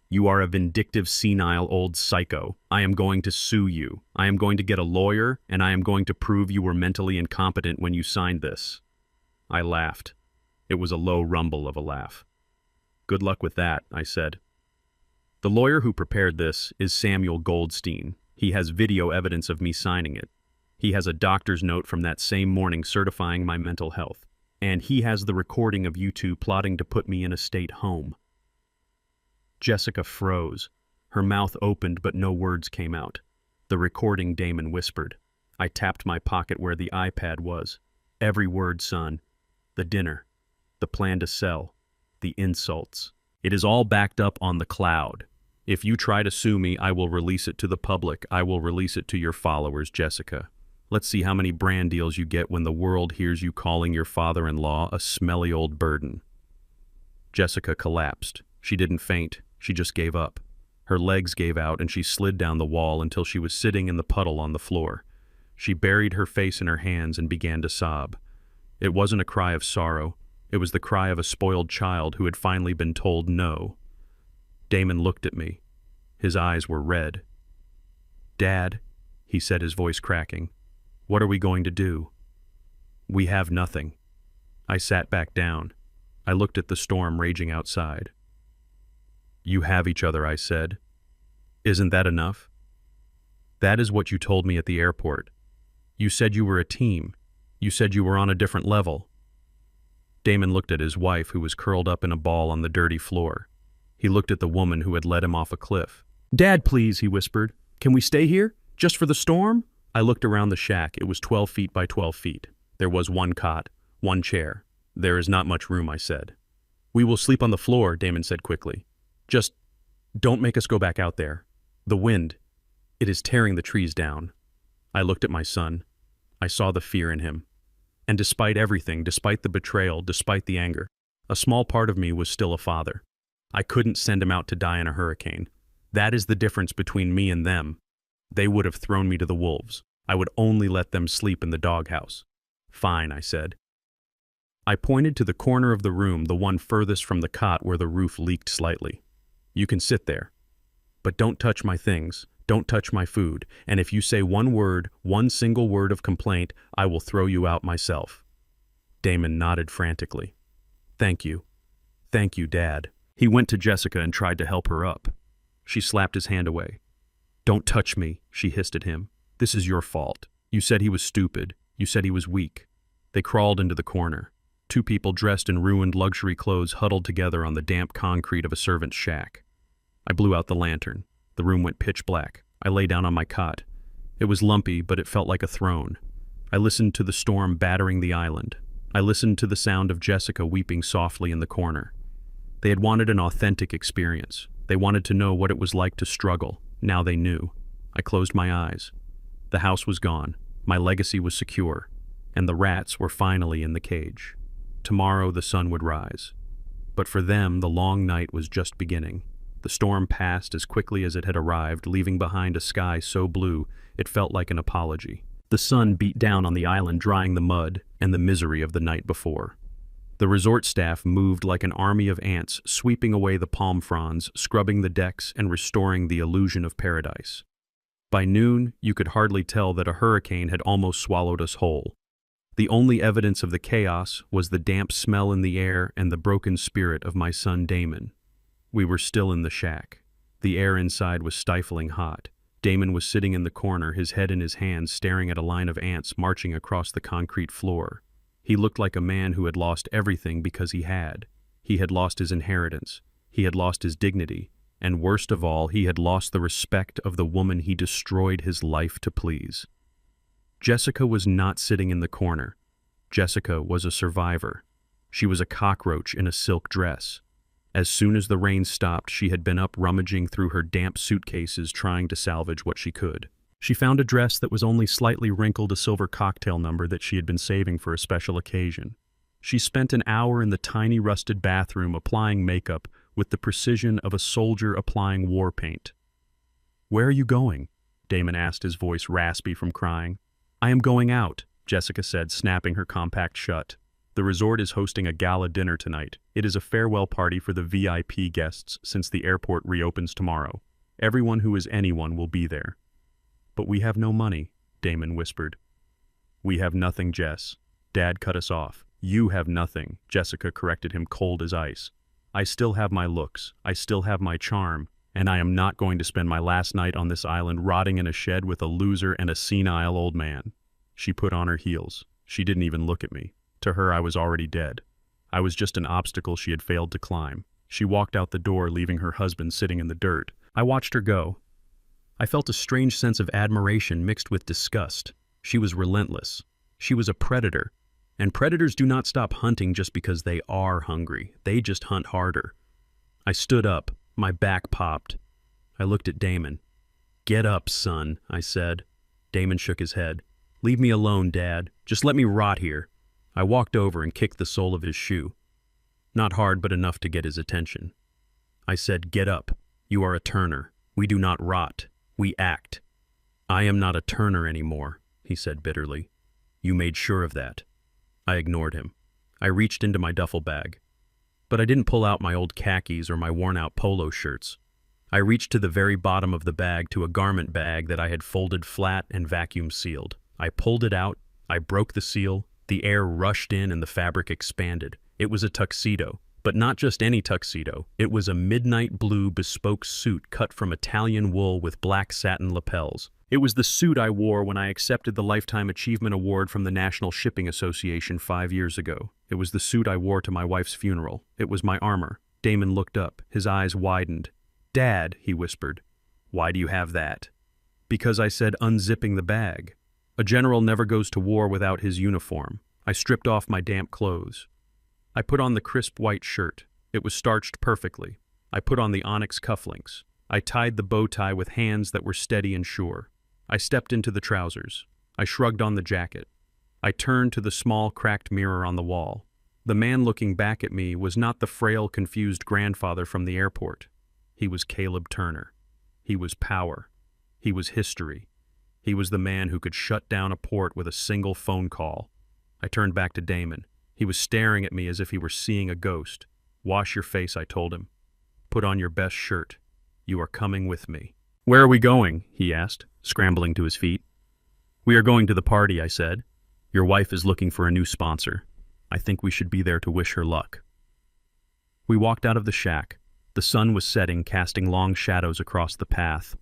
You are a vindictive, senile old psycho. I am going to sue you. I am going to get a lawyer, and I am going to prove you were mentally incompetent when you signed this. I laughed. It was a low rumble of a laugh. Good luck with that, I said. The lawyer who prepared this is Samuel Goldstein. He has video evidence of me signing it. He has a doctor's note from that same morning certifying my mental health. And he has the recording of you two plotting to put me in a state home. Jessica froze. Her mouth opened, but no words came out. The recording, Damon whispered. I tapped my pocket where the iPad was. Every word, son. The dinner. The plan to sell. The insults. It is all backed up on the cloud. If you try to sue me, I will release it to the public. I will release it to your followers, Jessica. Let's see how many brand deals you get when the world hears you calling your father-in-law a smelly old burden. Jessica collapsed. She didn't faint. She just gave up. Her legs gave out and she slid down the wall until she was sitting in the puddle on the floor. She buried her face in her hands and began to sob. It wasn't a cry of sorrow. It was the cry of a spoiled child who had finally been told no. Damon looked at me. His eyes were red. Dad, he said, his voice cracking. What are we going to do? We have nothing. I sat back down. I looked at the storm raging outside. You have each other, I said. Isn't that enough? That is what you told me at the airport. You said you were a team. You said you were on a different level. Damon looked at his wife, who was curled up in a ball on the dirty floor. He looked at the woman who had led him off a cliff. Dad, please, he whispered. Can we stay here? Just for the storm? I looked around the shack. It was 12 feet by 12 feet. There was one cot, one chair. There is not much room, I said. We will sleep on the floor, Damon said quickly. Just don't make us go back out there. The wind, it is tearing the trees down. I looked at my son. I saw the fear in him. And despite everything, despite the betrayal, despite the anger, a small part of me was still a father. I couldn't send him out to die in a hurricane. That is the difference between me and them. They would have thrown me to the wolves. I would only let them sleep in the doghouse. Fine, I said. I pointed to the corner of the room, the one furthest from the cot where the roof leaked slightly. You can sit there. But don't touch my things. Don't touch my food, and if you say one word, one single word of complaint, I will throw you out myself." Damon nodded frantically. "Thank you. Thank you, Dad." He went to Jessica and tried to help her up. She slapped his hand away. "Don't touch me," she hissed at him. "This is your fault. You said he was stupid. You said he was weak." They crawled into the corner. Two people dressed in ruined luxury clothes huddled together on the damp concrete of a servant's shack. I blew out the lantern. The room went pitch black. I lay down on my cot. It was lumpy, but it felt like a throne. I listened to the storm battering the island. I listened to the sound of Jessica weeping softly in the corner. They had wanted an authentic experience. They wanted to know what it was like to struggle. Now they knew. I closed my eyes. The house was gone. My legacy was secure. And the rats were finally in the cage. Tomorrow the sun would rise. But for them, the long night was just beginning. The storm passed as quickly as it had arrived, leaving behind a sky so blue it felt like an apology. The sun beat down on the island, drying the mud and the misery of the night before. The resort staff moved like an army of ants, sweeping away the palm fronds, scrubbing the decks, and restoring the illusion of paradise. By noon, you could hardly tell that a hurricane had almost swallowed us whole. The only evidence of the chaos was the damp smell in the air and the broken spirit of my son Damon. We were still in the shack. The air inside was stifling hot. Damon was sitting in the corner, his head in his hands, staring at a line of ants marching across the concrete floor. He looked like a man who had lost everything because he had. He had lost his inheritance. He had lost his dignity. And worst of all, he had lost the respect of the woman he destroyed his life to please. Jessica was not sitting in the corner. Jessica was a survivor. She was a cockroach in a silk dress. As soon as the rain stopped, she had been up rummaging through her damp suitcases trying to salvage what she could. She found a dress that was only slightly wrinkled, a silver cocktail number that she had been saving for a special occasion. She spent an hour in the tiny rusted bathroom applying makeup with the precision of a soldier applying war paint. "Where are you going?" Damon asked, his voice raspy from crying. "I am going out," Jessica said, snapping her compact shut. "The resort is hosting a gala dinner tonight. It is a farewell party for the VIP guests since the airport reopens tomorrow. Everyone who is anyone will be there." "But we have no money," Damon whispered. "We have nothing, Jess. Dad cut us off." "You have nothing," Jessica corrected him, cold as ice. "I still have my looks. I still have my charm. And I am not going to spend my last night on this island rotting in a shed with a loser and a senile old man." She put on her heels. She didn't even look at me. To her, I was already dead. I was just an obstacle she had failed to climb. She walked out the door, leaving her husband sitting in the dirt. I watched her go. I felt a strange sense of admiration mixed with disgust. She was relentless. She was a predator. And predators do not stop hunting just because they are hungry. They just hunt harder. I stood up. My back popped. I looked at Damon. "Get up, son," I said. Damon shook his head. "Leave me alone, Dad. Just let me rot here." I walked over and kicked the sole of his shoe. Not hard, but enough to get his attention. I said, "Get up. You are a Turner. We do not rot. We act." "I am not a Turner anymore," he said bitterly. "You made sure of that." I ignored him. I reached into my duffel bag. But I didn't pull out my old khakis or my worn-out polo shirts. I reached to the very bottom of the bag, to a garment bag that I had folded flat and vacuum-sealed. I pulled it out. I broke the seal. The air rushed in and the fabric expanded. It was a tuxedo, but not just any tuxedo. It was a midnight blue bespoke suit cut from Italian wool with black satin lapels. It was the suit I wore when I accepted the Lifetime Achievement Award from the National Shipping Association 5 years ago. It was the suit I wore to my wife's funeral. It was my armor. Damon looked up. His eyes widened. "Dad," he whispered. "Why do you have that?" "Because," I said, unzipping the bag. "A general never goes to war without his uniform." I stripped off my damp clothes. I put on the crisp white shirt. It was starched perfectly. I put on the onyx cufflinks. I tied the bow tie with hands that were steady and sure. I stepped into the trousers. I shrugged on the jacket. I turned to the small, cracked mirror on the wall. The man looking back at me was not the frail, confused grandfather from the airport. He was Caleb Turner. He was power. He was history. He was the man who could shut down a port with a single phone call. I turned back to Damon. He was staring at me as if he were seeing a ghost. "Wash your face," I told him. "Put on your best shirt. You are coming with me." "Where are we going?" he asked, scrambling to his feet. "We are going to the party," I said. "Your wife is looking for a new sponsor. I think we should be there to wish her luck." We walked out of the shack. The sun was setting, casting long shadows across the path.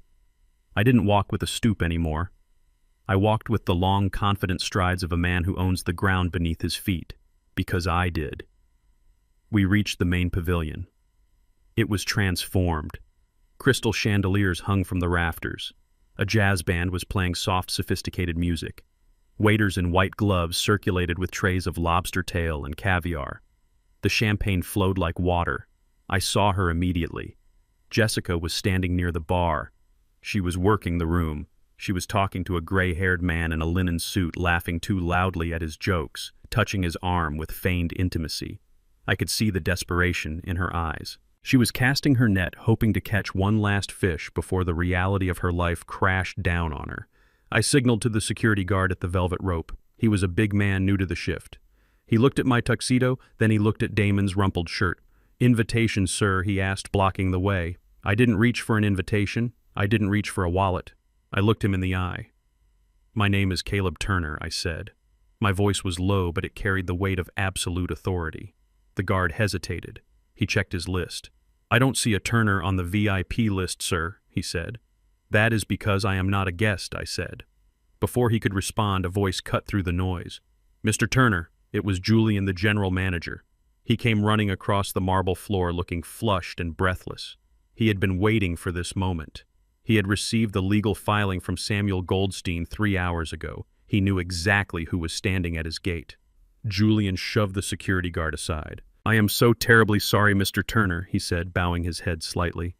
I didn't walk with a stoop anymore. I walked with the long, confident strides of a man who owns the ground beneath his feet, because I did. We reached the main pavilion. It was transformed. Crystal chandeliers hung from the rafters. A jazz band was playing soft, sophisticated music. Waiters in white gloves circulated with trays of lobster tail and caviar. The champagne flowed like water. I saw her immediately. Jessica was standing near the bar. She was working the room. She was talking to a gray-haired man in a linen suit, laughing too loudly at his jokes, touching his arm with feigned intimacy. I could see the desperation in her eyes. She was casting her net, hoping to catch one last fish before the reality of her life crashed down on her. I signaled to the security guard at the velvet rope. He was a big man new to the shift. He looked at my tuxedo, then he looked at Damon's rumpled shirt. "Invitation, sir," he asked, blocking the way. I didn't reach for an invitation. I didn't reach for a wallet. I looked him in the eye. "My name is Caleb Turner," I said. My voice was low, but it carried the weight of absolute authority. The guard hesitated. He checked his list. "I don't see a Turner on the VIP list, sir," he said. "That is because I am not a guest," I said. Before he could respond, a voice cut through the noise. "Mr. Turner." It was Julian, the general manager. He came running across the marble floor looking flushed and breathless. He had been waiting for this moment. He had received the legal filing from Samuel Goldstein 3 hours ago. He knew exactly who was standing at his gate. Julian shoved the security guard aside. "I am so terribly sorry, Mr. Turner," he said, bowing his head slightly.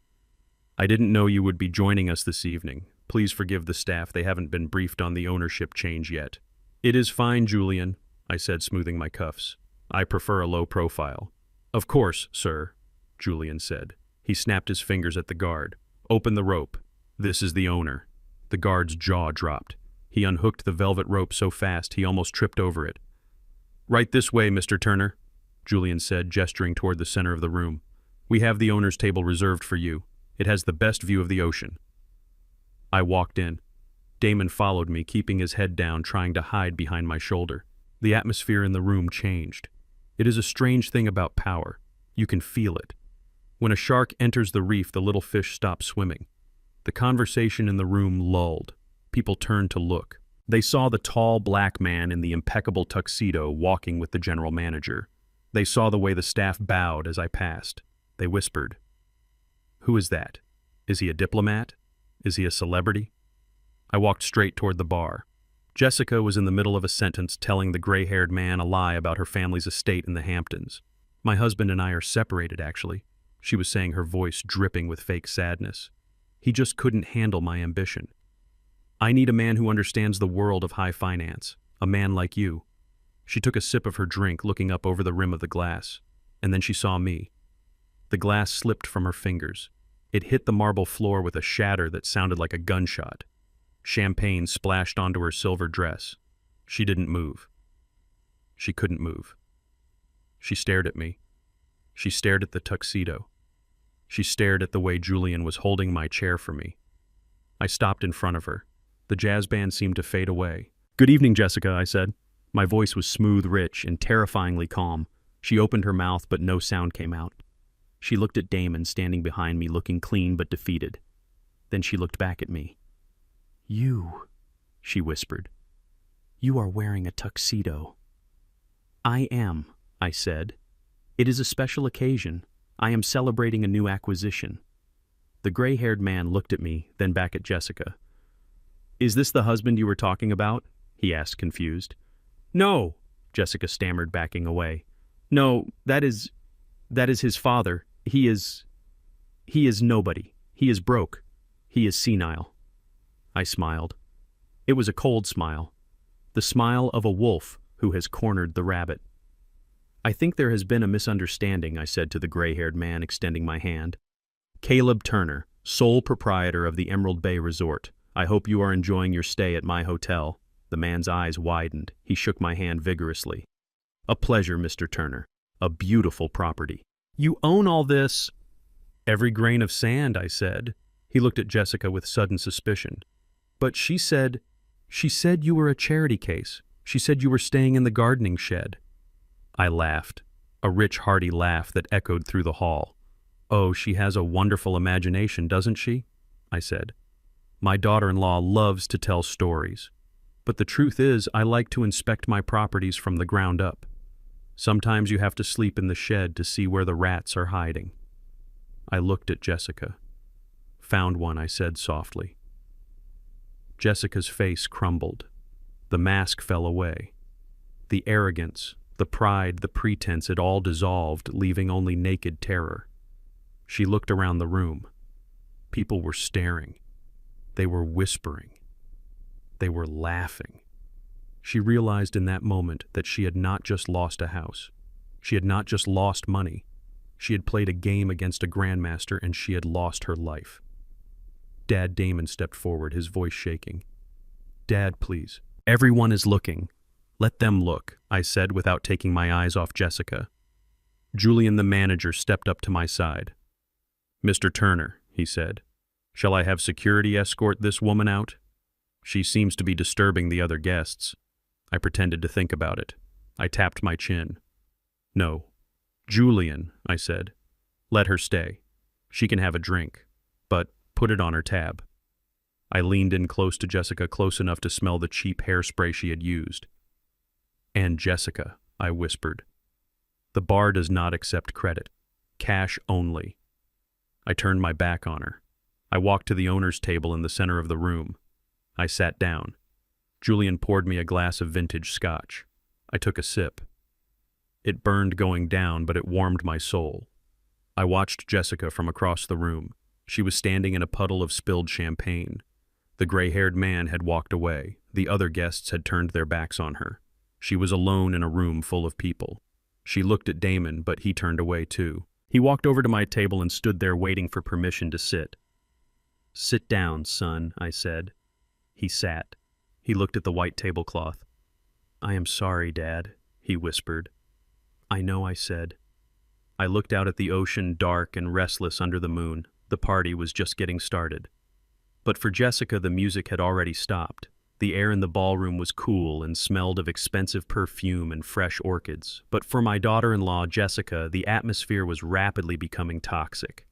"I didn't know you would be joining us this evening. Please forgive the staff. They haven't been briefed on the ownership change yet." "It is fine, Julian," I said, smoothing my cuffs. "I prefer a low profile." "Of course, sir," Julian said. He snapped his fingers at the guard. "Open the rope. This is the owner." The guard's jaw dropped. He unhooked the velvet rope so fast he almost tripped over it. "Right this way, Mr. Turner," Julian said, gesturing toward the center of the room. "We have the owner's table reserved for you. It has the best view of the ocean." I walked in. Damon followed me, keeping his head down, trying to hide behind my shoulder. The atmosphere in the room changed. It is a strange thing about power. You can feel it. When a shark enters the reef, the little fish stop swimming. The conversation in the room lulled. People turned to look. They saw the tall black man in the impeccable tuxedo walking with the general manager. They saw the way the staff bowed as I passed. They whispered, "Who is that? Is he a diplomat? Is he a celebrity?" I walked straight toward the bar. Jessica was in the middle of a sentence telling the gray-haired man a lie about her family's estate in the Hamptons. "My husband and I are separated, actually," she was saying, her voice dripping with fake sadness. "He just couldn't handle my ambition. I need a man who understands the world of high finance, a man like you." She took a sip of her drink, looking up over the rim of the glass, and then she saw me. The glass slipped from her fingers. It hit the marble floor with a shatter that sounded like a gunshot. Champagne splashed onto her silver dress. She didn't move. She couldn't move. She stared at me. She stared at the tuxedo. She stared at the way Julian was holding my chair for me. I stopped in front of her. The jazz band seemed to fade away. "Good evening, Jessica," I said. My voice was smooth, rich, and terrifyingly calm. She opened her mouth, but no sound came out. She looked at Damon, standing behind me, looking clean but defeated. Then she looked back at me. "You," she whispered. "You are wearing a tuxedo." "I am," I said. "It is a special occasion. I am celebrating a new acquisition." The gray-haired man looked at me, then back at Jessica. "Is this the husband you were talking about?" he asked, confused. "No," Jessica stammered, backing away. "No, that is his father. He is nobody. He is broke. He is senile." I smiled. It was a cold smile. The smile of a wolf who has cornered the rabbit. "I think there has been a misunderstanding," I said to the gray-haired man, extending my hand. "Caleb Turner, sole proprietor of the Emerald Bay Resort. I hope you are enjoying your stay at my hotel." The man's eyes widened. He shook my hand vigorously. "A pleasure, Mr. Turner. A beautiful property." "You own all this?" "Every grain of sand," I said. He looked at Jessica with sudden suspicion. But she said you were a charity case. She said you were staying in the gardening shed. I laughed, a rich, hearty laugh that echoed through the hall. Oh, she has a wonderful imagination, doesn't she? I said. My daughter-in-law loves to tell stories. But the truth is, I like to inspect my properties from the ground up. Sometimes you have to sleep in the shed to see where the rats are hiding. I looked at Jessica. Found one, I said softly. Jessica's face crumbled. The mask fell away. The arrogance, the pride, the pretense, it all dissolved, leaving only naked terror. She looked around the room. People were staring. They were whispering. They were laughing. She realized in that moment that she had not just lost a house. She had not just lost money. She had played a game against a grandmaster and she had lost her life. Dad Damon stepped forward, his voice shaking. Dad, please. Everyone is looking. Let them look, I said without taking my eyes off Jessica. Julian, the manager, stepped up to my side. Mr. Turner, he said, shall I have security escort this woman out? She seems to be disturbing the other guests. I pretended to think about it. I tapped my chin. No. Julian, I said. Let her stay. She can have a drink, but put it on her tab. I leaned in close to Jessica, close enough to smell the cheap hairspray she had used. And Jessica, I whispered. The bar does not accept credit. Cash only. I turned my back on her. I walked to the owner's table in the center of the room. I sat down. Julian poured me a glass of vintage scotch. I took a sip. It burned going down, but it warmed my soul. I watched Jessica from across the room. She was standing in a puddle of spilled champagne. The gray-haired man had walked away. The other guests had turned their backs on her. She was alone in a room full of people. She looked at Damon, but he turned away too. He walked over to my table and stood there waiting for permission to sit. Sit down, son, I said. He sat. He looked at the white tablecloth. I am sorry, Dad, he whispered. I know, I said. I looked out at the ocean, dark and restless under the moon. The party was just getting started. But for Jessica, the music had already stopped. The air in the ballroom was cool and smelled of expensive perfume and fresh orchids. But for my daughter-in-law, Jessica, the atmosphere was rapidly becoming toxic.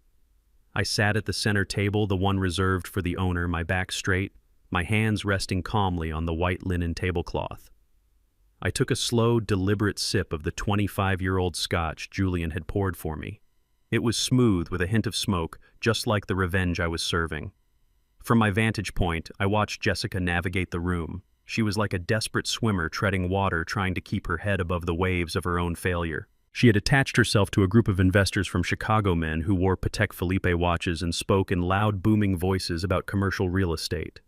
I sat at the center table, the one reserved for the owner, my back straight, my hands resting calmly on the white linen tablecloth. I took a slow, deliberate sip of the 25-year-old scotch Julian had poured for me. It was smooth with a hint of smoke, just like the revenge I was serving. From my vantage point, I watched Jessica navigate the room. She was like a desperate swimmer treading water, trying to keep her head above the waves of her own failure. She had attached herself to a group of investors from Chicago men who wore Patek Philippe watches and spoke in loud, booming voices about commercial real estate.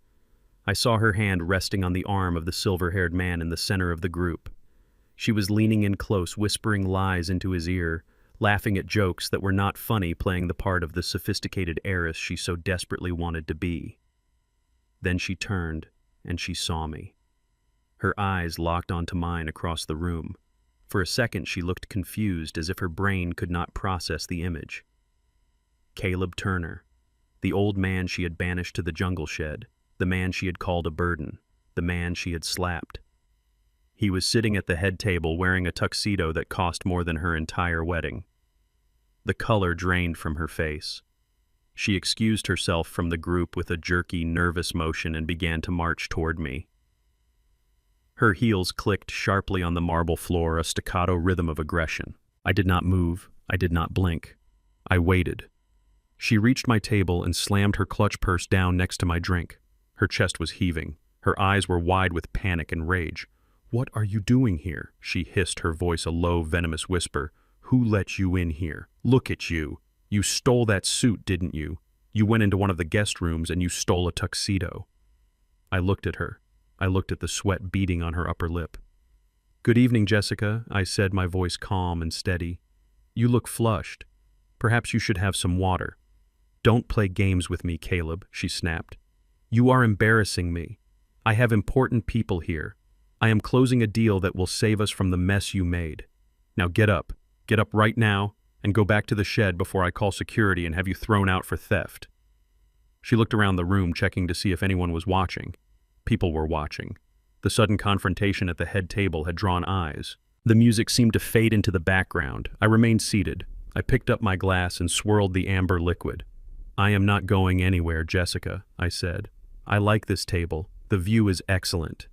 I saw her hand resting on the arm of the silver-haired man in the center of the group. She was leaning in close, whispering lies into his ear, laughing at jokes that were not funny, playing the part of the sophisticated heiress she so desperately wanted to be. Then she turned, and she saw me. Her eyes locked onto mine across the room. For a second she looked confused, as if her brain could not process the image. Caleb Turner, the old man she had banished to the jungle shed, the man she had called a burden, the man she had slapped. He was sitting at the head table wearing a tuxedo that cost more than her entire wedding. The color drained from her face. She excused herself from the group with a jerky, nervous motion and began to march toward me. Her heels clicked sharply on the marble floor, a staccato rhythm of aggression. I did not move. I did not blink. I waited. She reached my table and slammed her clutch purse down next to my drink. Her chest was heaving. Her eyes were wide with panic and rage. "What are you doing here?" she hissed, her voice a low, venomous whisper. "Who let you in here? Look at you. You stole that suit, didn't you? You went into one of the guest rooms and you stole a tuxedo." I looked at her. I looked at the sweat beading on her upper lip. "Good evening, Jessica," I said, my voice calm and steady. "You look flushed. Perhaps you should have some water." "Don't play games with me, Caleb," she snapped. "You are embarrassing me. I have important people here. I am closing a deal that will save us from the mess you made. Now get up. Get up right now and go back to the shed before I call security and have you thrown out for theft." She looked around the room, checking to see if anyone was watching. People were watching. The sudden confrontation at the head table had drawn eyes. The music seemed to fade into the background. I remained seated. I picked up my glass and swirled the amber liquid. "I am not going anywhere, Jessica," I said. "I like this table. The view is excellent."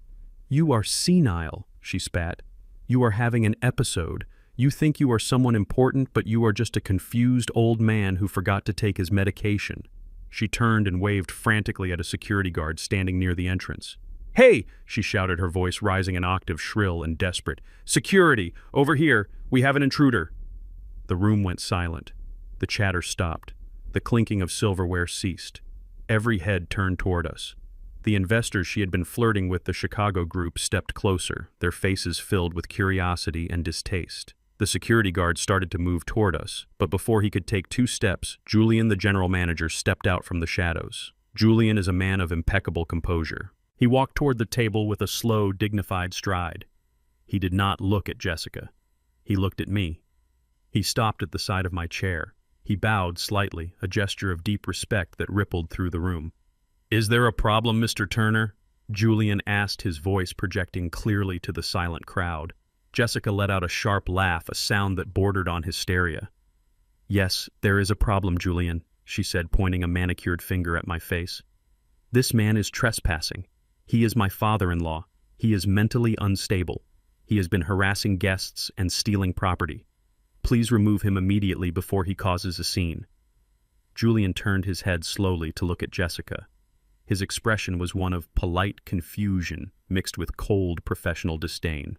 "You are senile," she spat. "You are having an episode. You think you are someone important, but you are just a confused old man who forgot to take his medication." She turned and waved frantically at a security guard standing near the entrance. "Hey!" she shouted, her voice rising an octave, shrill and desperate. "Security! Over here! We have an intruder!" The room went silent. The chatter stopped. The clinking of silverware ceased. Every head turned toward us. The investors she had been flirting with, the Chicago group, stepped closer, their faces filled with curiosity and distaste. The security guard started to move toward us, but before he could take 2 steps, Julian, the general manager, stepped out from the shadows. Julian is a man of impeccable composure. He walked toward the table with a slow, dignified stride. He did not look at Jessica. He looked at me. He stopped at the side of my chair. He bowed slightly, a gesture of deep respect that rippled through the room. "Is there a problem, Mr. Turner?" Julian asked, his voice projecting clearly to the silent crowd. Jessica let out a sharp laugh, a sound that bordered on hysteria. "Yes, there is a problem, Julian," she said, pointing a manicured finger at my face. "This man is trespassing. He is my father-in-law. He is mentally unstable. He has been harassing guests and stealing property. Please remove him immediately before he causes a scene." Julian turned his head slowly to look at Jessica. His expression was one of polite confusion mixed with cold professional disdain.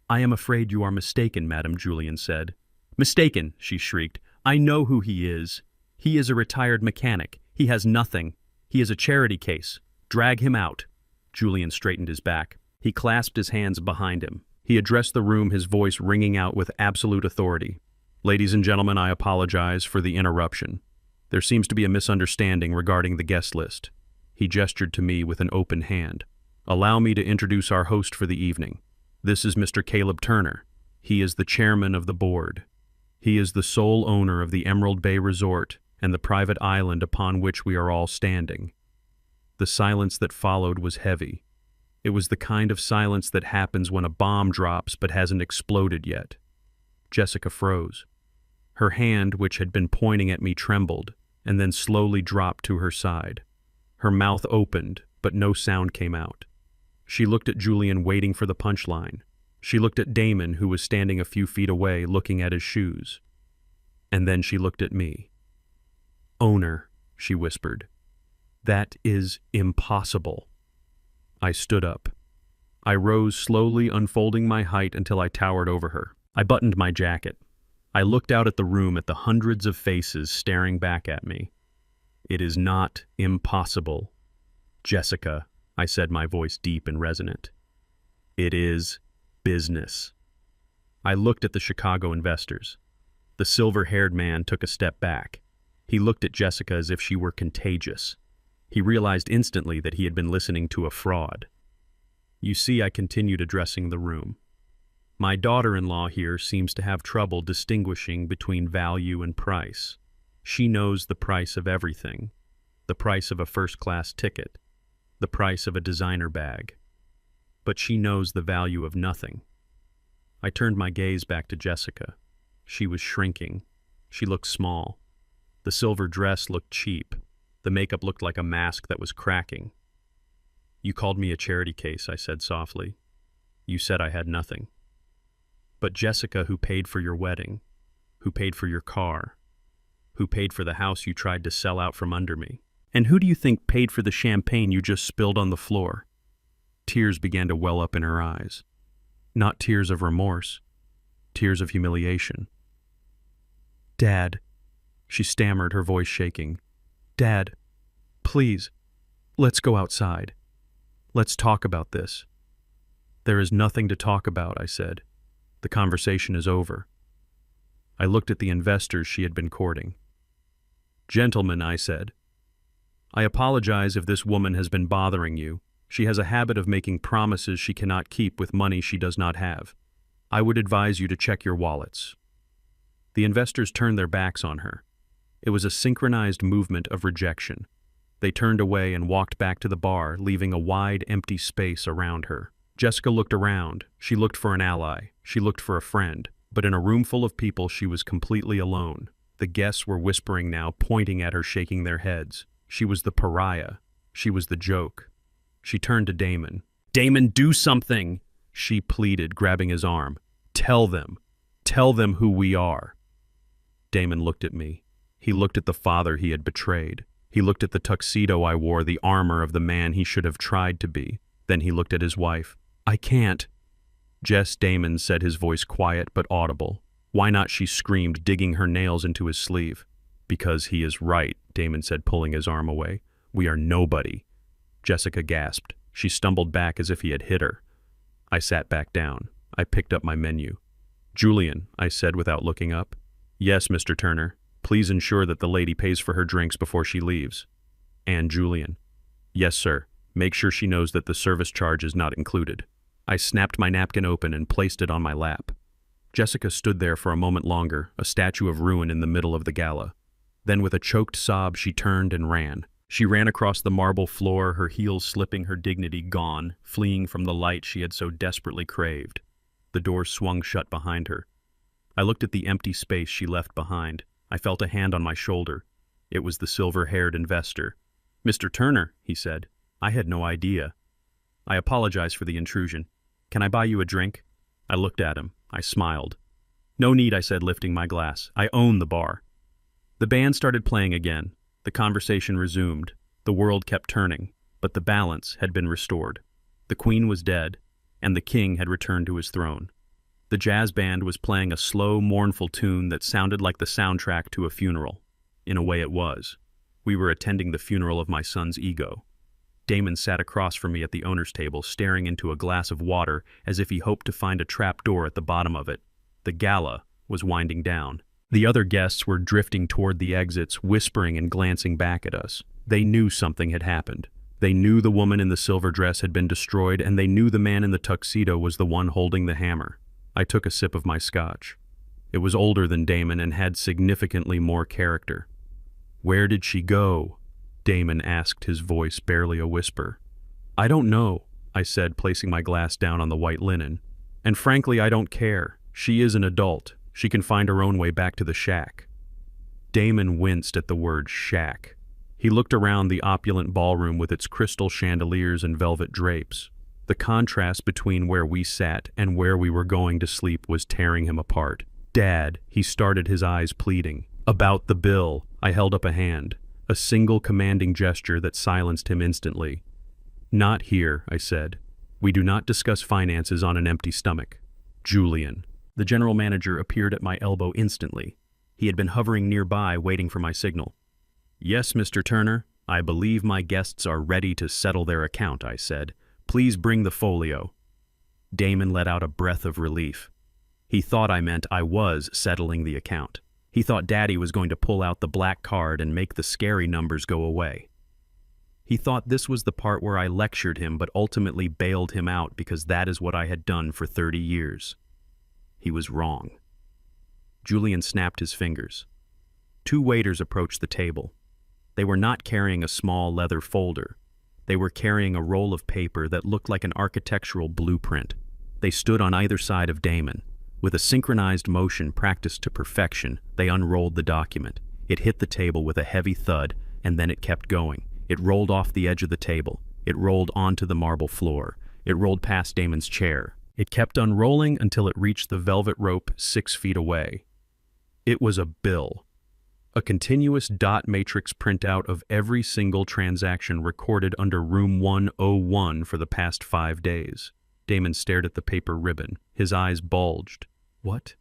"I am afraid you are mistaken, Madam," Julian said. "Mistaken," she shrieked. "I know who he is. He is a retired mechanic. He has nothing. He is a charity case. Drag him out." Julian straightened his back. He clasped his hands behind him. He addressed the room, his voice ringing out with absolute authority. "Ladies and gentlemen, I apologize for the interruption. There seems to be a misunderstanding regarding the guest list." He gestured to me with an open hand. "Allow me to introduce our host for the evening. This is Mr. Caleb Turner. He is the chairman of the board. He is the sole owner of the Emerald Bay Resort and the private island upon which we are all standing." The silence that followed was heavy. It was the kind of silence that happens when a bomb drops but hasn't exploded yet. Jessica froze. Her hand, which had been pointing at me, trembled, and then slowly dropped to her side. Her mouth opened, but no sound came out. She looked at Julian, waiting for the punchline. She looked at Damon, who was standing a few feet away, looking at his shoes. And then she looked at me. "Owner," she whispered. "That is impossible." I stood up. I rose slowly, unfolding my height until I towered over her. I buttoned my jacket. I looked out at the room, at the hundreds of faces staring back at me. "It is not impossible, Jessica," I said, my voice deep and resonant. "It is business." I looked at the Chicago investors. The silver-haired man took a step back. He looked at Jessica as if she were contagious. He realized instantly that he had been listening to a fraud. "You see," I continued, addressing the room, "my daughter-in-law here seems to have trouble distinguishing between value and price. She knows the price of everything, the price of a first-class ticket, the price of a designer bag. But she knows the value of nothing." I turned my gaze back to Jessica. She was shrinking. She looked small. The silver dress looked cheap. The makeup looked like a mask that was cracking. "You called me a charity case," I said softly. "You said I had nothing. But Jessica, who paid for your wedding, who paid for your car, who paid for the house you tried to sell out from under me, and who do you think paid for the champagne you just spilled on the floor?" Tears began to well up in her eyes. Not tears of remorse, tears of humiliation. "Dad," she stammered, her voice shaking. "Dad, please, let's go outside. Let's talk about this." "There is nothing to talk about," I said. "The conversation is over." I looked at the investors she had been courting. "Gentlemen," I said, "I apologize if this woman has been bothering you. She has a habit of making promises she cannot keep with money she does not have. I would advise you to check your wallets." The investors turned their backs on her. It was a synchronized movement of rejection. They turned away and walked back to the bar, leaving a wide, empty space around her. Jessica looked around. She looked for an ally. She looked for a friend. But in a room full of people, she was completely alone. The guests were whispering now, pointing at her, shaking their heads. She was the pariah. She was the joke. She turned to Damon. "Damon, do something!" she pleaded, grabbing his arm. Tell them who we are." Damon looked at me. He looked at the father he had betrayed. He looked at the tuxedo I wore, the armor of the man he should have tried to be. Then he looked at his wife. "I can't." "Jess," Damon said, his voice quiet but audible. "Why not?" she screamed, digging her nails into his sleeve. "Because he is right," Damon said, pulling his arm away. "We are nobody." Jessica gasped. She stumbled back as if he had hit her. I sat back down. I picked up my menu. "Julian," I said without looking up. "Yes, Mr. Turner. Please ensure that the lady pays for her drinks before she leaves." "And Julian." "Yes, sir. Make sure she knows that the service charge is not included." I snapped my napkin open and placed it on my lap. Jessica stood there for a moment longer, a statue of ruin in the middle of the gala. Then with a choked sob, she turned and ran. She ran across the marble floor, her heels slipping, her dignity gone, fleeing from the light she had so desperately craved. The door swung shut behind her. I looked at the empty space she left behind. I felt a hand on my shoulder. It was the silver-haired investor. "Mr. Turner," he said. "I had no idea." "I apologize for the intrusion. Can I buy you a drink?" I looked at him. I smiled. "No need," I said, lifting my glass. "I own the bar." The band started playing again. The conversation resumed. The world kept turning, but the balance had been restored. The queen was dead, and the king had returned to his throne. The jazz band was playing a slow, mournful tune that sounded like the soundtrack to a funeral. In a way it was. We were attending the funeral of my son's ego. Damon sat across from me at the owner's table, staring into a glass of water as if he hoped to find a trap door at the bottom of it. The gala was winding down. The other guests were drifting toward the exits, whispering and glancing back at us. They knew something had happened. They knew the woman in the silver dress had been destroyed, and they knew the man in the tuxedo was the one holding the hammer. I took a sip of my scotch. It was older than Damon and had significantly more character. "Where did she go?" Damon asked, his voice barely a whisper. "I don't know," I said, placing my glass down on the white linen. "And frankly, I don't care. She is an adult. She can find her own way back to the shack." Damon winced at the word shack. He looked around the opulent ballroom with its crystal chandeliers and velvet drapes. The contrast between where we sat and where we were going to sleep was tearing him apart. "Dad," he started, his eyes pleading. "About the bill." I held up a hand, a single commanding gesture that silenced him instantly. "Not here," I said. "We do not discuss finances on an empty stomach." "Julian." The general manager appeared at my elbow instantly. He had been hovering nearby, waiting for my signal. "Yes, Mr. Turner. I believe my guests are ready to settle their account," I said. "Please bring the folio." Damon let out a breath of relief. He thought I meant I was settling the account. He thought Daddy was going to pull out the black card and make the scary numbers go away. He thought this was the part where I lectured him but ultimately bailed him out because that is what I had done for 30 years. He was wrong. Julian snapped his fingers. Two waiters approached the table. They were not carrying a small leather folder. They were carrying a roll of paper that looked like an architectural blueprint. They stood on either side of Damon. With a synchronized motion practiced to perfection, they unrolled the document. It hit the table with a heavy thud, and then it kept going. It rolled off the edge of the table. It rolled onto the marble floor. It rolled past Damon's chair. It kept unrolling until it reached the velvet rope 6 feet away. It was a bill. A continuous dot matrix printout of every single transaction recorded under room 101 for the past 5 days. Damon stared at the paper ribbon. His eyes bulged. What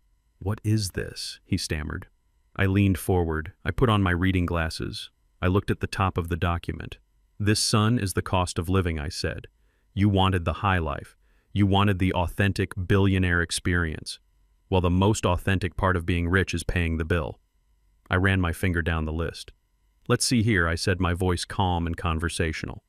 is this?" he stammered. I leaned forward. I put on my reading glasses. I looked at the top of the document. "This, son, is the cost of living," I said. "You wanted the high life. You wanted the authentic billionaire experience. Well, the most authentic part of being rich is paying the bill." I ran my finger down the list. "Let's see here," I said, my voice calm and conversational.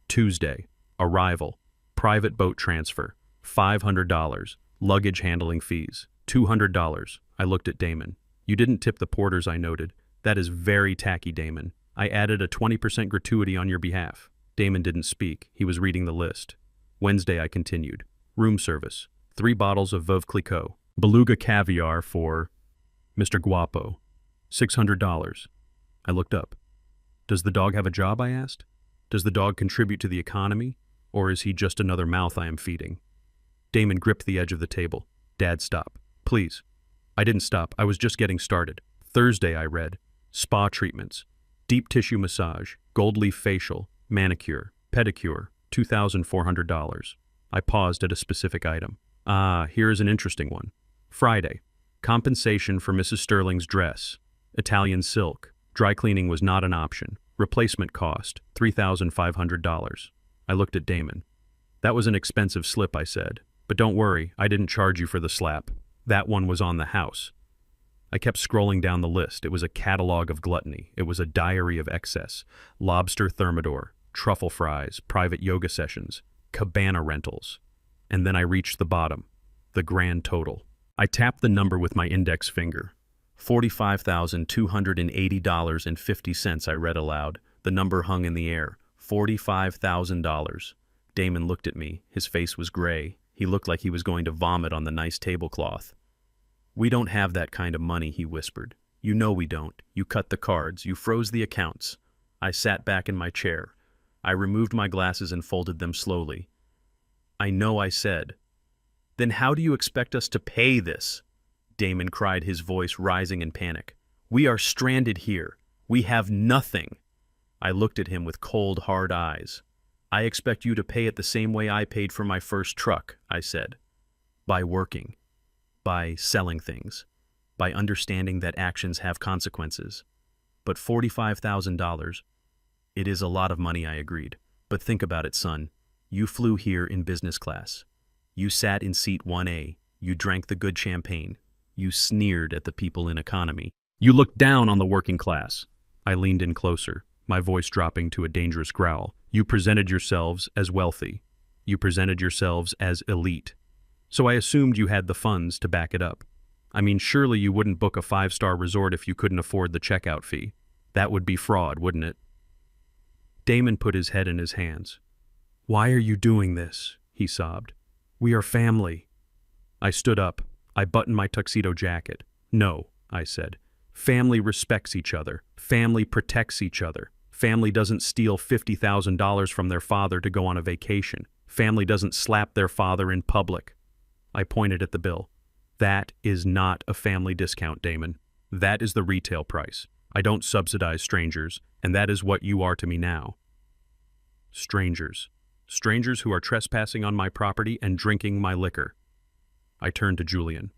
"Tuesday, arrival, private boat transfer, $500, luggage handling fees, $200. I looked at Damon. "You didn't tip the porters," I noted. "That is very tacky, Damon. I added a 20% gratuity on your behalf. Damon didn't speak. He was reading the list. Wednesday, I continued. Room service. 3 bottles of Veuve Clicquot. Beluga caviar for Mr. Guapo. $600. I looked up. Does the dog have a job, I asked? Does the dog contribute to the economy, or is he just another mouth I am feeding? Damon gripped the edge of the table. Dad, stop. Please. I didn't stop. I was just getting started. Thursday, I read. Spa treatments. Deep tissue massage. Gold leaf facial. Manicure. Pedicure. $2,400. I paused at a specific item. Ah, here is an interesting one. Friday. Compensation for Mrs. Sterling's dress. Italian silk. Dry cleaning was not an option. Replacement cost. $3,500. I looked at Damon. That was an expensive slip, I said. But don't worry, I didn't charge you for the slap. That one was on the house. I kept scrolling down the list. It was a catalog of gluttony. It was a diary of excess. Lobster thermidor, truffle fries, private yoga sessions, cabana rentals. And then I reached the bottom, the grand total. I tapped the number with my index finger. $45,280.50, I read aloud. The number hung in the air. $45,000. Damon looked at me. His face was gray. He looked like he was going to vomit on the nice tablecloth. We don't have that kind of money, he whispered. You know we don't. You cut the cards. You froze the accounts. I sat back in my chair. I removed my glasses and folded them slowly. I know, I said. Then how do you expect us to pay this? Damon cried, his voice rising in panic. We are stranded here. We have nothing. I looked at him with cold, hard eyes. I expect you to pay it the same way I paid for my first truck, I said. By working. By selling things. By understanding that actions have consequences. But $45,000, it is a lot of money, I agreed. But think about it, son. You flew here in business class. You sat in seat 1A. You drank the good champagne. You sneered at the people in economy. You looked down on the working class. I leaned in closer, my voice dropping to a dangerous growl. You presented yourselves as wealthy. You presented yourselves as elite. So I assumed you had the funds to back it up. I mean, surely you wouldn't book a 5-star resort if you couldn't afford the checkout fee. That would be fraud, wouldn't it? Damon put his head in his hands. Why are you doing this? He sobbed. We are family. I stood up. I buttoned my tuxedo jacket. No, I said. Family respects each other. Family protects each other. Family doesn't steal $50,000 from their father to go on a vacation. Family doesn't slap their father in public. I pointed at the bill. That is not a family discount, Damon. That is the retail price. I don't subsidize strangers, and that is what you are to me now. Strangers. Strangers who are trespassing on my property and drinking my liquor. I turned to Julian.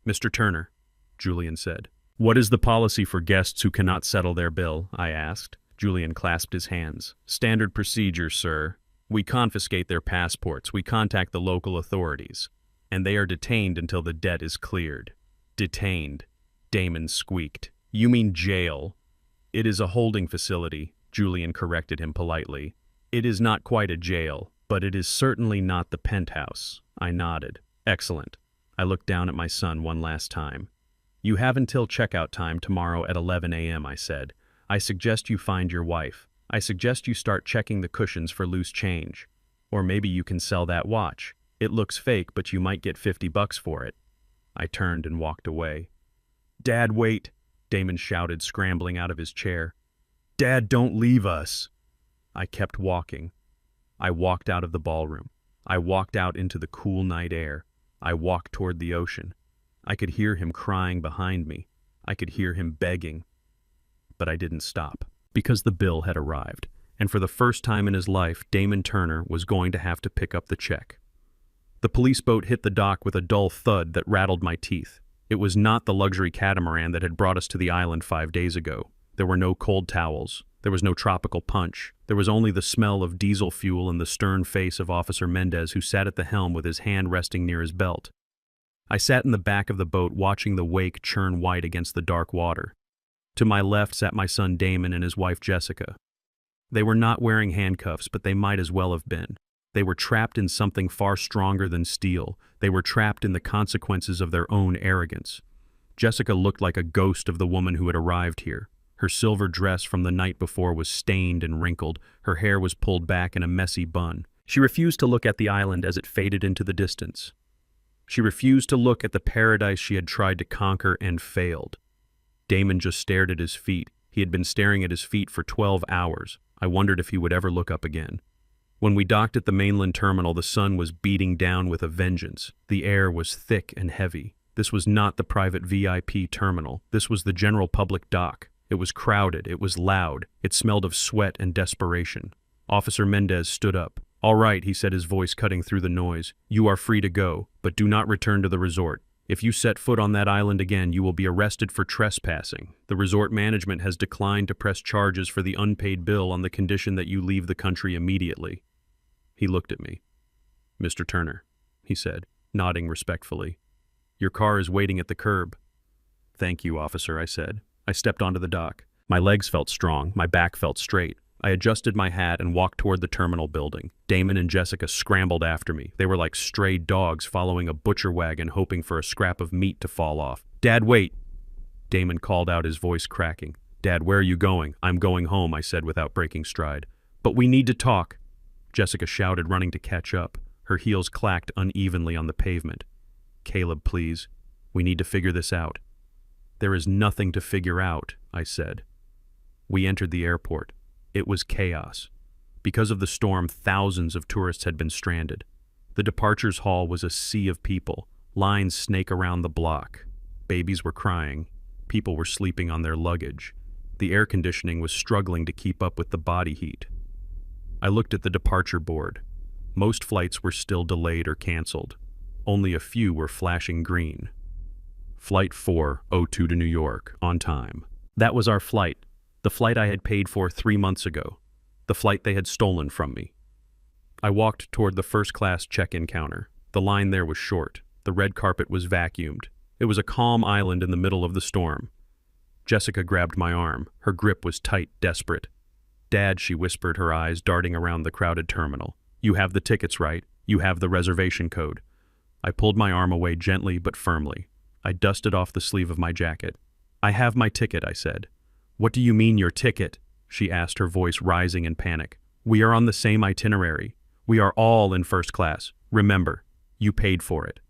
Mr. Turner, Julian said. What is the policy for guests who cannot settle their bill? I asked. Julian clasped his hands. Standard procedure, sir. We confiscate their passports. We contact the local authorities. And they are detained until the debt is cleared. Detained. Damon squeaked. You mean jail? It is a holding facility, Julian corrected him politely. It is not quite a jail, but it is certainly not the penthouse. I nodded. Excellent. I looked down at my son one last time. You have until checkout time tomorrow at 11 a.m., I said. I suggest you find your wife. I suggest you start checking the cushions for loose change. Or maybe you can sell that watch. It looks fake, but you might get $50 for it. I turned and walked away. Dad, wait, Damon shouted, scrambling out of his chair. Dad, don't leave us. I kept walking. I walked out of the ballroom. I walked out into the cool night air. I walked toward the ocean. I could hear him crying behind me. I could hear him begging. But I didn't stop, because the bill had arrived, and for the first time in his life, Damon Turner was going to have to pick up the check. The police boat hit the dock with a dull thud that rattled my teeth. It was not the luxury catamaran that had brought us to the island 5 days ago. There were no cold towels. There was no tropical punch. There was only the smell of diesel fuel and the stern face of Officer Mendez, who sat at the helm with his hand resting near his belt. I sat in the back of the boat watching the wake churn white against the dark water. To my left sat my son Damon and his wife Jessica. They were not wearing handcuffs, but they might as well have been. They were trapped in something far stronger than steel. They were trapped in the consequences of their own arrogance. Jessica looked like a ghost of the woman who had arrived here. Her silver dress from the night before was stained and wrinkled. Her hair was pulled back in a messy bun. She refused to look at the island as it faded into the distance. She refused to look at the paradise she had tried to conquer and failed. Damon just stared at his feet. He had been staring at his feet for 12 hours. I wondered if he would ever look up again. When we docked at the mainland terminal, the sun was beating down with a vengeance. The air was thick and heavy. This was not the private VIP terminal. This was the general public dock. It was crowded. It was loud. It smelled of sweat and desperation. Officer Mendez stood up. "All right," he said, his voice cutting through the noise. "You are free to go, but do not return to the resort. If you set foot on that island again, you will be arrested for trespassing. The resort management has declined to press charges for the unpaid bill on the condition that you leave the country immediately." He looked at me. "Mr. Turner," he said, nodding respectfully. "Your car is waiting at the curb." "Thank you, officer," I said. I stepped onto the dock. My legs felt strong. My back felt straight. I adjusted my hat and walked toward the terminal building. Damon and Jessica scrambled after me. They were like stray dogs following a butcher wagon hoping for a scrap of meat to fall off. "Dad, wait!" Damon called out, his voice cracking. "Dad, where are you going?" "I'm going home," I said without breaking stride. "But we need to talk," Jessica shouted, running to catch up. Her heels clacked unevenly on the pavement. "Caleb, please. We need to figure this out." "There is nothing to figure out," I said. We entered the airport. It was chaos. Because of the storm, thousands of tourists had been stranded. The departures hall was a sea of people. Lines snake around the block. Babies were crying. People were sleeping on their luggage. The air conditioning was struggling to keep up with the body heat. I looked at the departure board. Most flights were still delayed or canceled. Only a few were flashing green. Flight 402 to New York, on time. That was our flight. The flight I had paid for 3 months ago. The flight they had stolen from me. I walked toward the first-class check-in counter. The line there was short. The red carpet was vacuumed. It was a calm island in the middle of the storm. Jessica grabbed my arm. Her grip was tight, desperate. "Dad," she whispered, her eyes darting around the crowded terminal. "You have the tickets, right? You have the reservation code." I pulled my arm away gently but firmly. I dusted off the sleeve of my jacket. "I have my ticket," I said. "What do you mean, your ticket?" she asked, her voice rising in panic. "We are on the same itinerary. We are all in first class. Remember, you paid for it."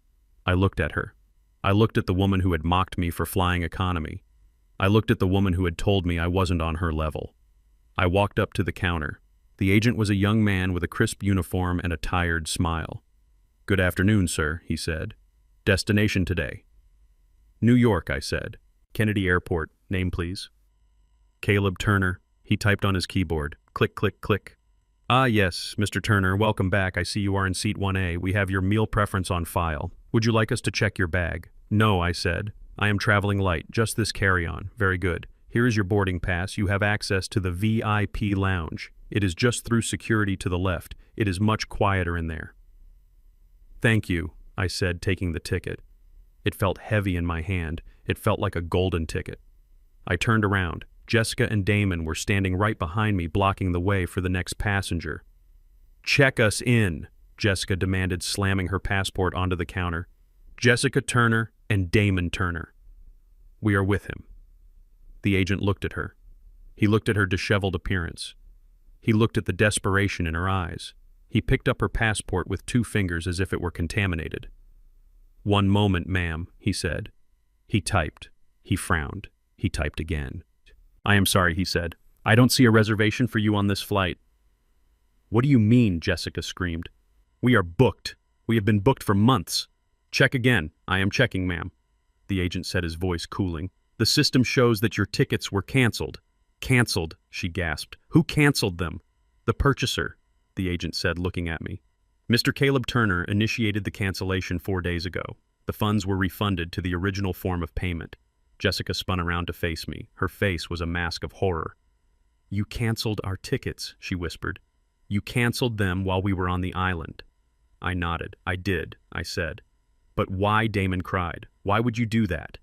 I looked at her. I looked at the woman who had mocked me for flying economy. I looked at the woman who had told me I wasn't on her level. I walked up to the counter. The agent was a young man with a crisp uniform and a tired smile. "Good afternoon, sir," he said. "Destination today?" "New York," I said. "Kennedy Airport. Name, please." "Caleb Turner." He typed on his keyboard. Click, click, click. "Ah, yes, Mr. Turner, welcome back. I see you are in seat 1A. We have your meal preference on file. Would you like us to check your bag?" "No," I said. "I am traveling light. Just this carry-on." "Very good. Here is your boarding pass. You have access to the VIP lounge. It is just through security to the left. It is much quieter in there." "Thank you," I said, taking the ticket. It felt heavy in my hand. It felt like a golden ticket. I turned around. Jessica and Damon were standing right behind me, blocking the way for the next passenger. "Check us in," Jessica demanded, slamming her passport onto the counter. "Jessica Turner and Damon Turner. We are with him." The agent looked at her. He looked at her disheveled appearance. He looked at the desperation in her eyes. He picked up her passport with 2 fingers as if it were contaminated. "One moment, ma'am," he said. He typed. He frowned. He typed again. "I am sorry," he said. "I don't see a reservation for you on this flight." "What do you mean?" Jessica screamed. "We are booked. We have been booked for months." "Check again." "I am checking, ma'am," the agent said, his voice cooling. "The system shows that your tickets were canceled." "Canceled," she gasped. "Who canceled them?" "The purchaser," the agent said, looking at me. "Mr. Caleb Turner initiated the cancellation 4 days ago. The funds were refunded to the original form of payment." Jessica spun around to face me. Her face was a mask of horror. "You canceled our tickets," she whispered. "You canceled them while we were on the island." I nodded. "I did," I said. "But why?" Damon cried. "Why would you do that?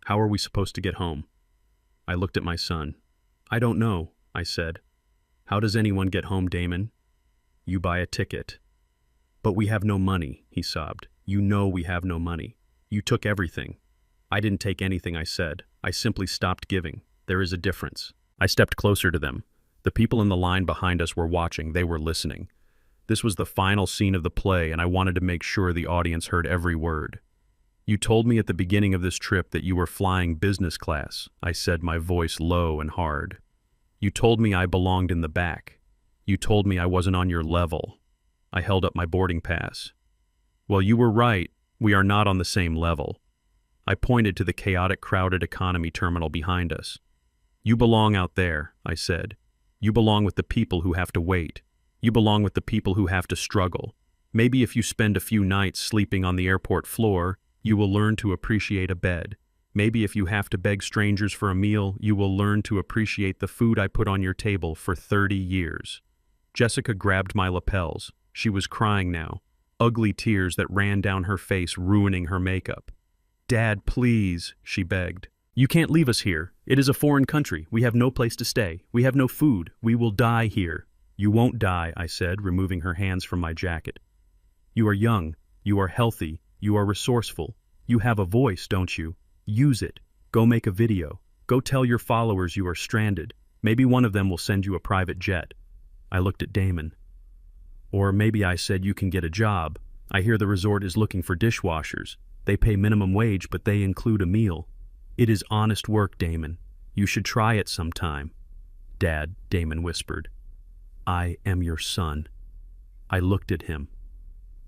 How are we supposed to get home?" I looked at my son. "I don't know," I said. "How does anyone get home, Damon?" "You buy a ticket." "But we have no money," he sobbed. "You know we have no money. You took everything." "I didn't take anything," I said. "I simply stopped giving." There is a difference. I stepped closer to them. The people in the line behind us were watching. They were listening. This was the final scene of the play, and I wanted to make sure the audience heard every word. You told me at the beginning of this trip that you were flying business class, I said, my voice low and hard. You told me I belonged in the back. You told me I wasn't on your level. I held up my boarding pass. Well, you were right. We are not on the same level. I pointed to the chaotic, crowded economy terminal behind us. You belong out there, I said. You belong with the people who have to wait. You belong with the people who have to struggle. Maybe if you spend a few nights sleeping on the airport floor, you will learn to appreciate a bed. Maybe if you have to beg strangers for a meal, you will learn to appreciate the food I put on your table for 30 years. Jessica grabbed my lapels. She was crying now, ugly tears that ran down her face, ruining her makeup. Dad, please, she begged. You can't leave us here. It is a foreign country. We have no place to stay. We have no food. We will die here. You won't die, I said, removing her hands from my jacket. You are young. You are healthy. You are resourceful. You have a voice, don't you? Use it. Go make a video. Go tell your followers you are stranded. Maybe one of them will send you a private jet. I looked at Damon. Or maybe I said you can get a job. I hear the resort is looking for dishwashers. They pay minimum wage, but they include a meal. It is honest work, Damon. You should try it sometime. Dad, Damon whispered. I am your son. I looked at him.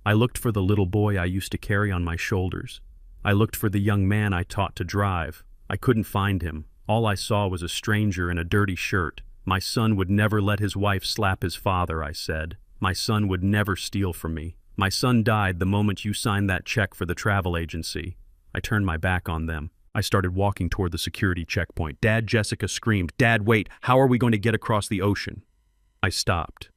I looked for the little boy I used to carry on my shoulders. I looked for the young man I taught to drive. I couldn't find him. All I saw was a stranger in a dirty shirt. My son would never let his wife slap his father, I said. My son would never steal from me. My son died the moment you signed that check for the travel agency. I turned my back on them. I started walking toward the security checkpoint. Dad, Jessica screamed, Dad, wait, how are we going to get across the ocean? I stopped.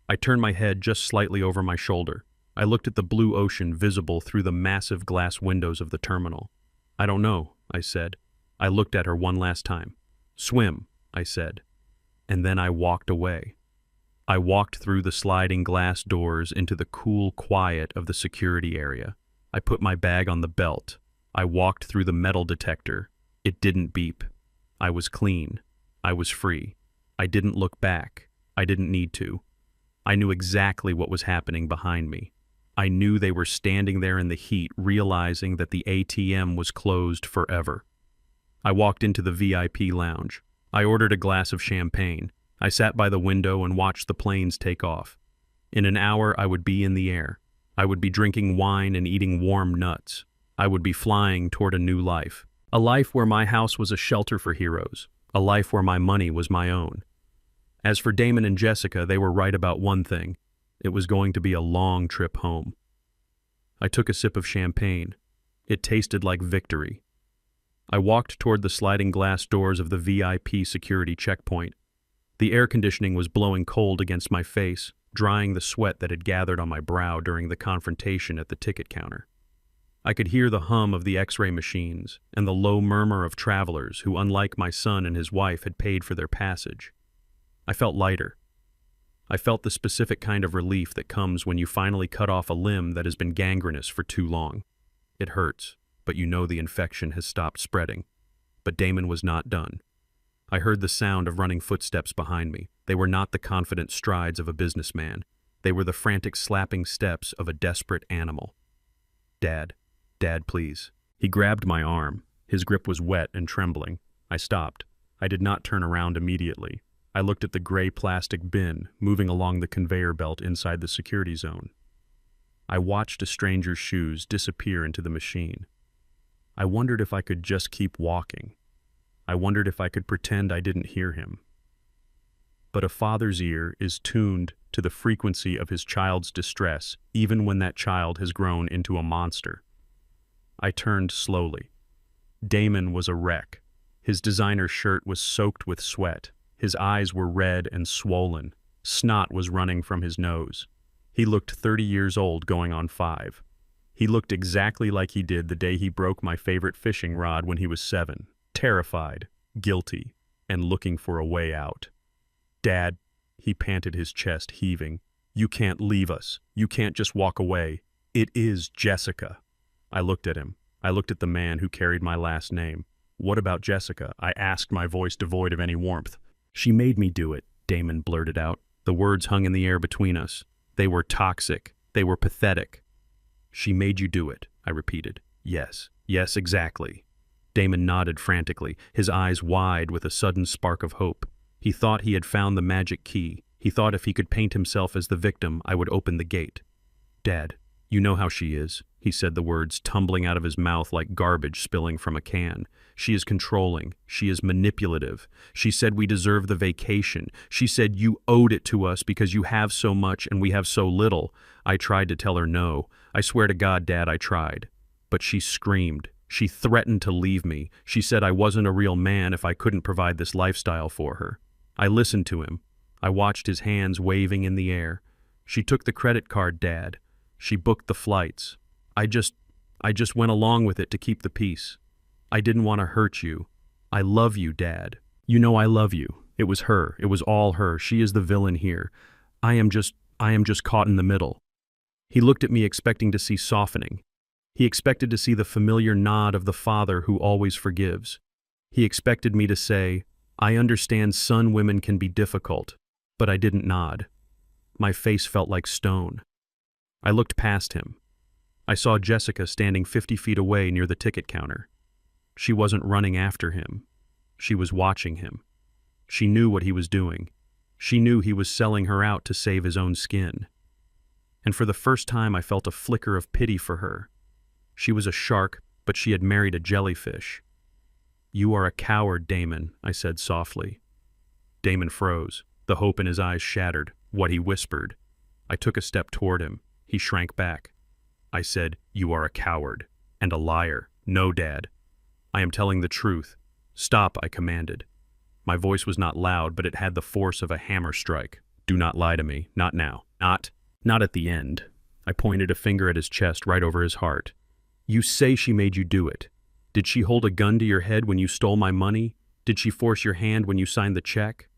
I turned my head just slightly over my shoulder. I looked at the blue ocean visible through the massive glass windows of the terminal. I don't know, I said. I looked at her one last time. Swim, I said. And then I walked away. I walked through the sliding glass doors into the cool quiet of the security area. I put my bag on the belt. I walked through the metal detector. It didn't beep. I was clean. I was free. I didn't look back. I didn't need to. I knew exactly what was happening behind me. I knew they were standing there in the heat, realizing that the ATM was closed forever. I walked into the VIP lounge. I ordered a glass of champagne. I sat by the window and watched the planes take off. In an hour, I would be in the air. I would be drinking wine and eating warm nuts. I would be flying toward a new life. A life where my house was a shelter for heroes. A life where my money was my own. As for Damon and Jessica, they were right about one thing. It was going to be a long trip home. I took a sip of champagne. It tasted like victory. I walked toward the sliding glass doors of the VIP security checkpoint. The air conditioning was blowing cold against my face, drying the sweat that had gathered on my brow during the confrontation at the ticket counter. I could hear the hum of the X-ray machines and the low murmur of travelers who, unlike my son and his wife, had paid for their passage. I felt lighter. I felt the specific kind of relief that comes when you finally cut off a limb that has been gangrenous for too long. It hurts, but you know the infection has stopped spreading. But Damon was not done. I heard the sound of running footsteps behind me. They were not the confident strides of a businessman. They were the frantic slapping steps of a desperate animal. Dad, please. He grabbed my arm. His grip was wet and trembling. I stopped. I did not turn around immediately. I looked at the gray plastic bin moving along the conveyor belt inside the security zone. I watched a stranger's shoes disappear into the machine. I wondered if I could just keep walking. I wondered if I could pretend I didn't hear him. But a father's ear is tuned to the frequency of his child's distress, even when that child has grown into a monster. I turned slowly. Damon was a wreck. His designer shirt was soaked with sweat. His eyes were red and swollen. Snot was running from his nose. He looked 30 years old going on 5. He looked exactly like he did the day he broke my favorite fishing rod when he was 7. Terrified, guilty, and looking for a way out. Dad, he panted, his chest heaving. You can't leave us. You can't just walk away. It is Jessica. I looked at him. I looked at the man who carried my last name. What about Jessica? I asked, my voice devoid of any warmth. She made me do it, Damon blurted out. The words hung in the air between us. They were toxic. They were pathetic. She made you do it, I repeated. Yes, yes, exactly. Damon nodded frantically, his eyes wide with a sudden spark of hope. He thought he had found the magic key. He thought if he could paint himself as the victim, I would open the gate. Dad, you know how she is, he said, the words tumbling out of his mouth like garbage spilling from a can. She is controlling. She is manipulative. She said we deserve the vacation. She said you owed it to us because you have so much and we have so little. I tried to tell her no. I swear to God, Dad, I tried. But she screamed. She threatened to leave me. She said I wasn't a real man if I couldn't provide this lifestyle for her. I listened to him. I watched his hands waving in the air. She took the credit card, Dad. She booked the flights. I just went along with it to keep the peace. I didn't want to hurt you. I love you, Dad. You know I love you. It was her. It was all her. She is the villain here. I am just caught in the middle. He looked at me expecting to see softening. He expected to see the familiar nod of the father who always forgives. He expected me to say, I understand some women can be difficult, but I didn't nod. My face felt like stone. I looked past him. I saw Jessica standing 50 feet away near the ticket counter. She wasn't running after him. She was watching him. She knew what he was doing. She knew he was selling her out to save his own skin. And for the first time I felt a flicker of pity for her. She was a shark, but she had married a jellyfish. You are a coward, Damon, I said softly. Damon froze. The hope in his eyes shattered. What he whispered. I took a step toward him. He shrank back. I said, you are a coward and a liar. No, Dad. I am telling the truth. Stop, I commanded. My voice was not loud, but it had the force of a hammer strike. Do not lie to me. Not now. Not at the end. I pointed a finger at his chest right over his heart. You say she made you do it. Did she hold a gun to your head when you stole my money? Did she force your hand when you signed the check?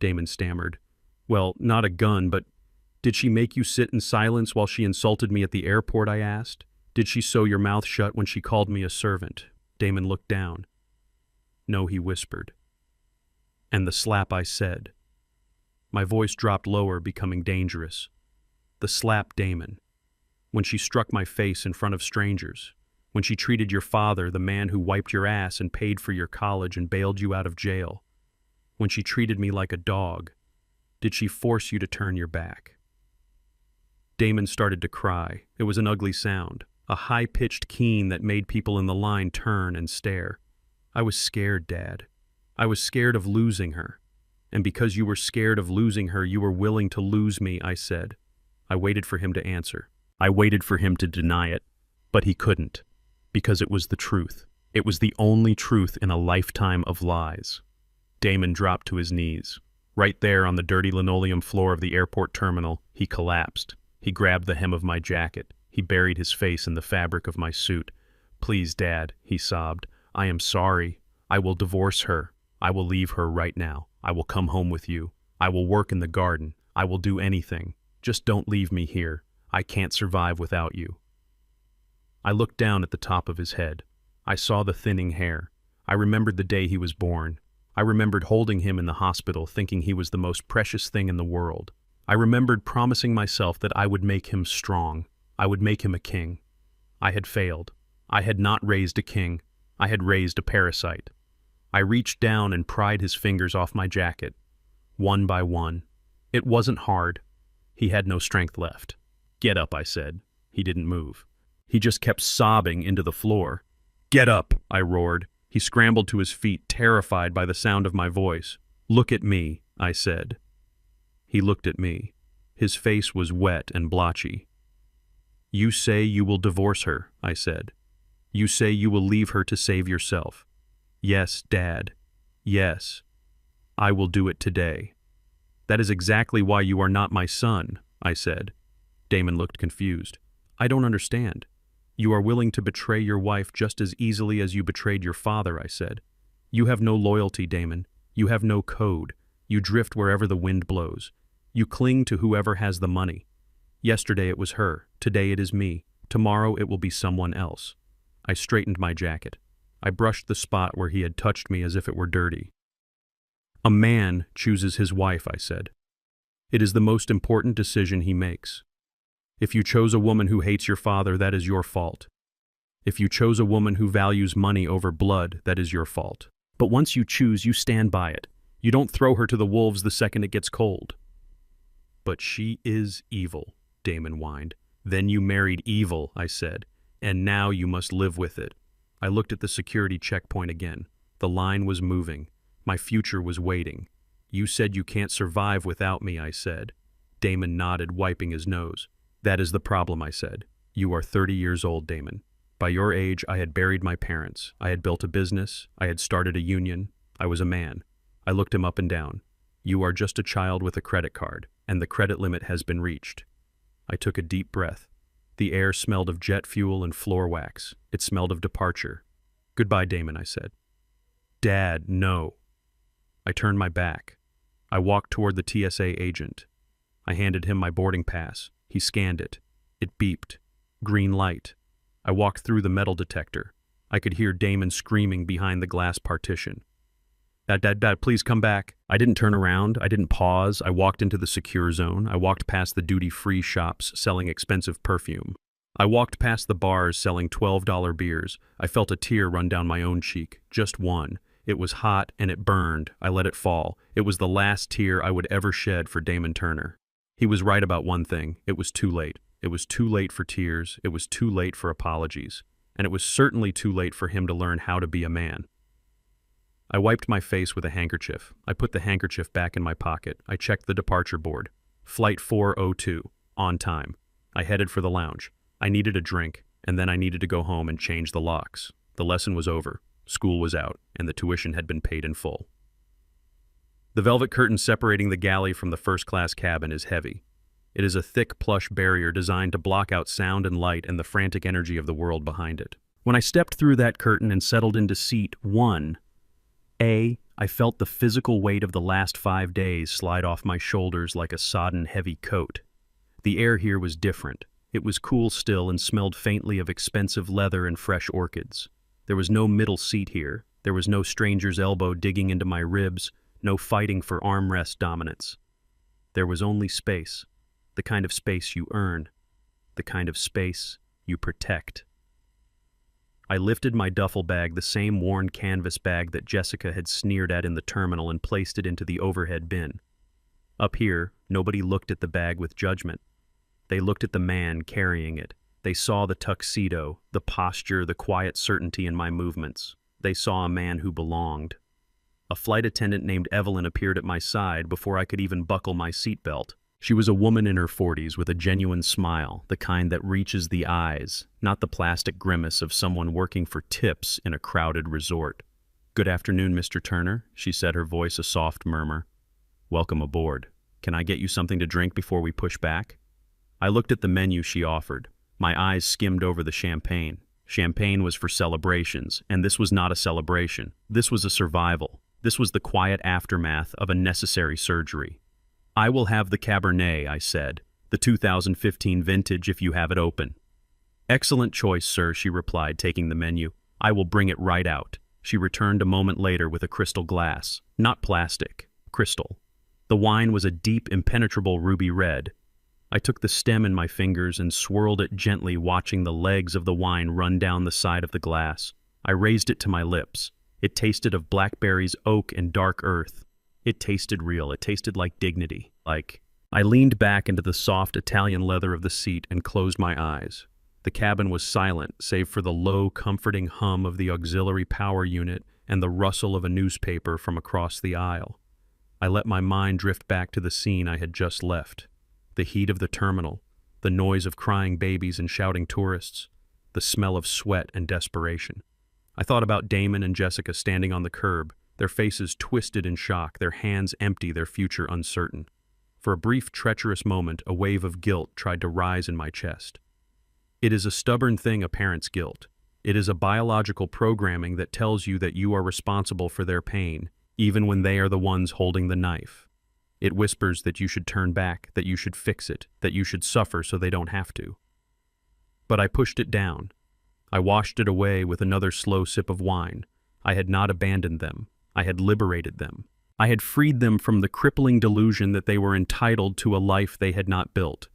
Damon stammered. Well, not a gun, but did she make you sit in silence while she insulted me at the airport, I asked? Did she sew your mouth shut when she called me a servant? Damon looked down. No, he whispered. And the slap, I said. My voice dropped lower, becoming dangerous. The slap, Damon. When she struck my face in front of strangers. When she treated your father, the man who wiped your ass and paid for your college and bailed you out of jail. When she treated me like a dog. Did she force you to turn your back? Damon started to cry. It was an ugly sound, a high-pitched keen that made people in the line turn and stare. I was scared, Dad. I was scared of losing her. And because you were scared of losing her, you were willing to lose me, I said. I waited for him to answer. I waited for him to deny it, but he couldn't, because it was the truth. It was the only truth in a lifetime of lies. Damon dropped to his knees. Right there on the dirty linoleum floor of the airport terminal, he collapsed. He grabbed the hem of my jacket. He buried his face in the fabric of my suit. Please, Dad, he sobbed. I am sorry. I will divorce her. I will leave her right now. I will come home with you. I will work in the garden. I will do anything. Just don't leave me here. I can't survive without you. I looked down at the top of his head. I saw the thinning hair. I remembered the day he was born. I remembered holding him in the hospital, thinking he was the most precious thing in the world. I remembered promising myself that I would make him strong. I would make him a king. I had failed. I had not raised a king. I had raised a parasite. I reached down and pried his fingers off my jacket, one by one. It wasn't hard. He had no strength left. Get up, I said. He didn't move. He just kept sobbing into the floor. Get up, I roared. He scrambled to his feet, terrified by the sound of my voice. Look at me, I said. He looked at me. His face was wet and blotchy. You say you will divorce her, I said. You say you will leave her to save yourself. Yes, Dad. Yes. I will do it today. That is exactly why you are not my son, I said. Damon looked confused. I don't understand. You are willing to betray your wife just as easily as you betrayed your father, I said. You have no loyalty, Damon. You have no code. You drift wherever the wind blows. You cling to whoever has the money. Yesterday it was her. Today it is me. Tomorrow it will be someone else. I straightened my jacket. I brushed the spot where he had touched me as if it were dirty. A man chooses his wife, I said. It is the most important decision he makes. If you chose a woman who hates your father, that is your fault. If you chose a woman who values money over blood, that is your fault. But once you choose, you stand by it. You don't throw her to the wolves the second it gets cold. But she is evil, Damon whined. Then you married evil, I said, and now you must live with it. I looked at the security checkpoint again. The line was moving. My future was waiting. You said you can't survive without me, I said. Damon nodded, wiping his nose. That is the problem, I said. You are 30 years old, Damon. By your age, I had buried my parents. I had built a business. I had started a union. I was a man. I looked him up and down. You are just a child with a credit card, and the credit limit has been reached. I took a deep breath. The air smelled of jet fuel and floor wax. It smelled of departure. Goodbye, Damon, I said. Dad, no. I turned my back. I walked toward the TSA agent. I handed him my boarding pass. He scanned it. It beeped. Green light. I walked through the metal detector. I could hear Damon screaming behind the glass partition. Dad, please come back. I didn't turn around. I didn't pause. I walked into the secure zone. I walked past the duty-free shops selling expensive perfume. I walked past the bars selling $12 beers. I felt a tear run down my own cheek. Just one. It was hot and it burned. I let it fall. It was the last tear I would ever shed for Damon Turner. He was right about one thing. It was too late. It was too late for tears. It was too late for apologies. And it was certainly too late for him to learn how to be a man. I wiped my face with a handkerchief. I put the handkerchief back in my pocket. I checked the departure board. Flight 402. On time. I headed for the lounge. I needed a drink, and then I needed to go home and change the locks. The lesson was over. School was out, and the tuition had been paid in full. The velvet curtain separating the galley from the first-class cabin is heavy. It is a thick, plush barrier designed to block out sound and light and the frantic energy of the world behind it. When I stepped through that curtain and settled into seat 1A, I felt the physical weight of the last 5 days slide off my shoulders like a sodden, heavy coat. The air here was different. It was cool still and smelled faintly of expensive leather and fresh orchids. There was no middle seat here. There was no stranger's elbow digging into my ribs, no fighting for armrest dominance. There was only space. The kind of space you earn, the kind of space you protect. I lifted my duffel bag, the same worn canvas bag that Jessica had sneered at in the terminal, and placed it into the overhead bin. Up here, nobody looked at the bag with judgment. They looked at the man carrying it. They saw the tuxedo, the posture, the quiet certainty in my movements. They saw a man who belonged. A flight attendant named Evelyn appeared at my side before I could even buckle my seatbelt. She was a woman in her 40s with a genuine smile, the kind that reaches the eyes, not the plastic grimace of someone working for tips in a crowded resort. "Good afternoon, Mr. Turner," she said, her voice a soft murmur. "Welcome aboard. Can I get you something to drink before we push back?" I looked at the menu she offered. My eyes skimmed over the champagne. Champagne was for celebrations, and this was not a celebration. This was a survival. This was the quiet aftermath of a necessary surgery. "I will have the Cabernet," I said. "The 2015 vintage if you have it open." "Excellent choice, sir," she replied, taking the menu. "I will bring it right out." She returned a moment later with a crystal glass. Not plastic, crystal. The wine was a deep, impenetrable ruby red. I took the stem in my fingers and swirled it gently, watching the legs of the wine run down the side of the glass. I raised it to my lips. It tasted of blackberries, oak, and dark earth. It tasted real. It tasted like dignity. I leaned back into the soft Italian leather of the seat and closed my eyes. The cabin was silent, save for the low, comforting hum of the auxiliary power unit and the rustle of a newspaper from across the aisle. I let my mind drift back to the scene I had just left. The heat of the terminal, the noise of crying babies and shouting tourists, the smell of sweat and desperation. I thought about Damon and Jessica standing on the curb, their faces twisted in shock, their hands empty, their future uncertain. For a brief, treacherous moment, a wave of guilt tried to rise in my chest. It is a stubborn thing, a parent's guilt. It is a biological programming that tells you that you are responsible for their pain, even when they are the ones holding the knife. It whispers that you should turn back, that you should fix it, that you should suffer so they don't have to. But I pushed it down. I washed it away with another slow sip of wine. I had not abandoned them. I had liberated them. I had freed them from the crippling delusion that they were entitled to a life they had not built.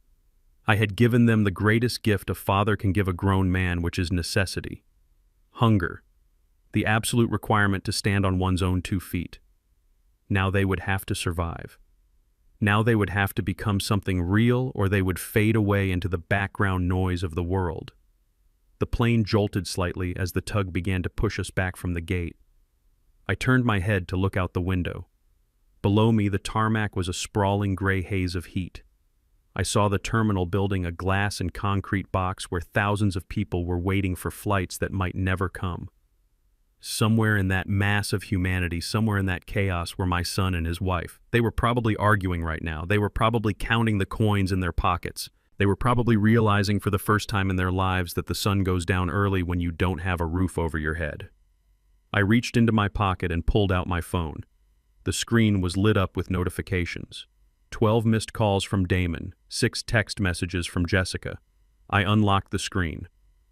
I had given them the greatest gift a father can give a grown man, which is necessity. Hunger. The absolute requirement to stand on one's own 2 feet. Now they would have to survive. Now they would have to become something real, or they would fade away into the background noise of the world. The plane jolted slightly as the tug began to push us back from the gate. I turned my head to look out the window. Below me, the tarmac was a sprawling gray haze of heat. I saw the terminal building a glass and concrete box where thousands of people were waiting for flights that might never come. Somewhere in that mass of humanity, somewhere in that chaos, were my son and his wife. They were probably arguing right now. They were probably counting the coins in their pockets. They were probably realizing for the first time in their lives that the sun goes down early when you don't have a roof over your head. I reached into my pocket and pulled out my phone. The screen was lit up with notifications. 12 missed calls from Damon, 6 text messages from Jessica. I unlocked the screen.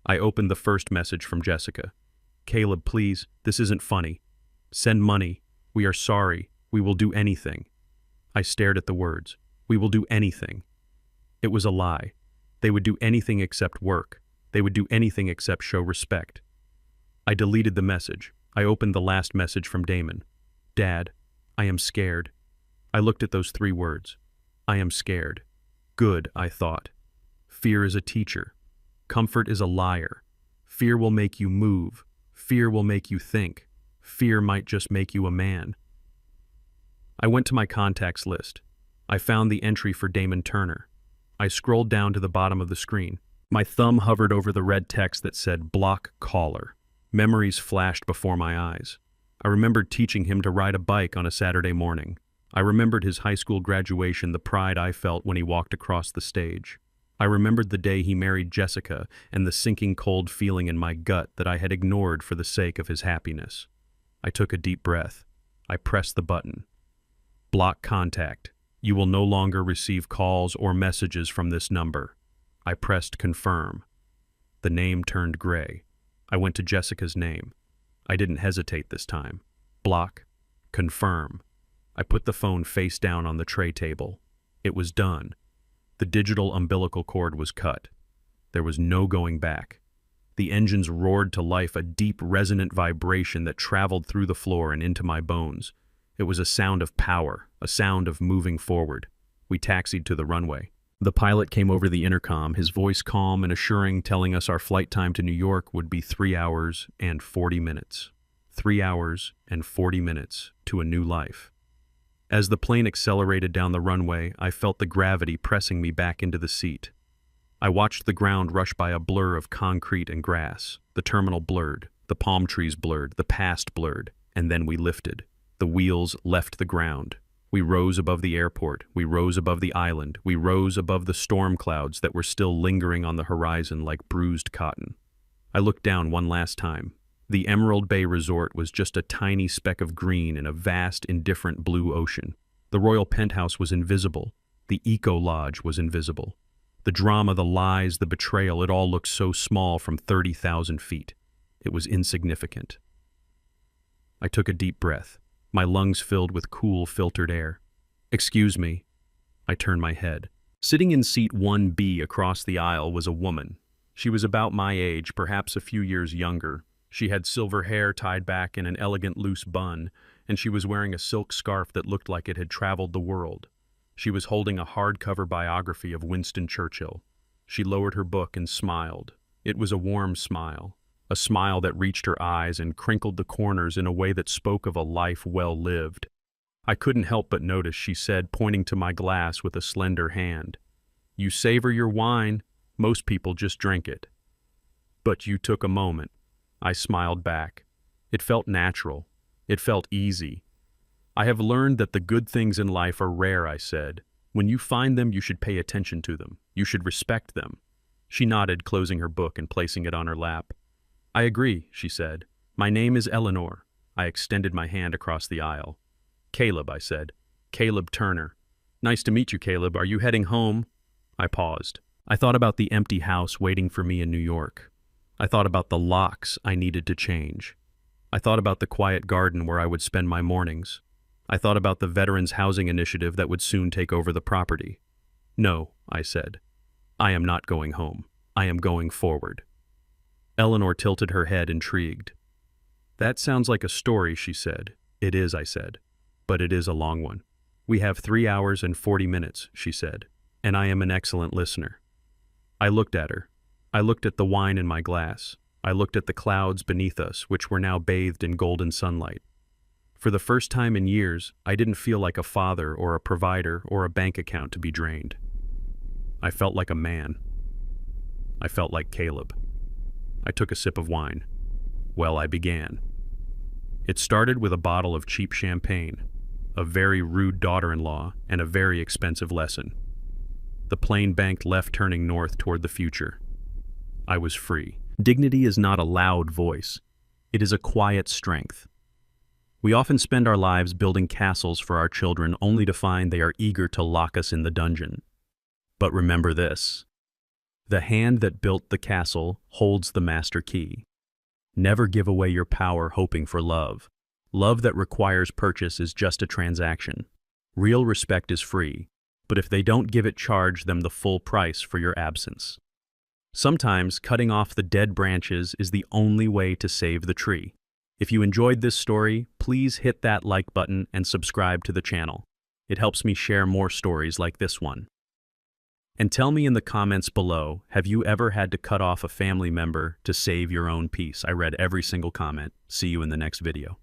I opened the first message from Jessica. "Caleb, please, this isn't funny. Send money. We are sorry. We will do anything." I stared at the words. We will do anything. It was a lie. They would do anything except work. They would do anything except show respect. I deleted the message. I opened the last message from Damon. "Dad, I am scared." I looked at those 3 words. I am scared. Good, I thought. Fear is a teacher. Comfort is a liar. Fear will make you move. Fear will make you think. Fear might just make you a man. I went to my contacts list. I found the entry for Damon Turner. I scrolled down to the bottom of the screen. My thumb hovered over the red text that said block caller. Memories flashed before my eyes. I remembered teaching him to ride a bike on a Saturday morning. I remembered his high school graduation, the pride I felt when he walked across the stage. I remembered the day he married Jessica and the sinking cold feeling in my gut that I had ignored for the sake of his happiness. I took a deep breath. I pressed the button. Block contact. You will no longer receive calls or messages from this number. I pressed confirm. The name turned gray. I went to Jessica's name. I didn't hesitate this time. Block. Confirm. I put the phone face down on the tray table. It was done. The digital umbilical cord was cut. There was no going back. The engines roared to life, a deep, resonant vibration that traveled through the floor and into my bones. It was a sound of power, a sound of moving forward. We taxied to the runway. The pilot came over the intercom, his voice calm and assuring, telling us our flight time to New York would be 3 hours and 40 minutes. 3 hours and 40 minutes to a new life. As the plane accelerated down the runway, I felt the gravity pressing me back into the seat. I watched the ground rush by a blur of concrete and grass. The terminal blurred, the palm trees blurred, the past blurred, and then we lifted. The wheels left the ground. We rose above the airport. We rose above the island. We rose above the storm clouds that were still lingering on the horizon like bruised cotton. I looked down one last time. The Emerald Bay Resort was just a tiny speck of green in a vast, indifferent blue ocean. The Royal Penthouse was invisible. The Eco Lodge was invisible. The drama, the lies, the betrayal, it all looked so small from 30,000 feet. It was insignificant. I took a deep breath, my lungs filled with cool, filtered air. "Excuse me." I turned my head. Sitting in seat 1B across the aisle was a woman. She was about my age, perhaps a few years younger. She had silver hair tied back in an elegant loose bun, and she was wearing a silk scarf that looked like it had traveled the world. She was holding a hardcover biography of Winston Churchill. She lowered her book and smiled. It was a warm smile, a smile that reached her eyes and crinkled the corners in a way that spoke of a life well lived. I couldn't help but notice, she said, pointing to my glass with a slender hand. "You savor your wine. Most people just drink it. But you took a moment." I smiled back. It felt natural. It felt easy. "I have learned that the good things in life are rare," I said. "When you find them, you should pay attention to them. You should respect them." She nodded, closing her book and placing it on her lap. "I agree," she said. "My name is Eleanor." I extended my hand across the aisle. "Caleb," I said. "Caleb Turner." "Nice to meet you, Caleb. Are you heading home?" I paused. I thought about the empty house waiting for me in New York. I thought about the locks I needed to change. I thought about the quiet garden where I would spend my mornings. I thought about the Veterans Housing Initiative that would soon take over the property. No, I said. I am not going home. I am going forward. Eleanor tilted her head, intrigued. That sounds like a story, she said. It is, I said. But it is a long one. We have 3 hours and 40 minutes, she said, and I am an excellent listener. I looked at her. I looked at the wine in my glass. I looked at the clouds beneath us, which were now bathed in golden sunlight. For the first time in years, I didn't feel like a father or a provider or a bank account to be drained. I felt like a man. I felt like Caleb. I took a sip of wine. Well, I began. It started with a bottle of cheap champagne, a very rude daughter-in-law, and a very expensive lesson. The plane banked left, turning north toward the future. I was free. Dignity is not a loud voice. It is a quiet strength. We often spend our lives building castles for our children only to find they are eager to lock us in the dungeon. But remember this. The hand that built the castle holds the master key. Never give away your power hoping for love. Love that requires purchase is just a transaction. Real respect is free, but if they don't give it, charge them the full price for your absence. Sometimes cutting off the dead branches is the only way to save the tree. If you enjoyed this story, please hit that like button and subscribe to the channel. It helps me share more stories like this one. And tell me in the comments below, have you ever had to cut off a family member to save your own peace? I read every single comment. See you in the next video.